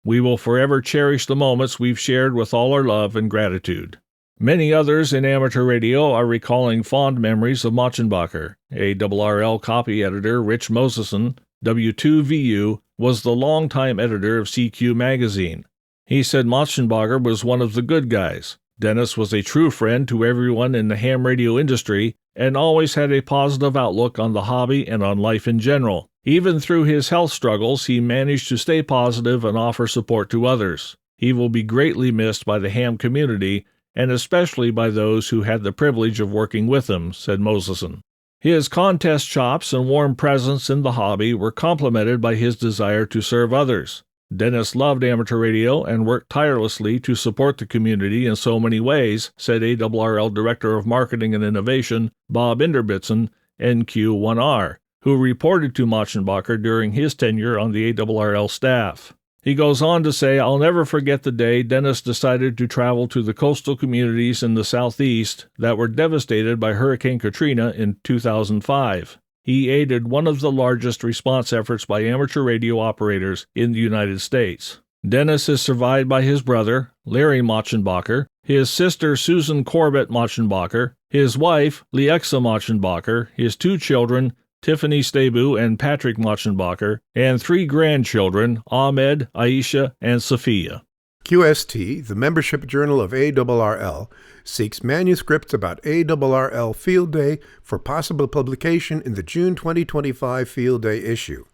We will forever cherish the moments we've shared with all our love and gratitude. Many others in amateur radio are recalling fond memories of Mochenbacher. ARRL copy editor Rich Moseson, W2VU, was the longtime editor of CQ magazine. He said Mochenbacher was one of the good guys. Dennis was a true friend to everyone in the ham radio industry and always had a positive outlook on the hobby and on life in general. Even through his health struggles, he managed to stay positive and offer support to others. He will be greatly missed by the ham community, and especially by those who had the privilege of working with him, said Moseson. His contest chops and warm presence in the hobby were complemented by his desire to serve others. Dennis loved amateur radio and worked tirelessly to support the community in so many ways, said ARRL Director of Marketing and Innovation Bob Inderbitson, NQ1R, who reported to Mochenbacher during his tenure on the ARRL staff. He goes on to say, "I'll never forget the day Dennis decided to travel to the coastal communities in the southeast that were devastated by Hurricane Katrina in 2005. He aided one of the largest response efforts by amateur radio operators in the United States. Dennis is survived by his brother, Larry Machenbacher, his sister, Susan Corbett Machenbacher, his wife, Leexa Machenbacher, his 2 children, Tiffany Stabu and Patrick Machenbacher, and 3 grandchildren, Ahmed, Aisha, and Sophia." QST, the membership journal of ARRL, seeks manuscripts about ARRL Field Day for possible publication in the June 2025 Field Day issue.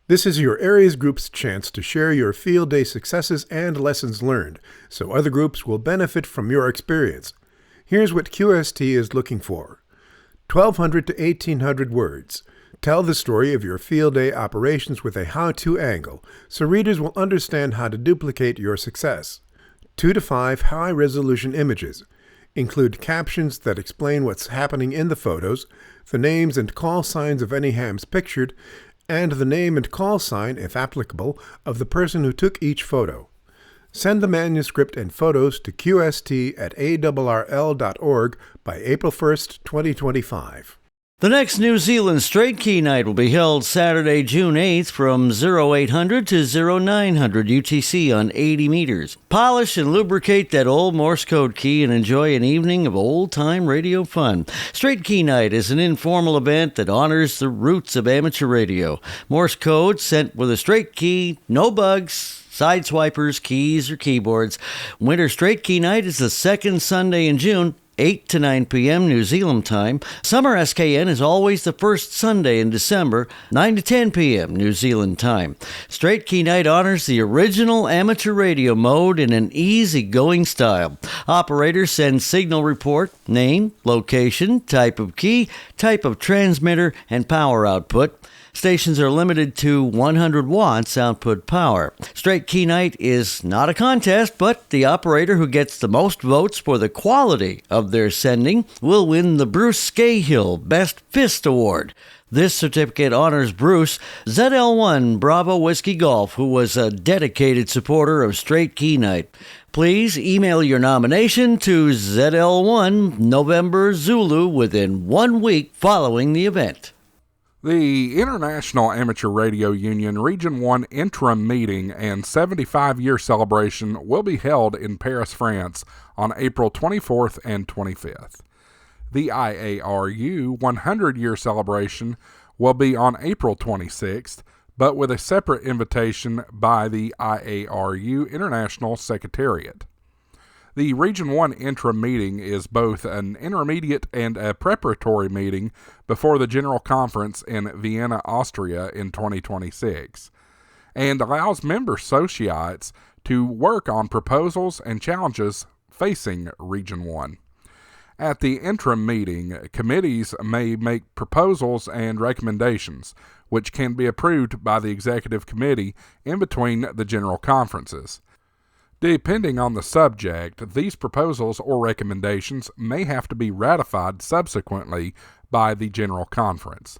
This is your areas group's chance to share your Field Day successes and lessons learned, so other groups will benefit from your experience. Here's what QST is looking for. 1,200 to 1,800 words. Tell the story of your field day operations with a how-to angle, so readers will understand how to duplicate your success. 2 to 5 high-resolution images. Include captions that explain what's happening in the photos, the names and call signs of any hams pictured, and the name and call sign, if applicable, of the person who took each photo. Send the manuscript and photos to qst@arrl.org by April 1st, 2025. The next New Zealand Straight Key Night will be held Saturday, June 8th from 0800 to 0900 UTC on 80 meters. Polish and lubricate that old Morse code key and enjoy an evening of old-time radio fun. Straight Key Night is an informal event that honors the roots of amateur radio. Morse code sent with a straight key, no bugs, sideswipers, keys, or keyboards. Winter Straight Key Night is the second Sunday in June, 8 to 9 p.m. New Zealand time. Summer SKN is always the first Sunday in December, 9 to 10 p.m. New Zealand time. Straight Key Night honors the original amateur radio mode in an easy-going style. Operators send signal report, name, location, type of key, type of transmitter, and power output. Stations are limited to 100 watts output power. Straight Key Night is not a contest, but the operator who gets the most votes for the quality of their sending will win the Bruce Scahill Best Fist Award. This certificate honors Bruce, ZL1 Bravo Whiskey Golf, who was a dedicated supporter of Straight Key Night. Please email your nomination to ZL1 November Zulu within 1 week following the event. The International Amateur Radio Union Region 1 interim meeting and 75-year celebration will be held in Paris, France on April 24th and 25th. The IARU 100-year celebration will be on April 26th, but with a separate invitation by the IARU International Secretariat. The Region 1 interim meeting is both an intermediate and a preparatory meeting before the General Conference in Vienna, Austria in 2026, and allows member associates to work on proposals and challenges facing Region 1. At the interim meeting, committees may make proposals and recommendations, which can be approved by the Executive Committee in between the General Conferences. Depending on the subject, these proposals or recommendations may have to be ratified subsequently by the General Conference.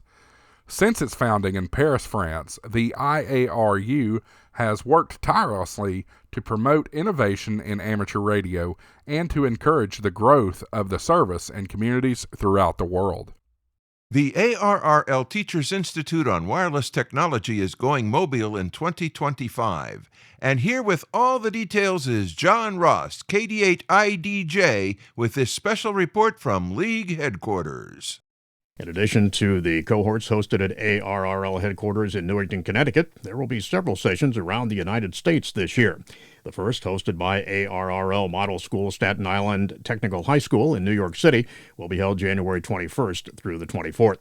Since its founding in Paris, France, the IARU has worked tirelessly to promote innovation in amateur radio and to encourage the growth of the service in communities throughout the world. The ARRL Teachers Institute on Wireless Technology is going mobile in 2025. And here with all the details is John Ross, KD8IDJ, with this special report from League Headquarters. In addition to the cohorts hosted at ARRL headquarters in Newington, Connecticut, there will be several sessions around the United States this year. The first, hosted by ARRL Model School Staten Island Technical High School in New York City, will be held January 21st through the 24th.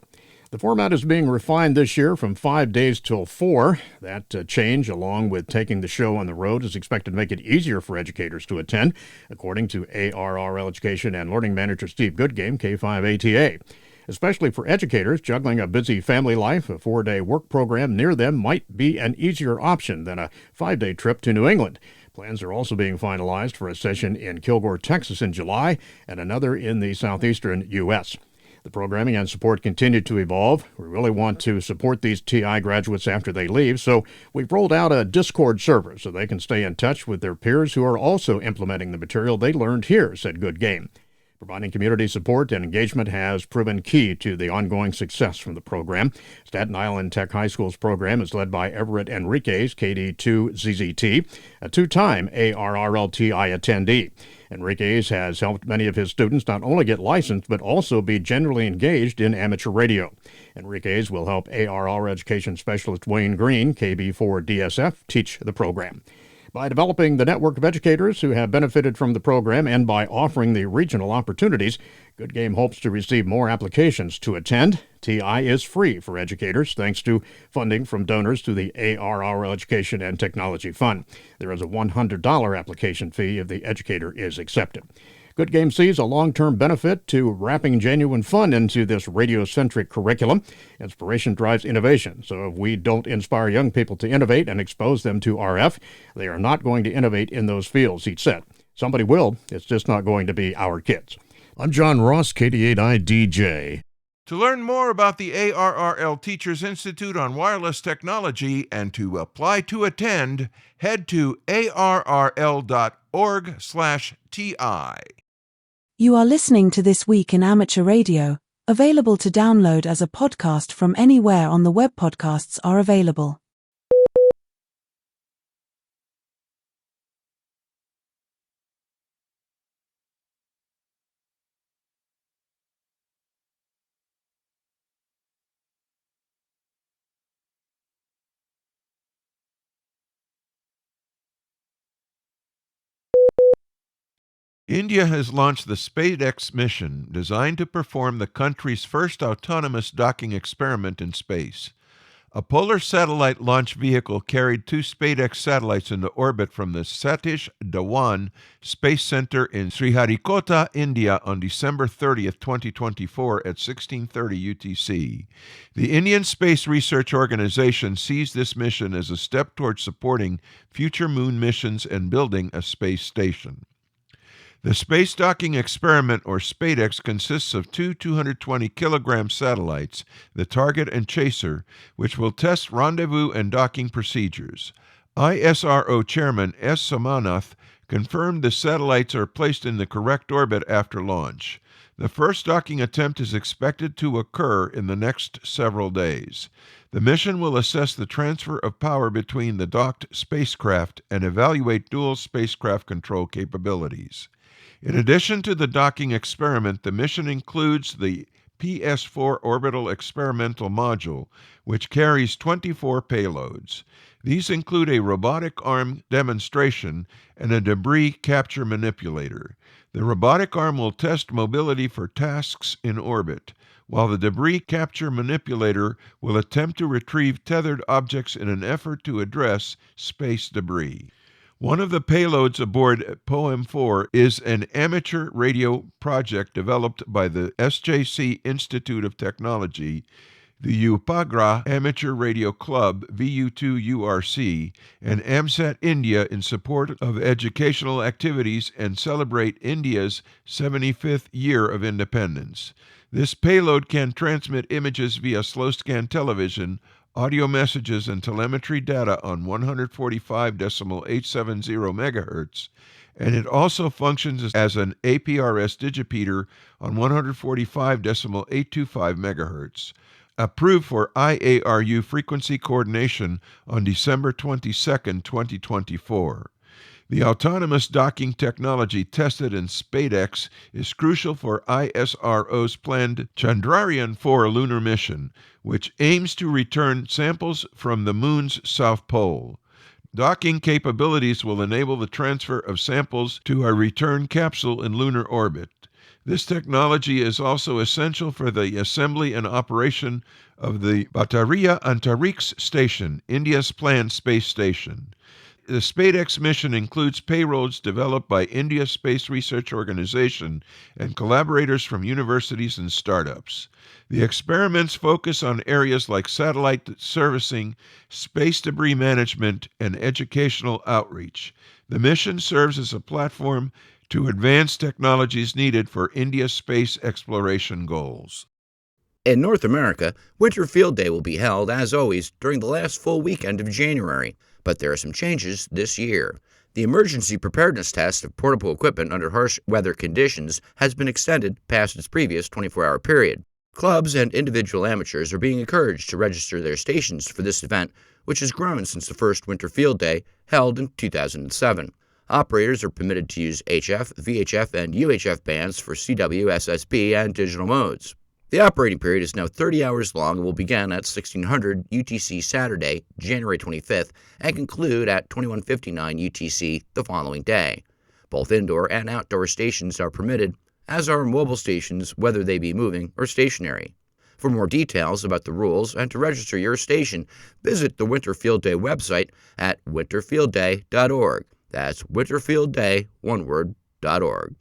The format is being refined this year from 5 days till 4. That change, along with taking the show on the road, is expected to make it easier for educators to attend, according to ARRL Education and Learning Manager Steve Goodgame, K5ATA. Especially for educators juggling a busy family life, a 4-day work program near them might be an easier option than a 5-day trip to New England. Plans are also being finalized for a session in Kilgore, Texas in July and another in the southeastern U.S. The programming and support continue to evolve. We really want to support these TI graduates after they leave, so we've rolled out a Discord server so they can stay in touch with their peers who are also implementing the material they learned here, said Good Game. Providing community support and engagement has proven key to the ongoing success from the program. Staten Island Tech High School's program is led by Everett Enriquez, KD2ZZT, a two-time ARRLTI attendee. Enriquez has helped many of his students not only get licensed, but also be generally engaged in amateur radio. Enriquez will help ARR Education Specialist Wayne Green, KB4DSF, teach the program. By developing the network of educators who have benefited from the program and by offering the regional opportunities, Good Game hopes to receive more applications to attend. TI is free for educators thanks to funding from donors to the ARR Education and Technology Fund. There is a $100 application fee if the educator is accepted. Good Game sees a long-term benefit to wrapping genuine fun into this radio-centric curriculum. Inspiration drives innovation, so if we don't inspire young people to innovate and expose them to RF, they are not going to innovate in those fields, he said. Somebody will, it's just not going to be our kids. I'm John Ross, KD8I-DJ. To learn more about the ARRL Teachers Institute on Wireless Technology and to apply to attend, head to arrl.org/TI. You are listening to This Week in Amateur Radio, available to download as a podcast from anywhere on the web podcasts are available. India has launched the SpaceX mission designed to perform the country's first autonomous docking experiment in space. A polar satellite launch vehicle carried 2 SpaceX satellites into orbit from the Satish Dhawan Space Center in Sriharikota, India on December 30, 2024 at 1630 UTC. The Indian Space Research Organization sees this mission as a step towards supporting future moon missions and building a space station. The space docking experiment, or SpaceX, consists of 2 220-kilogram satellites, the Target and Chaser, which will test rendezvous and docking procedures. ISRO Chairman S. Somanath confirmed the satellites are placed in the correct orbit after launch. The first docking attempt is expected to occur in the next several days. The mission will assess the transfer of power between the docked spacecraft and evaluate dual spacecraft control capabilities. In addition to the docking experiment, the mission includes the PS-4 Orbital Experimental Module, which carries 24 payloads. These include a robotic arm demonstration and a debris capture manipulator. The robotic arm will test mobility for tasks in orbit, while the debris capture manipulator will attempt to retrieve tethered objects in an effort to address space debris. One of the payloads aboard POEM-4 is an amateur radio project developed by the SJC Institute of Technology, the Upagra Amateur Radio Club, VU2URC, and AMSAT India in support of educational activities and celebrate India's 75th year of independence. This payload can transmit images via slow-scan television, audio messages and telemetry data on 145.870 MHz, and it also functions as an APRS digipeater on 145.825 MHz. Approved for IARU frequency coordination on December 22, 2024. The autonomous docking technology tested in SpaceX is crucial for ISRO's planned Chandrayaan-4 lunar mission, which aims to return samples from the Moon's south pole. Docking capabilities will enable the transfer of samples to a return capsule in lunar orbit. This technology is also essential for the assembly and operation of the Bhattacharya Antariksh Station, India's planned space station. The SpaceX mission includes payloads developed by India's Space Research Organization and collaborators from universities and startups. The experiments focus on areas like satellite servicing, space debris management, and educational outreach. The mission serves as a platform to advance technologies needed for India's space exploration goals. In North America, Winter Field Day will be held, as always, during the last full weekend of January, but there are some changes this year. The emergency preparedness test of portable equipment under harsh weather conditions has been extended past its previous 24-hour period. Clubs and individual amateurs are being encouraged to register their stations for this event, which has grown since the first Winter Field Day, held in 2007. Operators are permitted to use HF, VHF, and UHF bands for CW, SSB, and digital modes. The operating period is now 30 hours long and will begin at 1600 UTC Saturday, January 25th, and conclude at 2159 UTC the following day. Both indoor and outdoor stations are permitted, as are mobile stations, whether they be moving or stationary. For more details about the rules and to register your station, visit the Winter Field Day website at winterfieldday.org. That's winterfieldday, one word, .org.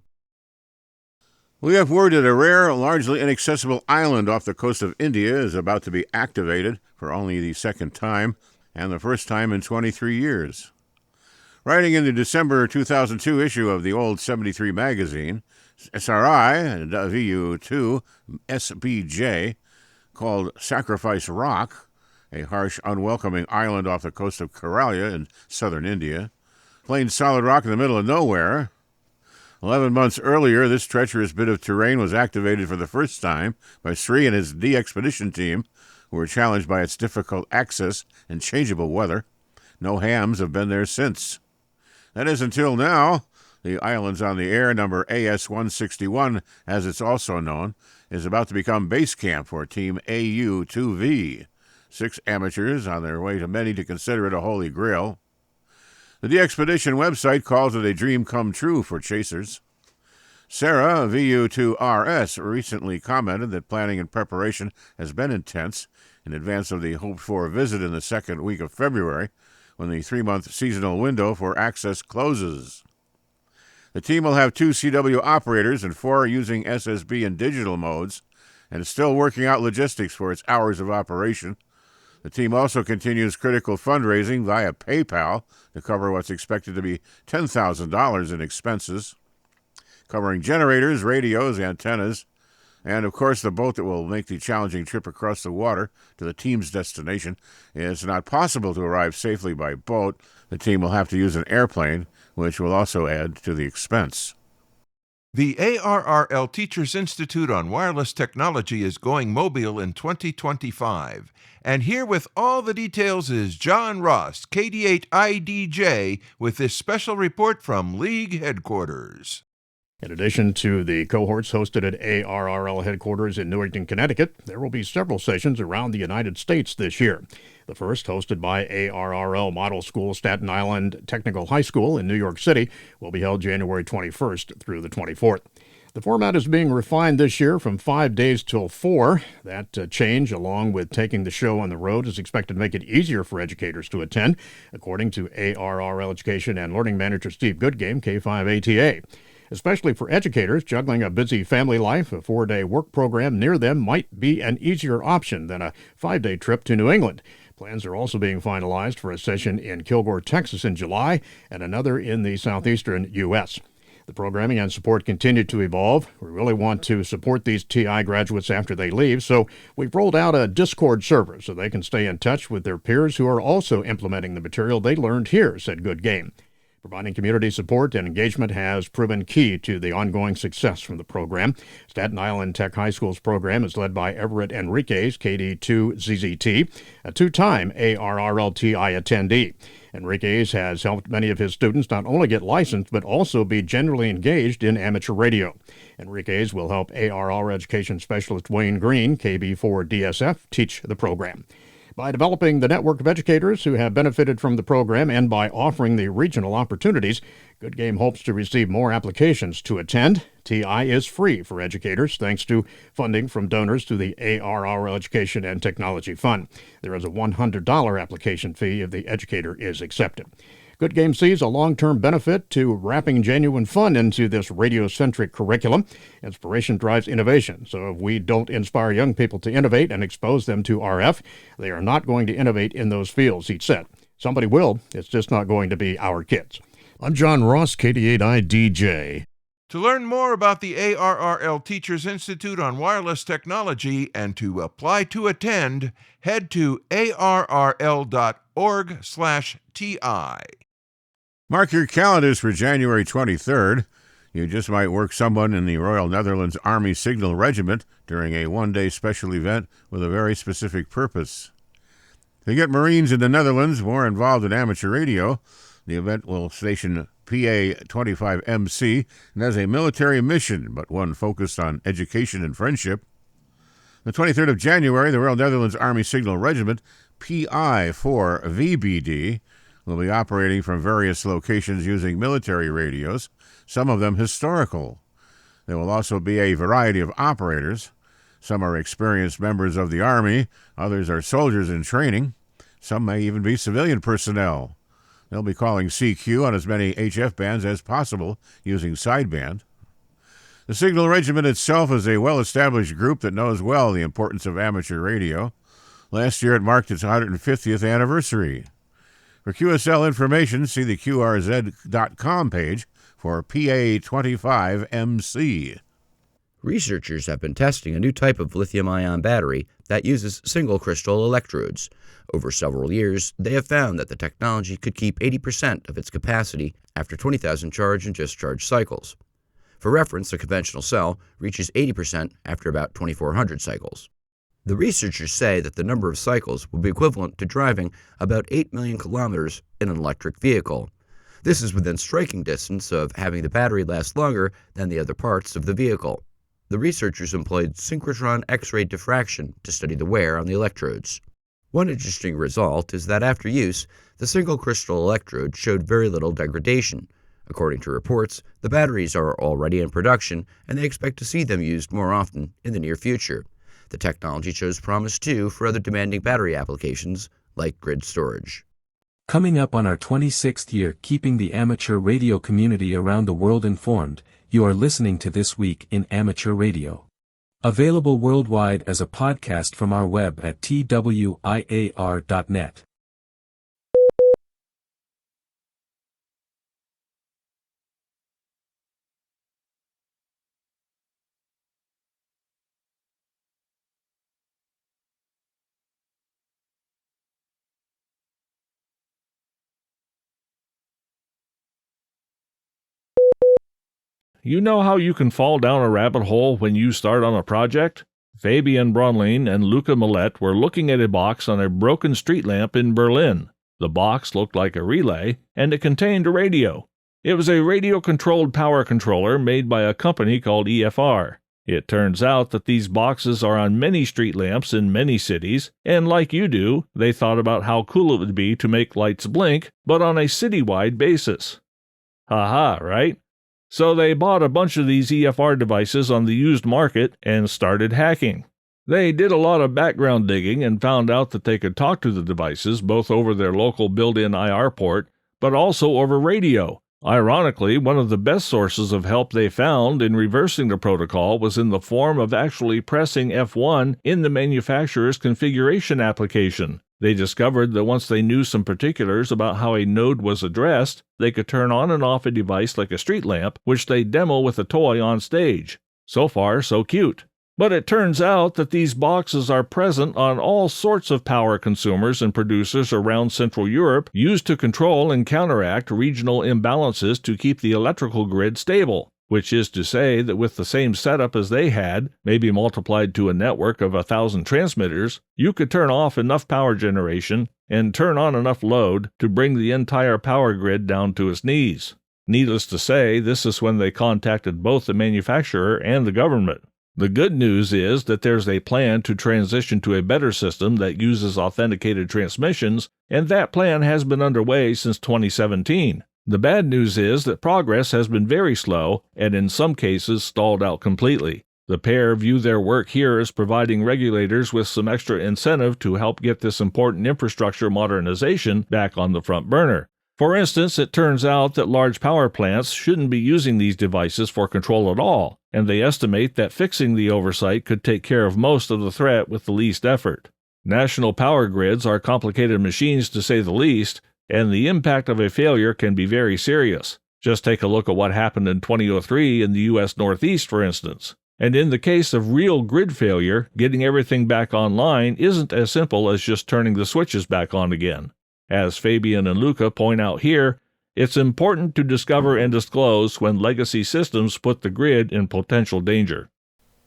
We have word that a rare, largely inaccessible island off the coast of India is about to be activated for only the second time, and the first time in 23 years. Writing in the December 2002 issue of the old 73 magazine, SRI VU2 SBJ, called Sacrifice Rock, a harsh, unwelcoming island off the coast of Kerala in southern India, plain solid rock in the middle of nowhere. 11 months earlier, this treacherous bit of terrain was activated for the first time by Sri and his D-Expedition team, who were challenged by its difficult access and changeable weather. No hams have been there since. That is until now. The islands on the air, number AS-161, as it's also known, is about to become base camp for Team AU-2V. 6 amateurs on their way to many to consider it a holy grail. The D-Expedition website calls it a dream come true for chasers. Sarah, VU2RS, recently commented that planning and preparation has been intense in advance of the hoped-for visit in the second week of February, when the 3-month seasonal window for access closes. The team will have 2 CW operators and 4 using SSB and digital modes, and is still working out logistics for its hours of operation. The team also continues critical fundraising via PayPal to cover what's expected to be $10,000 in expenses, covering generators, radios, antennas, and, of course, the boat that will make the challenging trip across the water to the team's destination. It's not possible to arrive safely by boat. The team will have to use an airplane, which will also add to the expense. The ARRL Teachers Institute on Wireless Technology is going mobile in 2025. And here with all the details is John Ross, KD8IDJ, with this special report from League headquarters. In addition to the cohorts hosted at ARRL headquarters in Newington, Connecticut, there will be several sessions around the United States this year. The first, hosted by ARRL Model School Staten Island Technical High School in New York City, will be held January 21st through the 24th. The format is being refined this year from 5 days till 4. That change, along with taking the show on the road, is expected to make it easier for educators to attend, according to ARRL Education and Learning Manager Steve Goodgame, K5ATA. Especially for educators juggling a busy family life, a 4-day work program near them might be an easier option than a 5-day trip to New England. Plans are also being finalized for a session in Kilgore, Texas in July, and another in the southeastern U.S. The programming and support continue to evolve. We really want to support these TI graduates after they leave, so we've rolled out a Discord server so they can stay in touch with their peers who are also implementing the material they learned here, said Goodgame. Providing community support and engagement has proven key to the ongoing success from the program. Staten Island Tech High School's program is led by Everett Enriquez, KD2ZZT, a 2-time ARRLTI attendee. Enriquez has helped many of his students not only get licensed, but also be generally engaged in amateur radio. Enriquez will help ARR Education Specialist Wayne Green, KB4DSF, teach the program. By developing the network of educators who have benefited from the program and by offering the regional opportunities, Goodgame hopes to receive more applications to attend. TI is free for educators thanks to funding from donors to the ARR Education and Technology Fund. There is a $100 application fee if the educator is accepted. Goodgame sees a long-term benefit to wrapping genuine fun into this radio-centric curriculum. Inspiration drives innovation, so if we don't inspire young people to innovate and expose them to RF, they are not going to innovate in those fields, he said. Somebody will, it's just not going to be our kids. I'm John Ross, KD8IDJ. To learn more about the ARRL Teachers Institute on Wireless Technology and to apply to attend, head to arrl.org/TI. Mark your calendars for January 23rd. You just might work someone in the Royal Netherlands Army Signal Regiment during a one-day special event with a very specific purpose. To get Marines in the Netherlands more involved in amateur radio, the event will station PA-25MC and has a military mission, but one focused on education and friendship. The 23rd of January, the Royal Netherlands Army Signal Regiment, PI-4VBD, will be operating from various locations using military radios, some of them historical. There will also be a variety of operators. Some are experienced members of the Army, others are soldiers in training. Some may even be civilian personnel. They'll be calling CQ on as many HF bands as possible using sideband. The Signal Regiment itself is a well-established group that knows well the importance of amateur radio. Last year it marked its 150th anniversary. For QSL information, see the QRZ.com page for PA-25MC. Researchers have been testing a new type of lithium-ion battery that uses single-crystal electrodes. Over several years, they have found that the technology could keep 80% of its capacity after 20,000 charge and discharge cycles. For reference, a conventional cell reaches 80% after about 2,400 cycles. The researchers say that the number of cycles will be equivalent to driving about 8 million kilometers in an electric vehicle. This is within striking distance of having the battery last longer than the other parts of the vehicle. The researchers employed synchrotron X-ray diffraction to study the wear on the electrodes. One interesting result is that after use, the single crystal electrode showed very little degradation. According to reports, the batteries are already in production, and they expect to see them used more often in the near future. The technology shows promise, too, for other demanding battery applications, like grid storage. Coming up on our 26th year keeping the amateur radio community around the world informed, you are listening to This Week in Amateur Radio. Available worldwide as a podcast from our web at twiar.net. You know how you can fall down a rabbit hole when you start on a project? Fabian Bronlein and Luca Millet were looking at a box on a broken street lamp in Berlin. The box looked like a relay, and it contained a radio. It was a radio-controlled power controller made by a company called EFR. It turns out that these boxes are on many street lamps in many cities, and like you do, they thought about how cool it would be to make lights blink, but on a citywide basis. Ha-ha, right? So they bought a bunch of these EFR devices on the used market and started hacking. They did a lot of background digging and found out that they could talk to the devices both over their local built-in IR port, but also over radio. Ironically, one of the best sources of help they found in reversing the protocol was in the form of actually pressing F1 in the manufacturer's configuration application. They discovered that once they knew some particulars about how a node was addressed, they could turn on and off a device like a street lamp, which they demo with a toy on stage. So far, so cute. But it turns out that these boxes are present on all sorts of power consumers and producers around Central Europe, used to control and counteract regional imbalances to keep the electrical grid stable. Which is to say that with the same setup as they had, maybe multiplied to a network of 1,000 transmitters, you could turn off enough power generation and turn on enough load to bring the entire power grid down to its knees. Needless to say, this is when they contacted both the manufacturer and the government. The good news is that there's a plan to transition to a better system that uses authenticated transmissions, and that plan has been underway since 2017. The bad news is that progress has been very slow and in some cases stalled out completely. The pair view their work here as providing regulators with some extra incentive to help get this important infrastructure modernization back on the front burner. For instance, it turns out that large power plants shouldn't be using these devices for control at all, and they estimate that fixing the oversight could take care of most of the threat with the least effort. National power grids are complicated machines to say the least, and the impact of a failure can be very serious. Just take a look at what happened in 2003 in the U.S. Northeast, for instance. And in the case of real grid failure, getting everything back online isn't as simple as just turning the switches back on again. As Fabian and Luca point out here, it's important to discover and disclose when legacy systems put the grid in potential danger.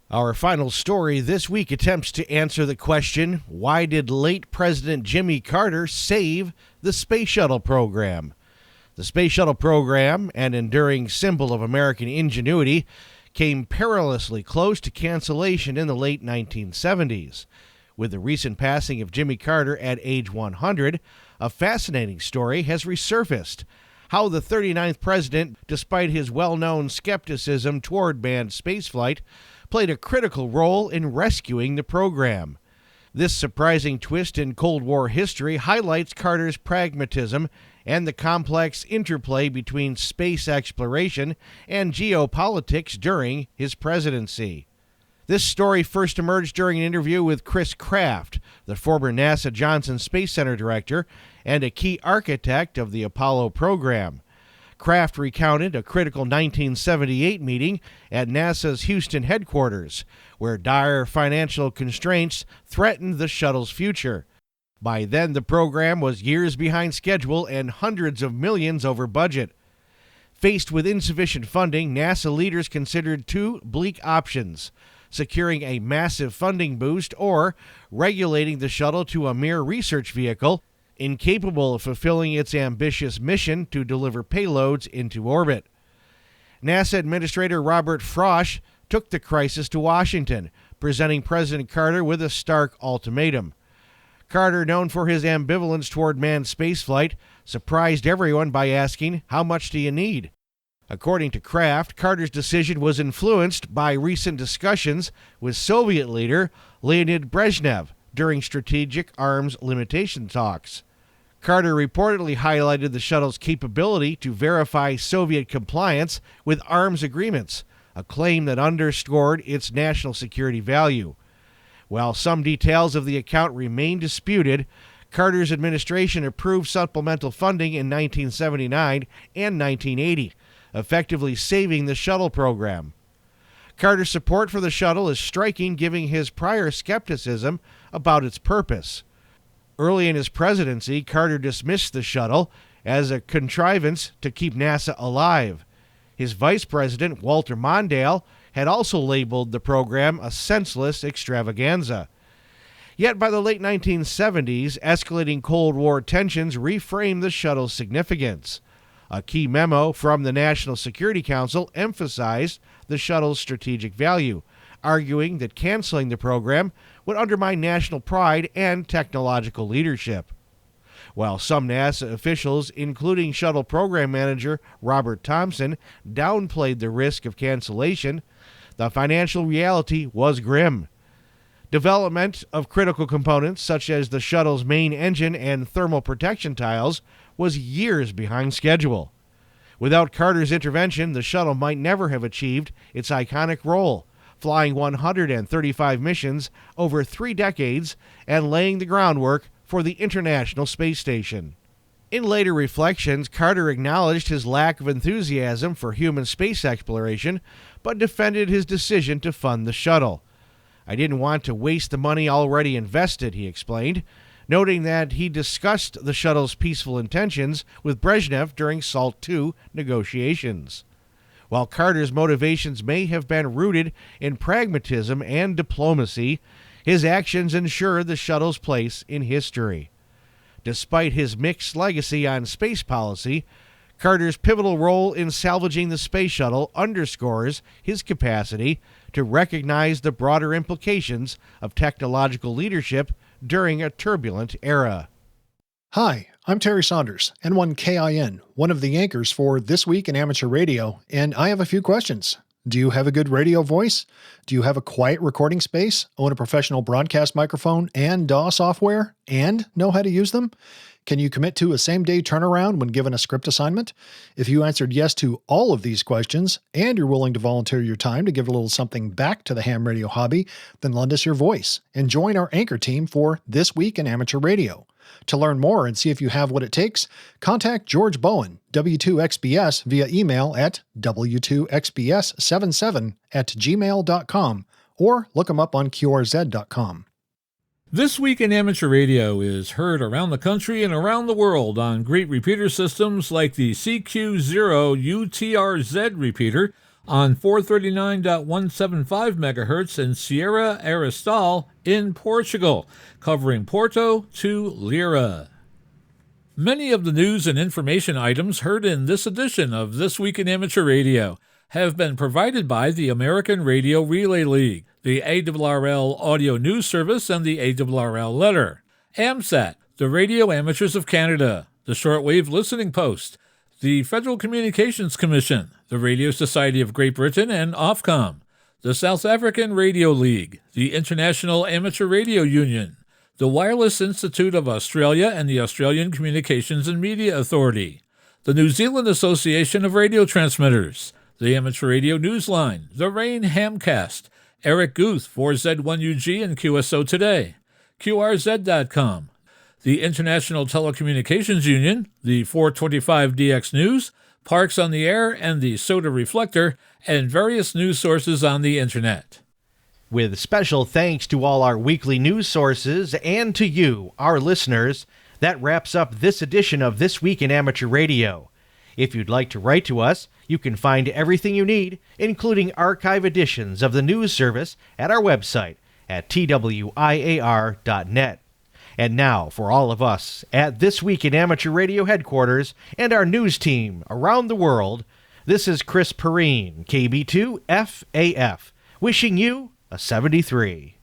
Our final story this week attempts to answer the question, why did late President Jimmy Carter save the Space Shuttle program? The Space Shuttle program, an enduring symbol of American ingenuity, came perilously close to cancellation in the late 1970s. With the recent passing of Jimmy Carter at age 100, a fascinating story has resurfaced. How the 39th president, despite his well-known skepticism toward manned spaceflight, played a critical role in rescuing the program. This surprising twist in Cold War history highlights Carter's pragmatism and the complex interplay between space exploration and geopolitics during his presidency. This story first emerged during an interview with Chris Kraft, the former NASA Johnson Space Center director and a key architect of the Apollo program. Kraft recounted a critical 1978 meeting at NASA's Houston headquarters, where dire financial constraints threatened the shuttle's future. By then, the program was years behind schedule and hundreds of millions over budget. Faced with insufficient funding, NASA leaders considered two bleak options: securing a massive funding boost or regulating the shuttle to a mere research vehicle, incapable of fulfilling its ambitious mission to deliver payloads into orbit. NASA Administrator Robert Frosch took the crisis to Washington, presenting President Carter with a stark ultimatum. Carter, known for his ambivalence toward manned spaceflight, surprised everyone by asking, "How much do you need?" According to Kraft, Carter's decision was influenced by recent discussions with Soviet leader Leonid Brezhnev during strategic arms limitation talks. Carter reportedly highlighted the shuttle's capability to verify Soviet compliance with arms agreements, a claim that underscored its national security value. While some details of the account remain disputed, Carter's administration approved supplemental funding in 1979 and 1980, effectively saving the shuttle program. Carter's support for the shuttle is striking, given his prior skepticism about its purpose. Early in his presidency, Carter dismissed the shuttle as a contrivance to keep NASA alive. His vice president, Walter Mondale, had also labeled the program a senseless extravaganza. Yet by the late 1970s, escalating Cold War tensions reframed the shuttle's significance. A key memo from the National Security Council emphasized the shuttle's strategic value, arguing that canceling the program would undermine national pride and technological leadership. While some NASA officials, including shuttle program manager Robert Thompson, downplayed the risk of cancellation, the financial reality was grim. Development of critical components, such as the shuttle's main engine and thermal protection tiles, was years behind schedule. Without Carter's intervention, the shuttle might never have achieved its iconic role, flying 135 missions over 3 decades and laying the groundwork for the International Space Station. In later reflections, Carter acknowledged his lack of enthusiasm for human space exploration, but defended his decision to fund the shuttle. "I didn't want to waste the money already invested," he explained, noting that he discussed the shuttle's peaceful intentions with Brezhnev during SALT II negotiations. While Carter's motivations may have been rooted in pragmatism and diplomacy, his actions ensured the shuttle's place in history. Despite his mixed legacy on space policy, Carter's pivotal role in salvaging the space shuttle underscores his capacity to recognize the broader implications of technological leadership during a turbulent era. Hi, I'm Terry Saunders, N1KIN, one of the anchors for This Week in Amateur Radio, and I have a few questions. Do you have a good radio voice? Do you have a quiet recording space, own a professional broadcast microphone and DAW software, and know how to use them? Can you commit to a same-day turnaround when given a script assignment? If you answered yes to all of these questions, and you're willing to volunteer your time to give a little something back to the ham radio hobby, then lend us your voice and join our anchor team for This Week in Amateur Radio. To learn more and see if you have what it takes, contact George Bowen, W2XBS, via email at w2xbs77@gmail.com or look him up on qrz.com. This Week in Amateur Radio is heard around the country and around the world on great repeater systems like the CQ0UTRZ repeater on 439.175 MHz in Sierra Aristal in Portugal, covering Porto to Lira. Many of the news and information items heard in this edition of This Week in Amateur Radio have been provided by the American Radio Relay League, the ARRL Audio News Service, and the ARRL Letter, AMSAT, the Radio Amateurs of Canada, the Shortwave Listening Post, the Federal Communications Commission, the Radio Society of Great Britain, and Ofcom, the South African Radio League, the International Amateur Radio Union, the Wireless Institute of Australia and the Australian Communications and Media Authority, the New Zealand Association of Radio Transmitters, the Amateur Radio Newsline, the Rain Hamcast, Eric Guth, 4Z1UG and QSO Today, QRZ.com, the International Telecommunications Union, the 425DX News, Parks on the Air, and the Soda Reflector, and various news sources on the Internet. With special thanks to all our weekly news sources and to you, our listeners, that wraps up this edition of This Week in Amateur Radio. If you'd like to write to us, you can find everything you need, including archive editions of the news service, at our website at twiar.net. And now, for all of us at This Week in Amateur Radio headquarters and our news team around the world, this is Chris Perrine, KB2FAF, wishing you a 73.